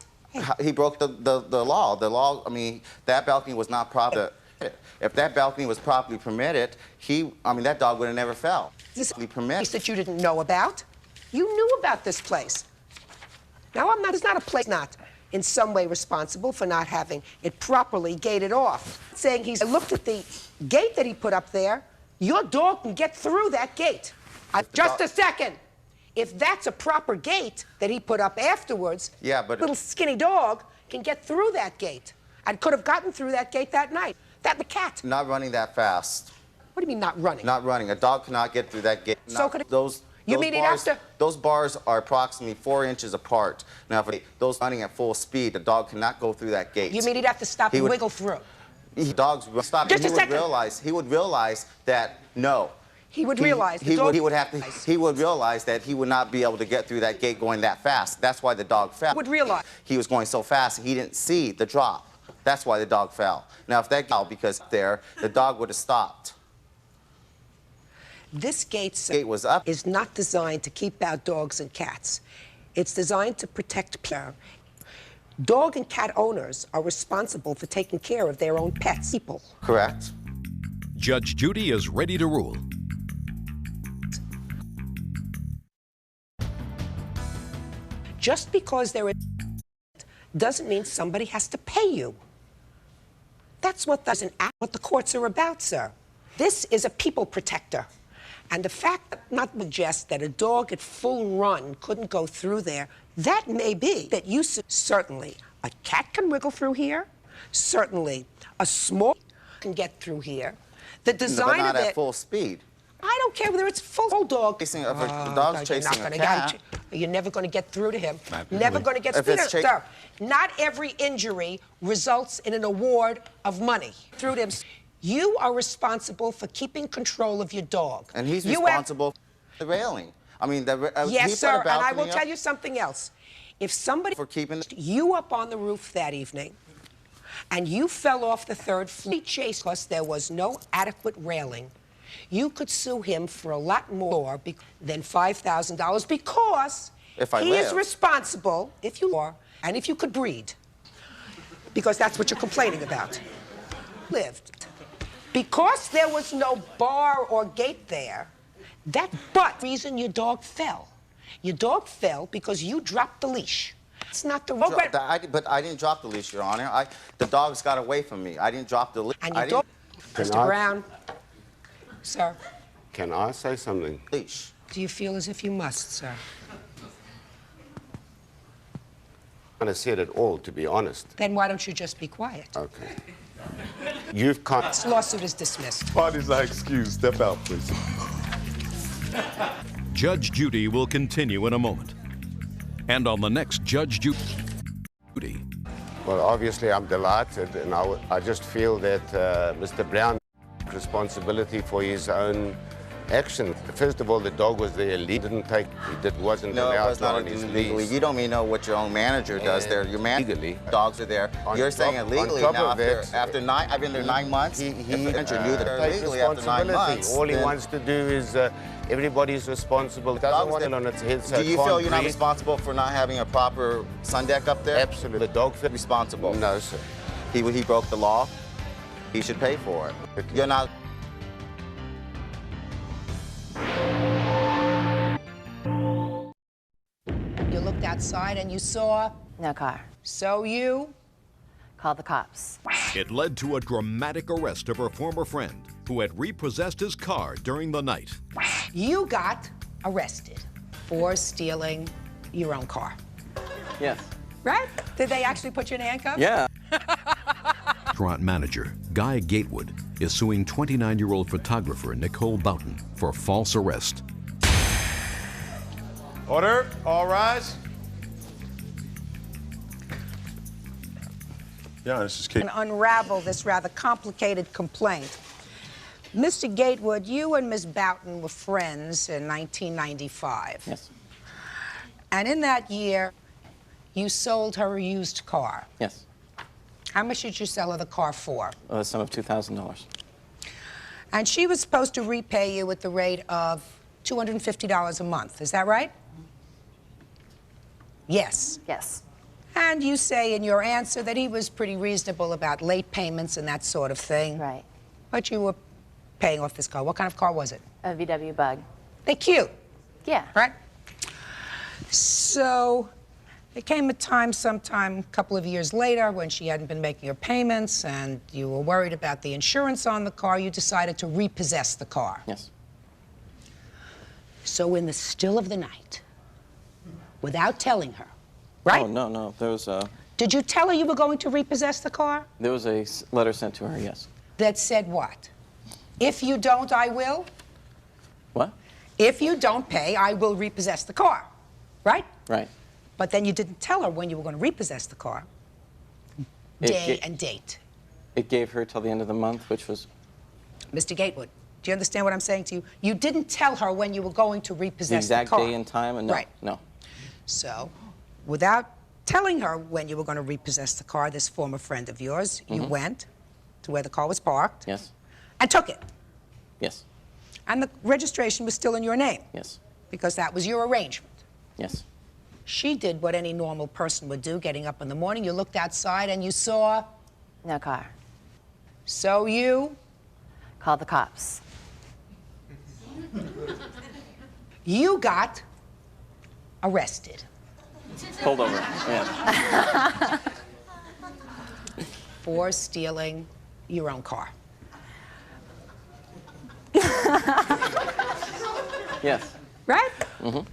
He broke the law. The law, I mean, that balcony was not proper. If that balcony was properly permitted, that dog would have never fell. This is a place that you didn't know about. You knew about this place. Now, it's not a place not in some way responsible for not having it properly gated off. Saying I looked at the gate that he put up there. Your dog can get through that gate. Just a second. If that's a proper gate that he put up afterwards, yeah, but little skinny dog can get through that gate and could have gotten through that gate that night. That the cat. Not running that fast. What do you mean not running? Not running. A dog cannot get through that gate. So could it, those bars, those bars are approximately 4 inches apart. Now, if those running at full speed, the dog cannot go through that gate. You mean he'd have to stop and wiggle through? Dogs would stop. Just and a second. He would realize that no. He would realize he would realize that he would not be able to get through that gate going that fast. That's why the dog fell. He would realize he was going so fast he didn't see the drop. That's why the dog fell. Now, if that fell because there, the dog would have stopped. This gate was up. Is not designed to keep out dogs and cats. It's designed to protect people. Dog and cat owners are responsible for taking care of their own pets. People. Correct. Judge Judy is ready to rule. Just because there is doesn't mean somebody has to pay you. That's what the courts are about, sir. This is a people protector. And the fact that not suggest that a dog at full run couldn't go through there, that may be that you certainly a cat can wiggle through here, certainly a small can get through here. The design but not of it at full speed. I don't care whether it's full dog. If the dog's chasing a cat. You're never going to get through to him. Never going to get through to him. Sir, not every injury results in an award of money. Through to him. You are responsible for keeping control of your dog. And he's responsible for the railing. I mean, yes, sir, and I will tell you something else. If somebody for keeping you up on the roof that evening and you fell off the third floor, chase because there was no adequate railing, you could sue him for a lot more than $5,000 because he is responsible if you are and if you could breed, because that's what you're complaining about. Lived. Because there was no bar or gate there, but reason your dog fell. Your dog fell because you dropped the leash. It's not the but I didn't drop the leash, Your Honor. The dogs got away from me. I didn't drop the leash. And your dog, Mr. Brown, sir. Can I say something? Leash. Do you feel as if you must, sir? I haven't said it all, to be honest. Then why don't you just be quiet? Okay. This lawsuit is dismissed. Parties are excused. Step out, please. Judge Judy will continue in a moment. And on the next Judge Judy. Well, obviously, I'm delighted, and I just feel that Mr. Brown has responsibility for his own action. First of all, the dog was there. He didn't take. It wasn't No, it allowed was not on his illegally. leash. You don't even know what your own manager does there. Your Legally. dogs are there. On You're top- saying on illegally top now of it, after 9. I've been there 9 months. He If the manager knew that they're takes illegally after 9 responsibility. months. All he then wants to do is everybody's responsible. Doesn't want it on its head. So do it you can't feel you're not breathe. responsible for not having a proper sun deck up there? Absolutely. The dog fit. Responsible. No, sir. He broke the law. He should pay for it. You're not. You looked outside and you saw? No car. So you? Called the cops. It led to a dramatic arrest of her former friend who had repossessed his car during the night. You got arrested for stealing your own car. Yes. Right? Did they actually put you in handcuffs? Yeah. Restaurant manager Guy Gatewood is suing 29-year-old photographer Nicole Boughton for false arrest. Order. All rise. Yeah, this is Kate. And unravel this rather complicated complaint. Mr. Gatewood, you and Ms. Boughton were friends in 1995. Yes. And in that year, you sold her a used car. Yes. How much did you sell her the car for? A sum of $2,000. And she was supposed to repay you at the rate of $250 a month. Is that right? Yes. Yes. And you say in your answer that he was pretty reasonable about late payments and that sort of thing. Right. But you were paying off this car. What kind of car was it? A VW Bug. They're cute. Yeah. Right? So there came a time sometime a couple of years later when she hadn't been making her payments and you were worried about the insurance on the car. You decided to repossess the car. Yes. So in the still of the night, without telling her, right? Oh, no. There was a Did you tell her you were going to repossess the car? letter sent to her, yes. That said what? If you don't, I will? What? If you don't pay, I will repossess the car. Right? Right. But then you didn't tell her when you were going to repossess the car. Day and date. It gave her till the end of the month, which was... Mr. Gatewood, do you understand what I'm saying to you? You didn't tell her when you were going to repossess the car. The exact day and time, and no. Right. No. So, without telling her when you were going to repossess the car, this former friend of yours, you went to where the car was parked. Yes. And took it. Yes. And the registration was still in your name. Yes. Because that was your arrangement. Yes. She did what any normal person would do, getting up in the morning. You looked outside and you saw... No car. So you... Called the cops. You got arrested. Pulled over, yeah. For stealing your own car. Yes. Right? Mm-hmm.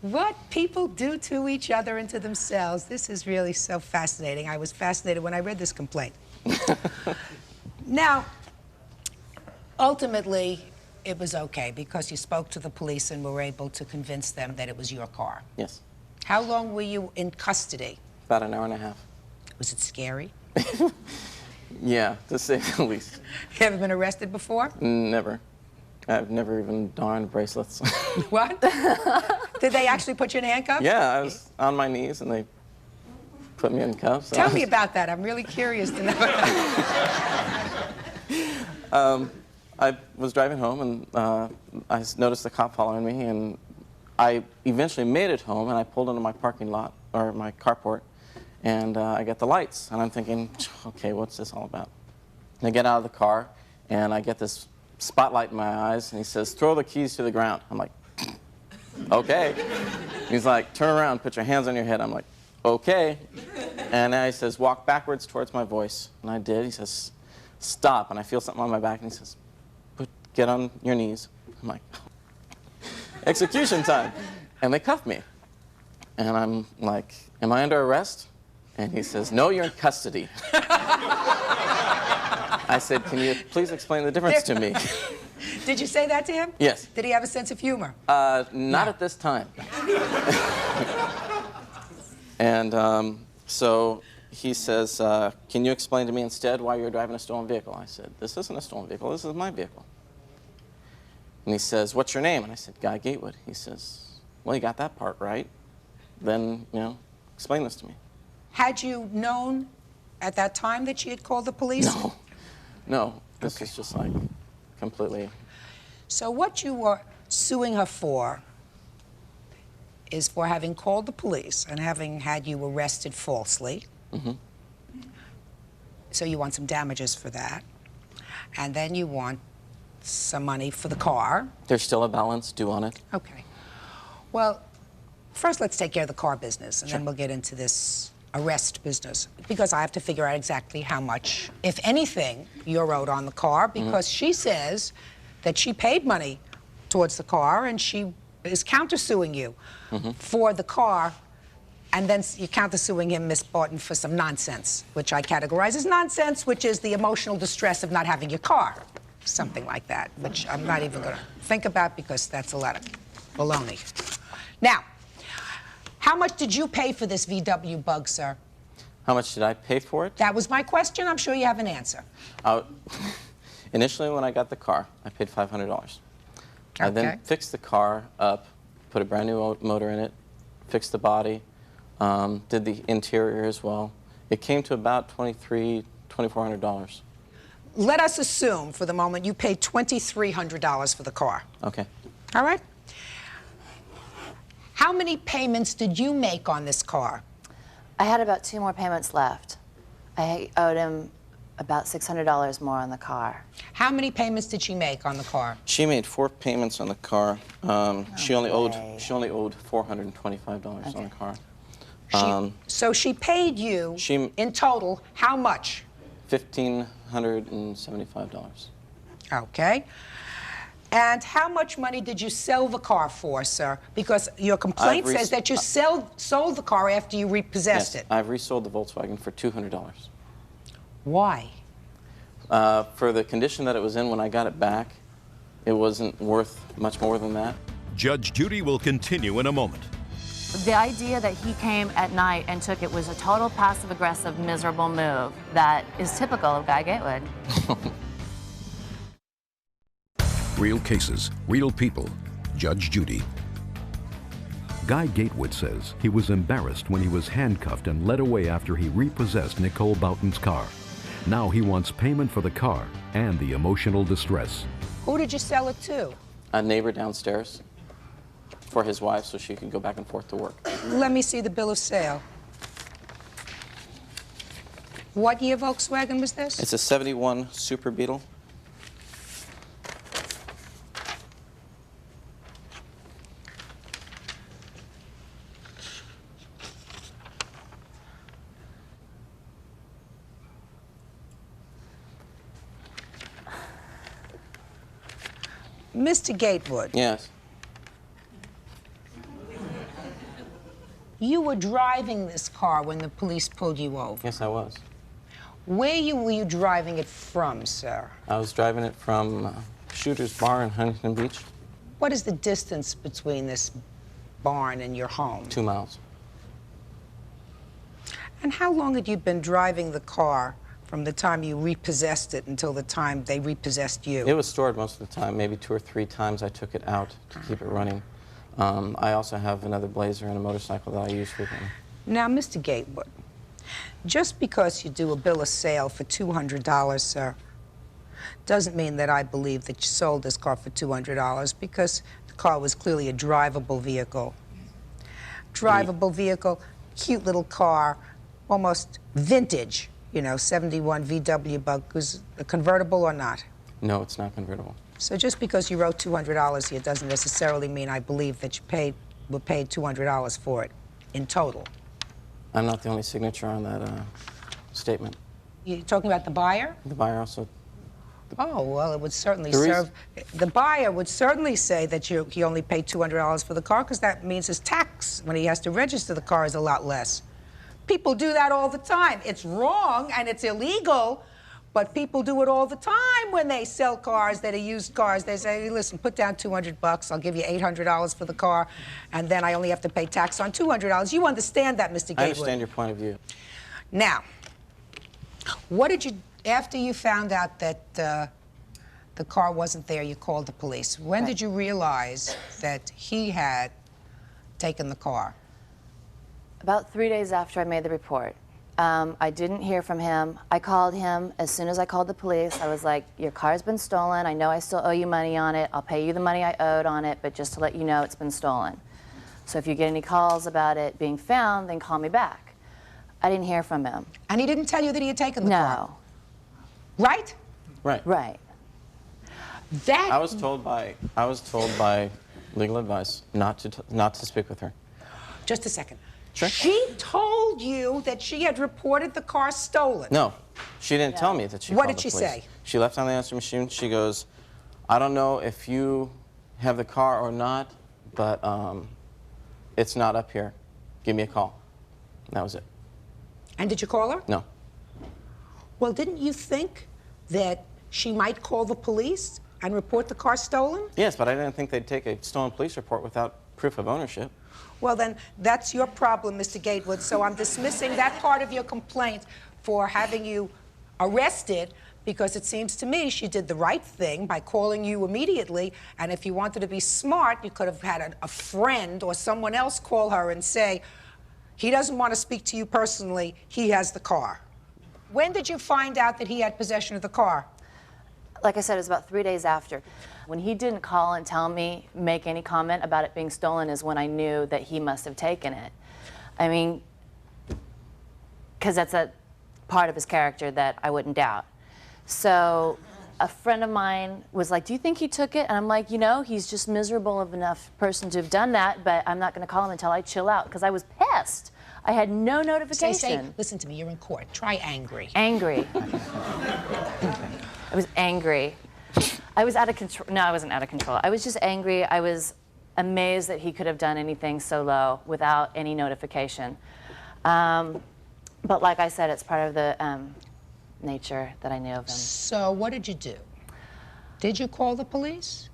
What people do to each other and to themselves. This is really so fascinating. I was fascinated when I read this complaint. Now, ultimately, it was okay because you spoke to the police and were able to convince them that it was your car. Yes. How long were you in custody? About an hour and a half. Was it scary? Yeah, to say the least. You ever been arrested before? Never. I've never even darned bracelets. What? Did they actually put you in handcuffs? Yeah, I was on my knees and they put me in cuffs. Tell me about that. I'm really curious to know. I was driving home and I noticed the cop following me, and I eventually made it home and I pulled into my parking lot, or my carport, and I get the lights and I'm thinking, okay, what's this all about? And I get out of the car and I get this spotlight in my eyes and he says, throw the keys to the ground. I'm like, okay. He's like, turn around, put your hands on your head. I'm like, okay. And then he says, walk backwards towards my voice. And I did. He says, stop. And I feel something on my back and he says, get on your knees. I'm like, execution time. And they cuff me. And I'm like, am I under arrest? And he says, no, you're in custody. I said, can you please explain the difference to me? Did you say that to him? Yes. Did he have a sense of humor? Not at this time. And so he says, can you explain to me instead why you're driving a stolen vehicle? I said, this isn't a stolen vehicle, this is my vehicle. And he says, "What's your name?" And I said, "Guy Gatewood." He says, "Well, you got that part right. Then, you know, explain this to me." Had you known at that time that she had called the police? No. No. This is just like completely. So what you were suing her for is for having called the police and having had you arrested falsely. Mm-hmm. So you want some damages for that. And then you want some money for the car. There's still a balance due on it. Okay. Well, first let's take care of the car business, and then we'll get into this arrest business, because I have to figure out exactly how much, if anything, you're owed on the car, because she says that she paid money towards the car, and she is countersuing you for the car, and then you're countersuing him, Miss Barton, for some nonsense, which I categorize as nonsense, which is the emotional distress of not having your car, something like that, which I'm not even going to think about because that's a lot of baloney. Now, how much did you pay for this VW Bug, sir? How much did I pay for it? That was my question. I'm sure you have an answer. Initially, when I got the car, I paid $500. I then fixed the car up, put a brand new motor in it, fixed the body, did the interior as well. It came to about $2,400. Let us assume, for the moment, you paid $2,300 for the car. Okay. All right? How many payments did you make on this car? I had about 2 more payments left. I owed him about $600 more on the car. How many payments did she make on the car? She made 4 payments on the car. She only owed $425 on the car. So she paid you in total how much? $1,575. Okay. And how much money did you sell the car for, sir? Because your complaint says that you sold the car after you repossessed it. I've resold the Volkswagen for $200. Why? For the condition that it was in when I got it back, it wasn't worth much more than that. Judge Judy will continue in a moment. The idea that he came at night and took it was a total passive-aggressive, miserable move that is typical of Guy Gatewood. Real cases, real people. Judge Judy. Guy Gatewood says he was embarrassed when he was handcuffed and led away after he repossessed Nicole Boughton's car. Now he wants payment for the car and the emotional distress. Who did you sell it to? A neighbor downstairs for his wife so she could go back and forth to work. Let me see the bill of sale. What year Volkswagen was this? It's a 71 Super Beetle. Mr. Gatewood. Yes. You were driving this car when the police pulled you over. Yes, I was. Where were you driving it from, sir? I was driving it from Shooter's Bar in Huntington Beach. What is the distance between this barn and your home? 2 miles. And how long had you been driving the car from the time you repossessed it until the time they repossessed you? It was stored most of the time. Maybe 2 or 3 times I took it out to keep it running. I also have another Blazer and a motorcycle that I use frequently. Now, Mr. Gatewood, just because you do a bill of sale for $200, sir, doesn't mean that I believe that you sold this car for $200, because the car was clearly a drivable vehicle. Drivable vehicle, cute little car, almost vintage, you know, 71 VW Bug. Was a convertible or not? No, it's not convertible. So just because you wrote $200 here doesn't necessarily mean I believe that you were paid $200 for it in total. I'm not the only signature on that statement. You're talking about the buyer? The buyer also. Oh, well, it would certainly serve. The buyer would certainly say that he only paid $200 for the car, because that means his tax when he has to register the car is a lot less. People do that all the time. It's wrong and it's illegal, but people do it all the time when they sell cars that are used cars. They say, hey, listen, put down $200, I'll give you $800 for the car, and then I only have to pay tax on $200. You understand that, Mr. Gatewood? I understand your point of view. Now, what did you, after you found out that the car wasn't there, you called the police. When did you realize that he had taken the car? About 3 days after I made the report. I didn't hear from him. I called him as soon as I called the police. I was like, your car's been stolen. I know I still owe you money on it. I'll pay you the money I owed on it, but just to let you know it's been stolen. So if you get any calls about it being found, then call me back. I didn't hear from him. And he didn't tell you that he had taken the car? No. Right? Right. Right. That... I was told by legal advice not to speak with her. Just a second. Sure. She told you that she had reported the car stolen. No, she didn't tell me that she What called did she the police. say? She left on the answer machine. She goes, I don't know if you have the car or not, but it's not up here. Give me a call. And that was it. And did you call her? No. Well, didn't you think that she might call the police and report the car stolen? Yes, but I didn't think they'd take a stolen police report without proof of ownership. Well, then, that's your problem, Mr. Gatewood, so I'm dismissing that part of your complaint for having you arrested, because it seems to me she did the right thing by calling you immediately, and if you wanted to be smart, you could have had a friend or someone else call her and say, he doesn't want to speak to you personally, he has the car. When did you find out that he had possession of the car? Like I said, it was about 3 days after. When he didn't call and tell me, make any comment about it being stolen, is when I knew that he must have taken it. I mean, because that's a part of his character that I wouldn't doubt. So a friend of mine was like, do you think he took it? And I'm like, you know, he's just miserable of enough person to have done that, but I'm not going to call him until I chill out, because I was pissed. I had no notification. Say, listen to me, you're in court. Try angry. Angry. I was angry. I was out of control. No, I wasn't out of control. I was just angry. I was amazed that he could have done anything so low without any notification. But like I said, it's part of the nature that I knew of him. So what did you do? Did you call the police?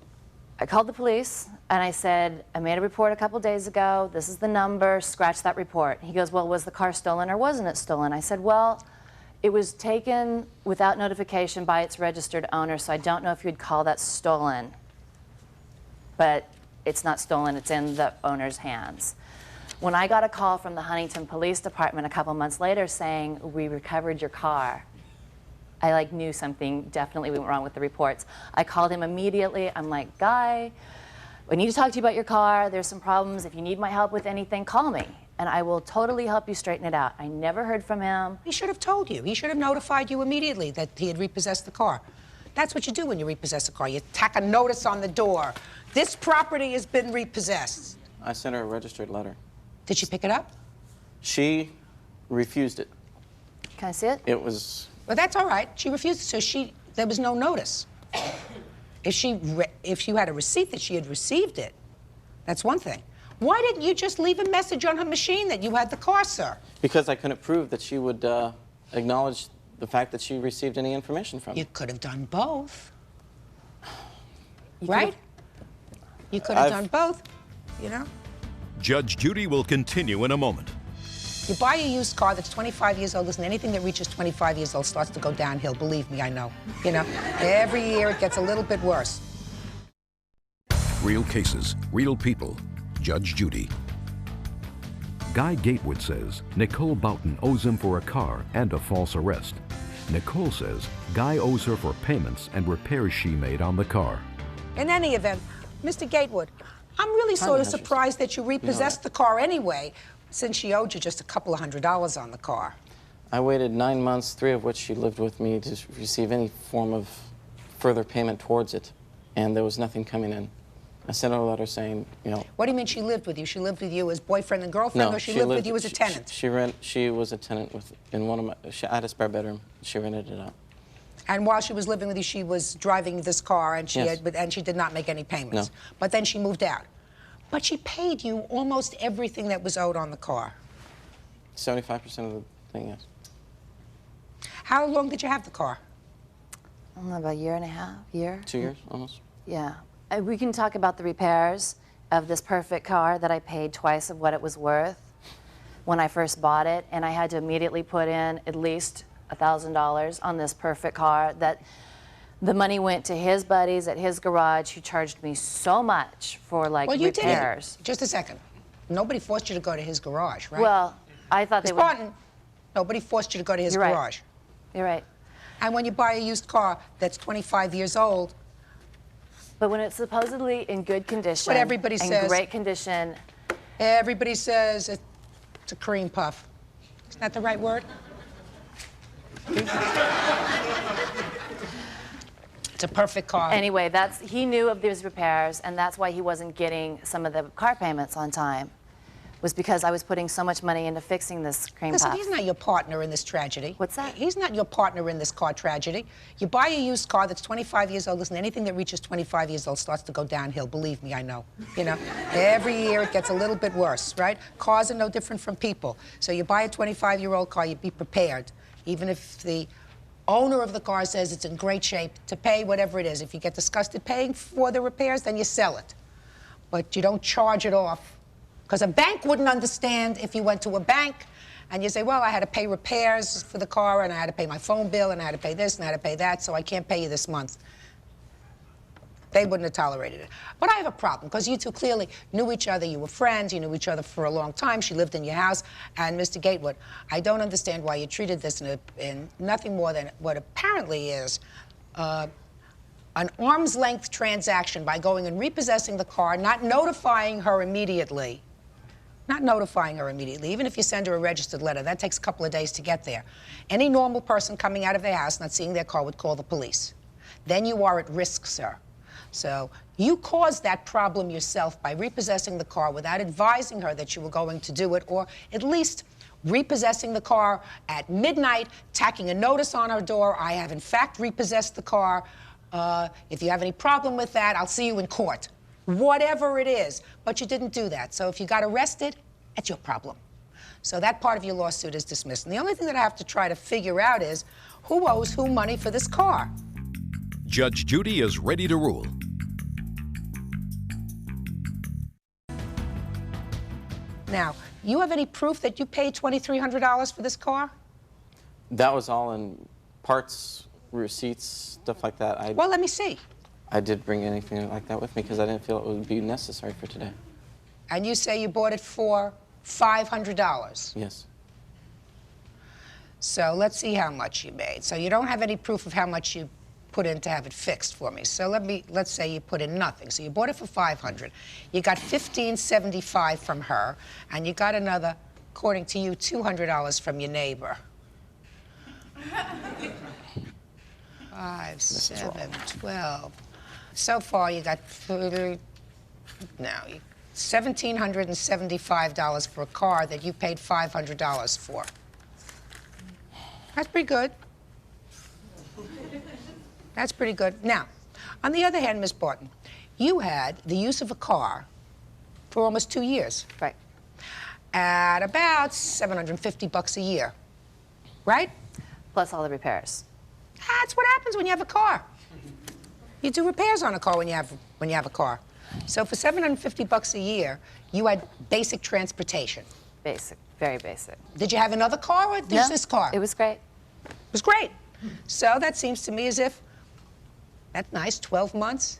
I called the police and I said, I made a report a couple days ago. This is the number. Scratch that report. He goes, well, was the car stolen or wasn't it stolen? I said, well, it was taken without notification by its registered owner, so I don't know if you'd call that stolen. But it's not stolen, it's in the owner's hands. When I got a call from the Huntington Police Department a couple months later saying, we recovered your car, I knew something definitely went wrong with the reports. I called him immediately. I'm like, Guy, we need to talk to you about your car. There's some problems. If you need my help with anything, call me, and I will totally help you straighten it out. I never heard from him. He should have told you. He should have notified you immediately that he had repossessed the car. That's what you do when you repossess a car. You tack a notice on the door. This property has been repossessed. I sent her a registered letter. Did she pick it up? She refused it. Can I see it? It was... Well, that's all right. She refused it, so there was no notice. If you had a receipt that she had received it, that's one thing. Why didn't you just leave a message on her machine that you had the car, sir? Because I couldn't prove that she would acknowledge the fact that she received any information from me. You could have done both. Right? You could have done both, you know? Judge Judy will continue in a moment. You buy a used car that's 25 years old. Listen, anything that reaches 25 years old starts to go downhill. Believe me, I know. You know, every year it gets a little bit worse. Real cases, real people. Judge Judy. Guy Gatewood says Nicole Boughton owes him for a car and a false arrest. Nicole says Guy owes her for payments and repairs she made on the car. In any event, Mr. Gatewood, I'm really sort of surprised that you repossessed the car anyway, since she owed you just a couple of $100s on the car. I waited 9 months, 3 of which she lived with me, to receive any form of further payment towards it, and there was nothing coming in. I sent her a letter saying, you know... What do you mean she lived with you? She lived with you as boyfriend and girlfriend, or she lived with you as a tenant? She was a tenant in one of my... I had a spare bedroom. She rented it out. And while she was living with you, she was driving this car, and and she did not make any payments. No. But then she moved out. But she paid you almost everything that was owed on the car. 75% of the thing, yes. How long did you have the car? I don't know, about a year and a half, year? 2 years, almost. Yeah. We can talk about the repairs of this perfect car that I paid twice of what it was worth when I first bought it, and I had to immediately put in at least $1,000 on this perfect car that The money went to his buddies at his garage who charged me so much for like Well, you repairs. didn't. Just a second. Nobody forced you to go to his garage, right? Well, I thought they Ms. would. Barton, nobody forced you to go to his You're right. garage. You're right. And when you buy a used car that's 25 years old, but when it's supposedly in good condition, what everybody in says, great condition, everybody says it's a cream puff. Isn't that the right word? It's a perfect car. Anyway, he knew of these repairs, and that's why he wasn't getting some of the car payments on time, was because I was putting so much money into fixing this cream Listen, puff. he's not your partner in this tragedy. What's that? He's not your partner in this car tragedy. You buy a used car that's 25 years old. Listen, anything that reaches 25 years old starts to go downhill. Believe me, I know. You know, every year it gets a little bit worse, right? Cars are no different from people. So you buy a 25-year-old car, you be prepared, even if the owner of the car says it's in great shape, to pay whatever it is. If you get disgusted paying for the repairs, then you sell it. But you don't charge it off. Because a bank wouldn't understand if you went to a bank and you say, well, I had to pay repairs for the car, and I had to pay my phone bill, and I had to pay this, and I had to pay that, so I can't pay you this month. They wouldn't have tolerated it. But I have a problem, because you two clearly knew each other. You were friends. You knew each other for a long time. She lived in your house. And Mr. Gatewood, I don't understand why you treated this in nothing more than what apparently is an arm's-length transaction by going and repossessing the car, not notifying her immediately. Not notifying her immediately. Even if you send her a registered letter, that takes a couple of days to get there. Any normal person coming out of their house, not seeing their car, would call the police. Then you are at risk, sir. So you caused that problem yourself by repossessing the car without advising her that you were going to do it, or at least repossessing the car at midnight, tacking a notice on her door, I have in fact repossessed the car. If you have any problem with that, I'll see you in court. Whatever it is. But you didn't do that. So if you got arrested, that's your problem. So that part of your lawsuit is dismissed. And the only thing that I have to try to figure out is who owes who money for this car. Judge Judy is ready to rule. Now, you have any proof that you paid $2,300 for this car? That was all in parts, receipts, stuff like that. Well, let me see. I did bring anything like that with me because I didn't feel it would be necessary for today. And you say you bought it for $500? Yes. So let's see how much you made. So you don't have any proof of how much you put in to have it fixed for me. So let's say you put in nothing. So you bought it for $500. You got $1,575 from her, and you got another, according to you, $200 from your neighbor. 5, 7, 12. So far, you got $1,775 for a car that you paid $500 for. That's pretty good. That's pretty good. Now, on the other hand, Miss Barton, you had the use of a car for almost 2 years. Right. At about $750 a year, right? Plus all the repairs. That's what happens when you have a car. You do repairs on a car when you have a car. So for $750 a year, you had basic transportation. Basic, very basic. Did you have another car, or just this car? It was great. It was great. So that seems to me as if, that's nice, 12 months.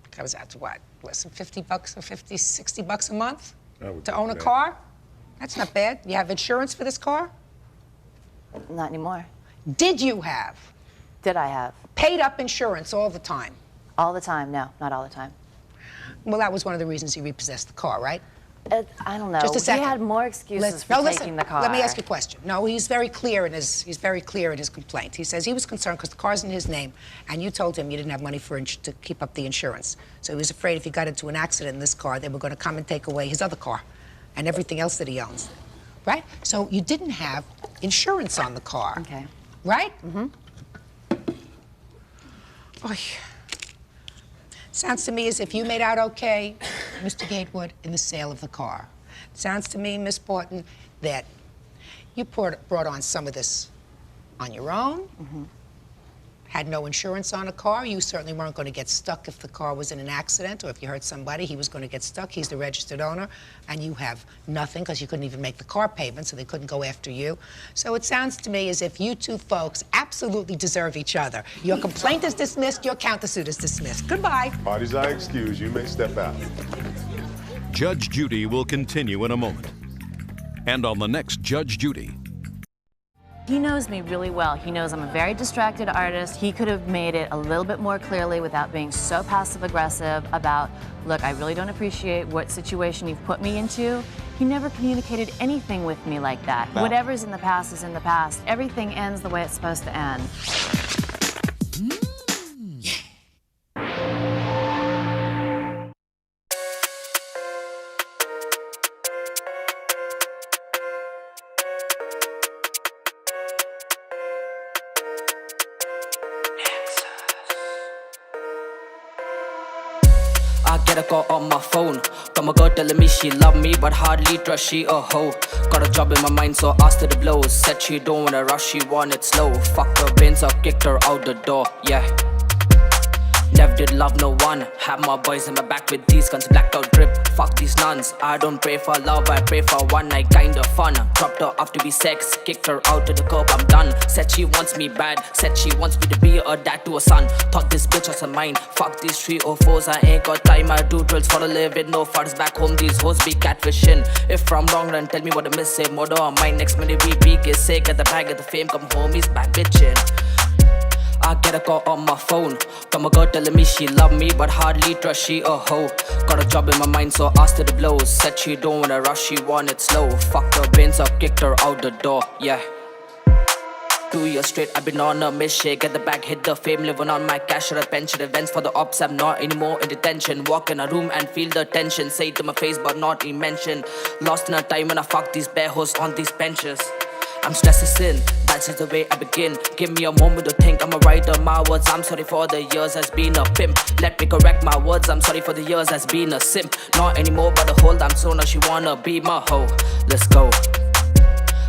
Comes out to what, less than $50 or $50, $60 a month to own a car? That's not bad. You have insurance for this car? Not anymore. Did you have? Did I have? Paid up insurance all the time? All the time, no, not all the time. Well, that was one of the reasons he repossessed the car, right? I don't know. Just a second. He had more excuses for taking the car. Let me ask you a question. No, he's very clear in his complaint. He says he was concerned because the car's in his name, and you told him you didn't have money to keep up the insurance. So he was afraid if he got into an accident in this car, they were going to come and take away his other car and everything else that he owns, right? So you didn't have insurance on the car. Okay. Right? Mm-hmm. Oy. Sounds to me as if you made out okay, Mr. Gatewood, in the sale of the car. Sounds to me, Miss Barton, that you brought on some of this on your own. Mm-hmm. had no insurance on a car. You certainly weren't going to get stuck if the car was in an accident or if you hurt somebody. He was going to get stuck. He's the registered owner, and you have nothing because you couldn't even make the car payment, so they couldn't go after you. So it sounds to me as if you two folks absolutely deserve each other. Your complaint is dismissed. Your countersuit is dismissed. Goodbye. Parties are excused. You may step out. Judge Judy will continue in a moment. And on the next Judge Judy. He knows me really well. He knows I'm a very distracted artist. He could have made it a little bit more clearly without being so passive-aggressive about, look, I really don't appreciate what situation you've put me into. He never communicated anything with me like that. No. Whatever's in the past is in the past. Everything ends the way it's supposed to end. I get a call on my phone from a girl telling me she love me, but hardly trust she a hoe. Got a job in my mind, so asked her to blow. Said she don't wanna rush, she want it slow. Fucked her brains up, kicked her out the door, yeah. Never did love no one. Have my boys in my back with these guns, blacked out drip. Fuck these nuns. I don't pray for love, I pray for one night kinda fun. Dropped her off to be sex, kicked her out to the curb, I'm done. Said she wants me bad, said she wants me to be a dad to a son. Thought this bitch was a mine. Fuck these 304s, I ain't got time. I do drills for a living, no farts back home. These hoes be catfishing. If I'm wrong, then tell me what I miss. Say murder on my next minute, we get sick. Get the bag, get the fame, come home, he's back bitching. I get a call on my phone from a girl telling me she love me, but hardly trust she a hoe. Got a job in my mind, so asked her to blow. Said she don't wanna rush, she want it slow. Fucked her brains up, kicked her out the door, yeah. 2 years straight, I've been on a mission. Get the bag, hit the fame, living on my cash or a pension. Events for the ops, I'm not anymore in detention. Walk in a room and feel the tension. Say it to my face, but not in mention. Lost in a time when I fuck these bare hoes on these benches. I'm stressed as sin, that's just the way I begin. Give me a moment to think, I'm a writer. My words, I'm sorry for the years has been a pimp. Let me correct my words, I'm sorry for the years has been a simp. Not anymore, but the whole damn soon, now she wanna be my hoe. Let's go.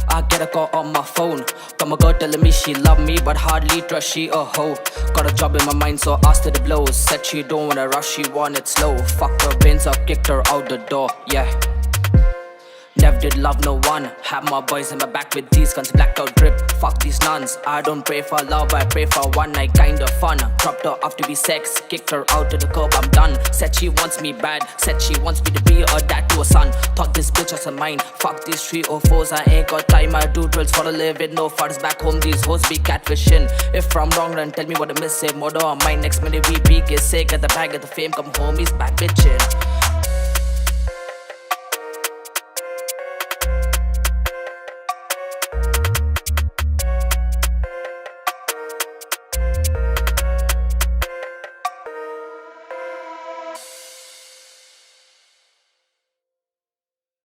I get a call on my phone from a girl telling me she love me, but hardly trust she a hoe. Got a job in my mind, so asked her to blow. Said she don't wanna rush, she want it slow. Fucked her brains up, kicked her out the door, yeah. Never did love no one. Have my boys in my back with these guns, blacked out drip. Fuck these nuns. I don't pray for love, I pray for one night kinda fun. Dropped her off to be sex, kicked her out to the curb, I'm done. Said she wants me bad, said she wants me to be a dad to a son. Thought this bitch was a mine. Fuck these 304s, I ain't got time. I do drills for a living, no farts back home. These hoes be catfishing. If I'm wrong, then tell me what I miss. Say murder on my next minute, we get sick. Get the bag, get the fame, come home, he's back bitching.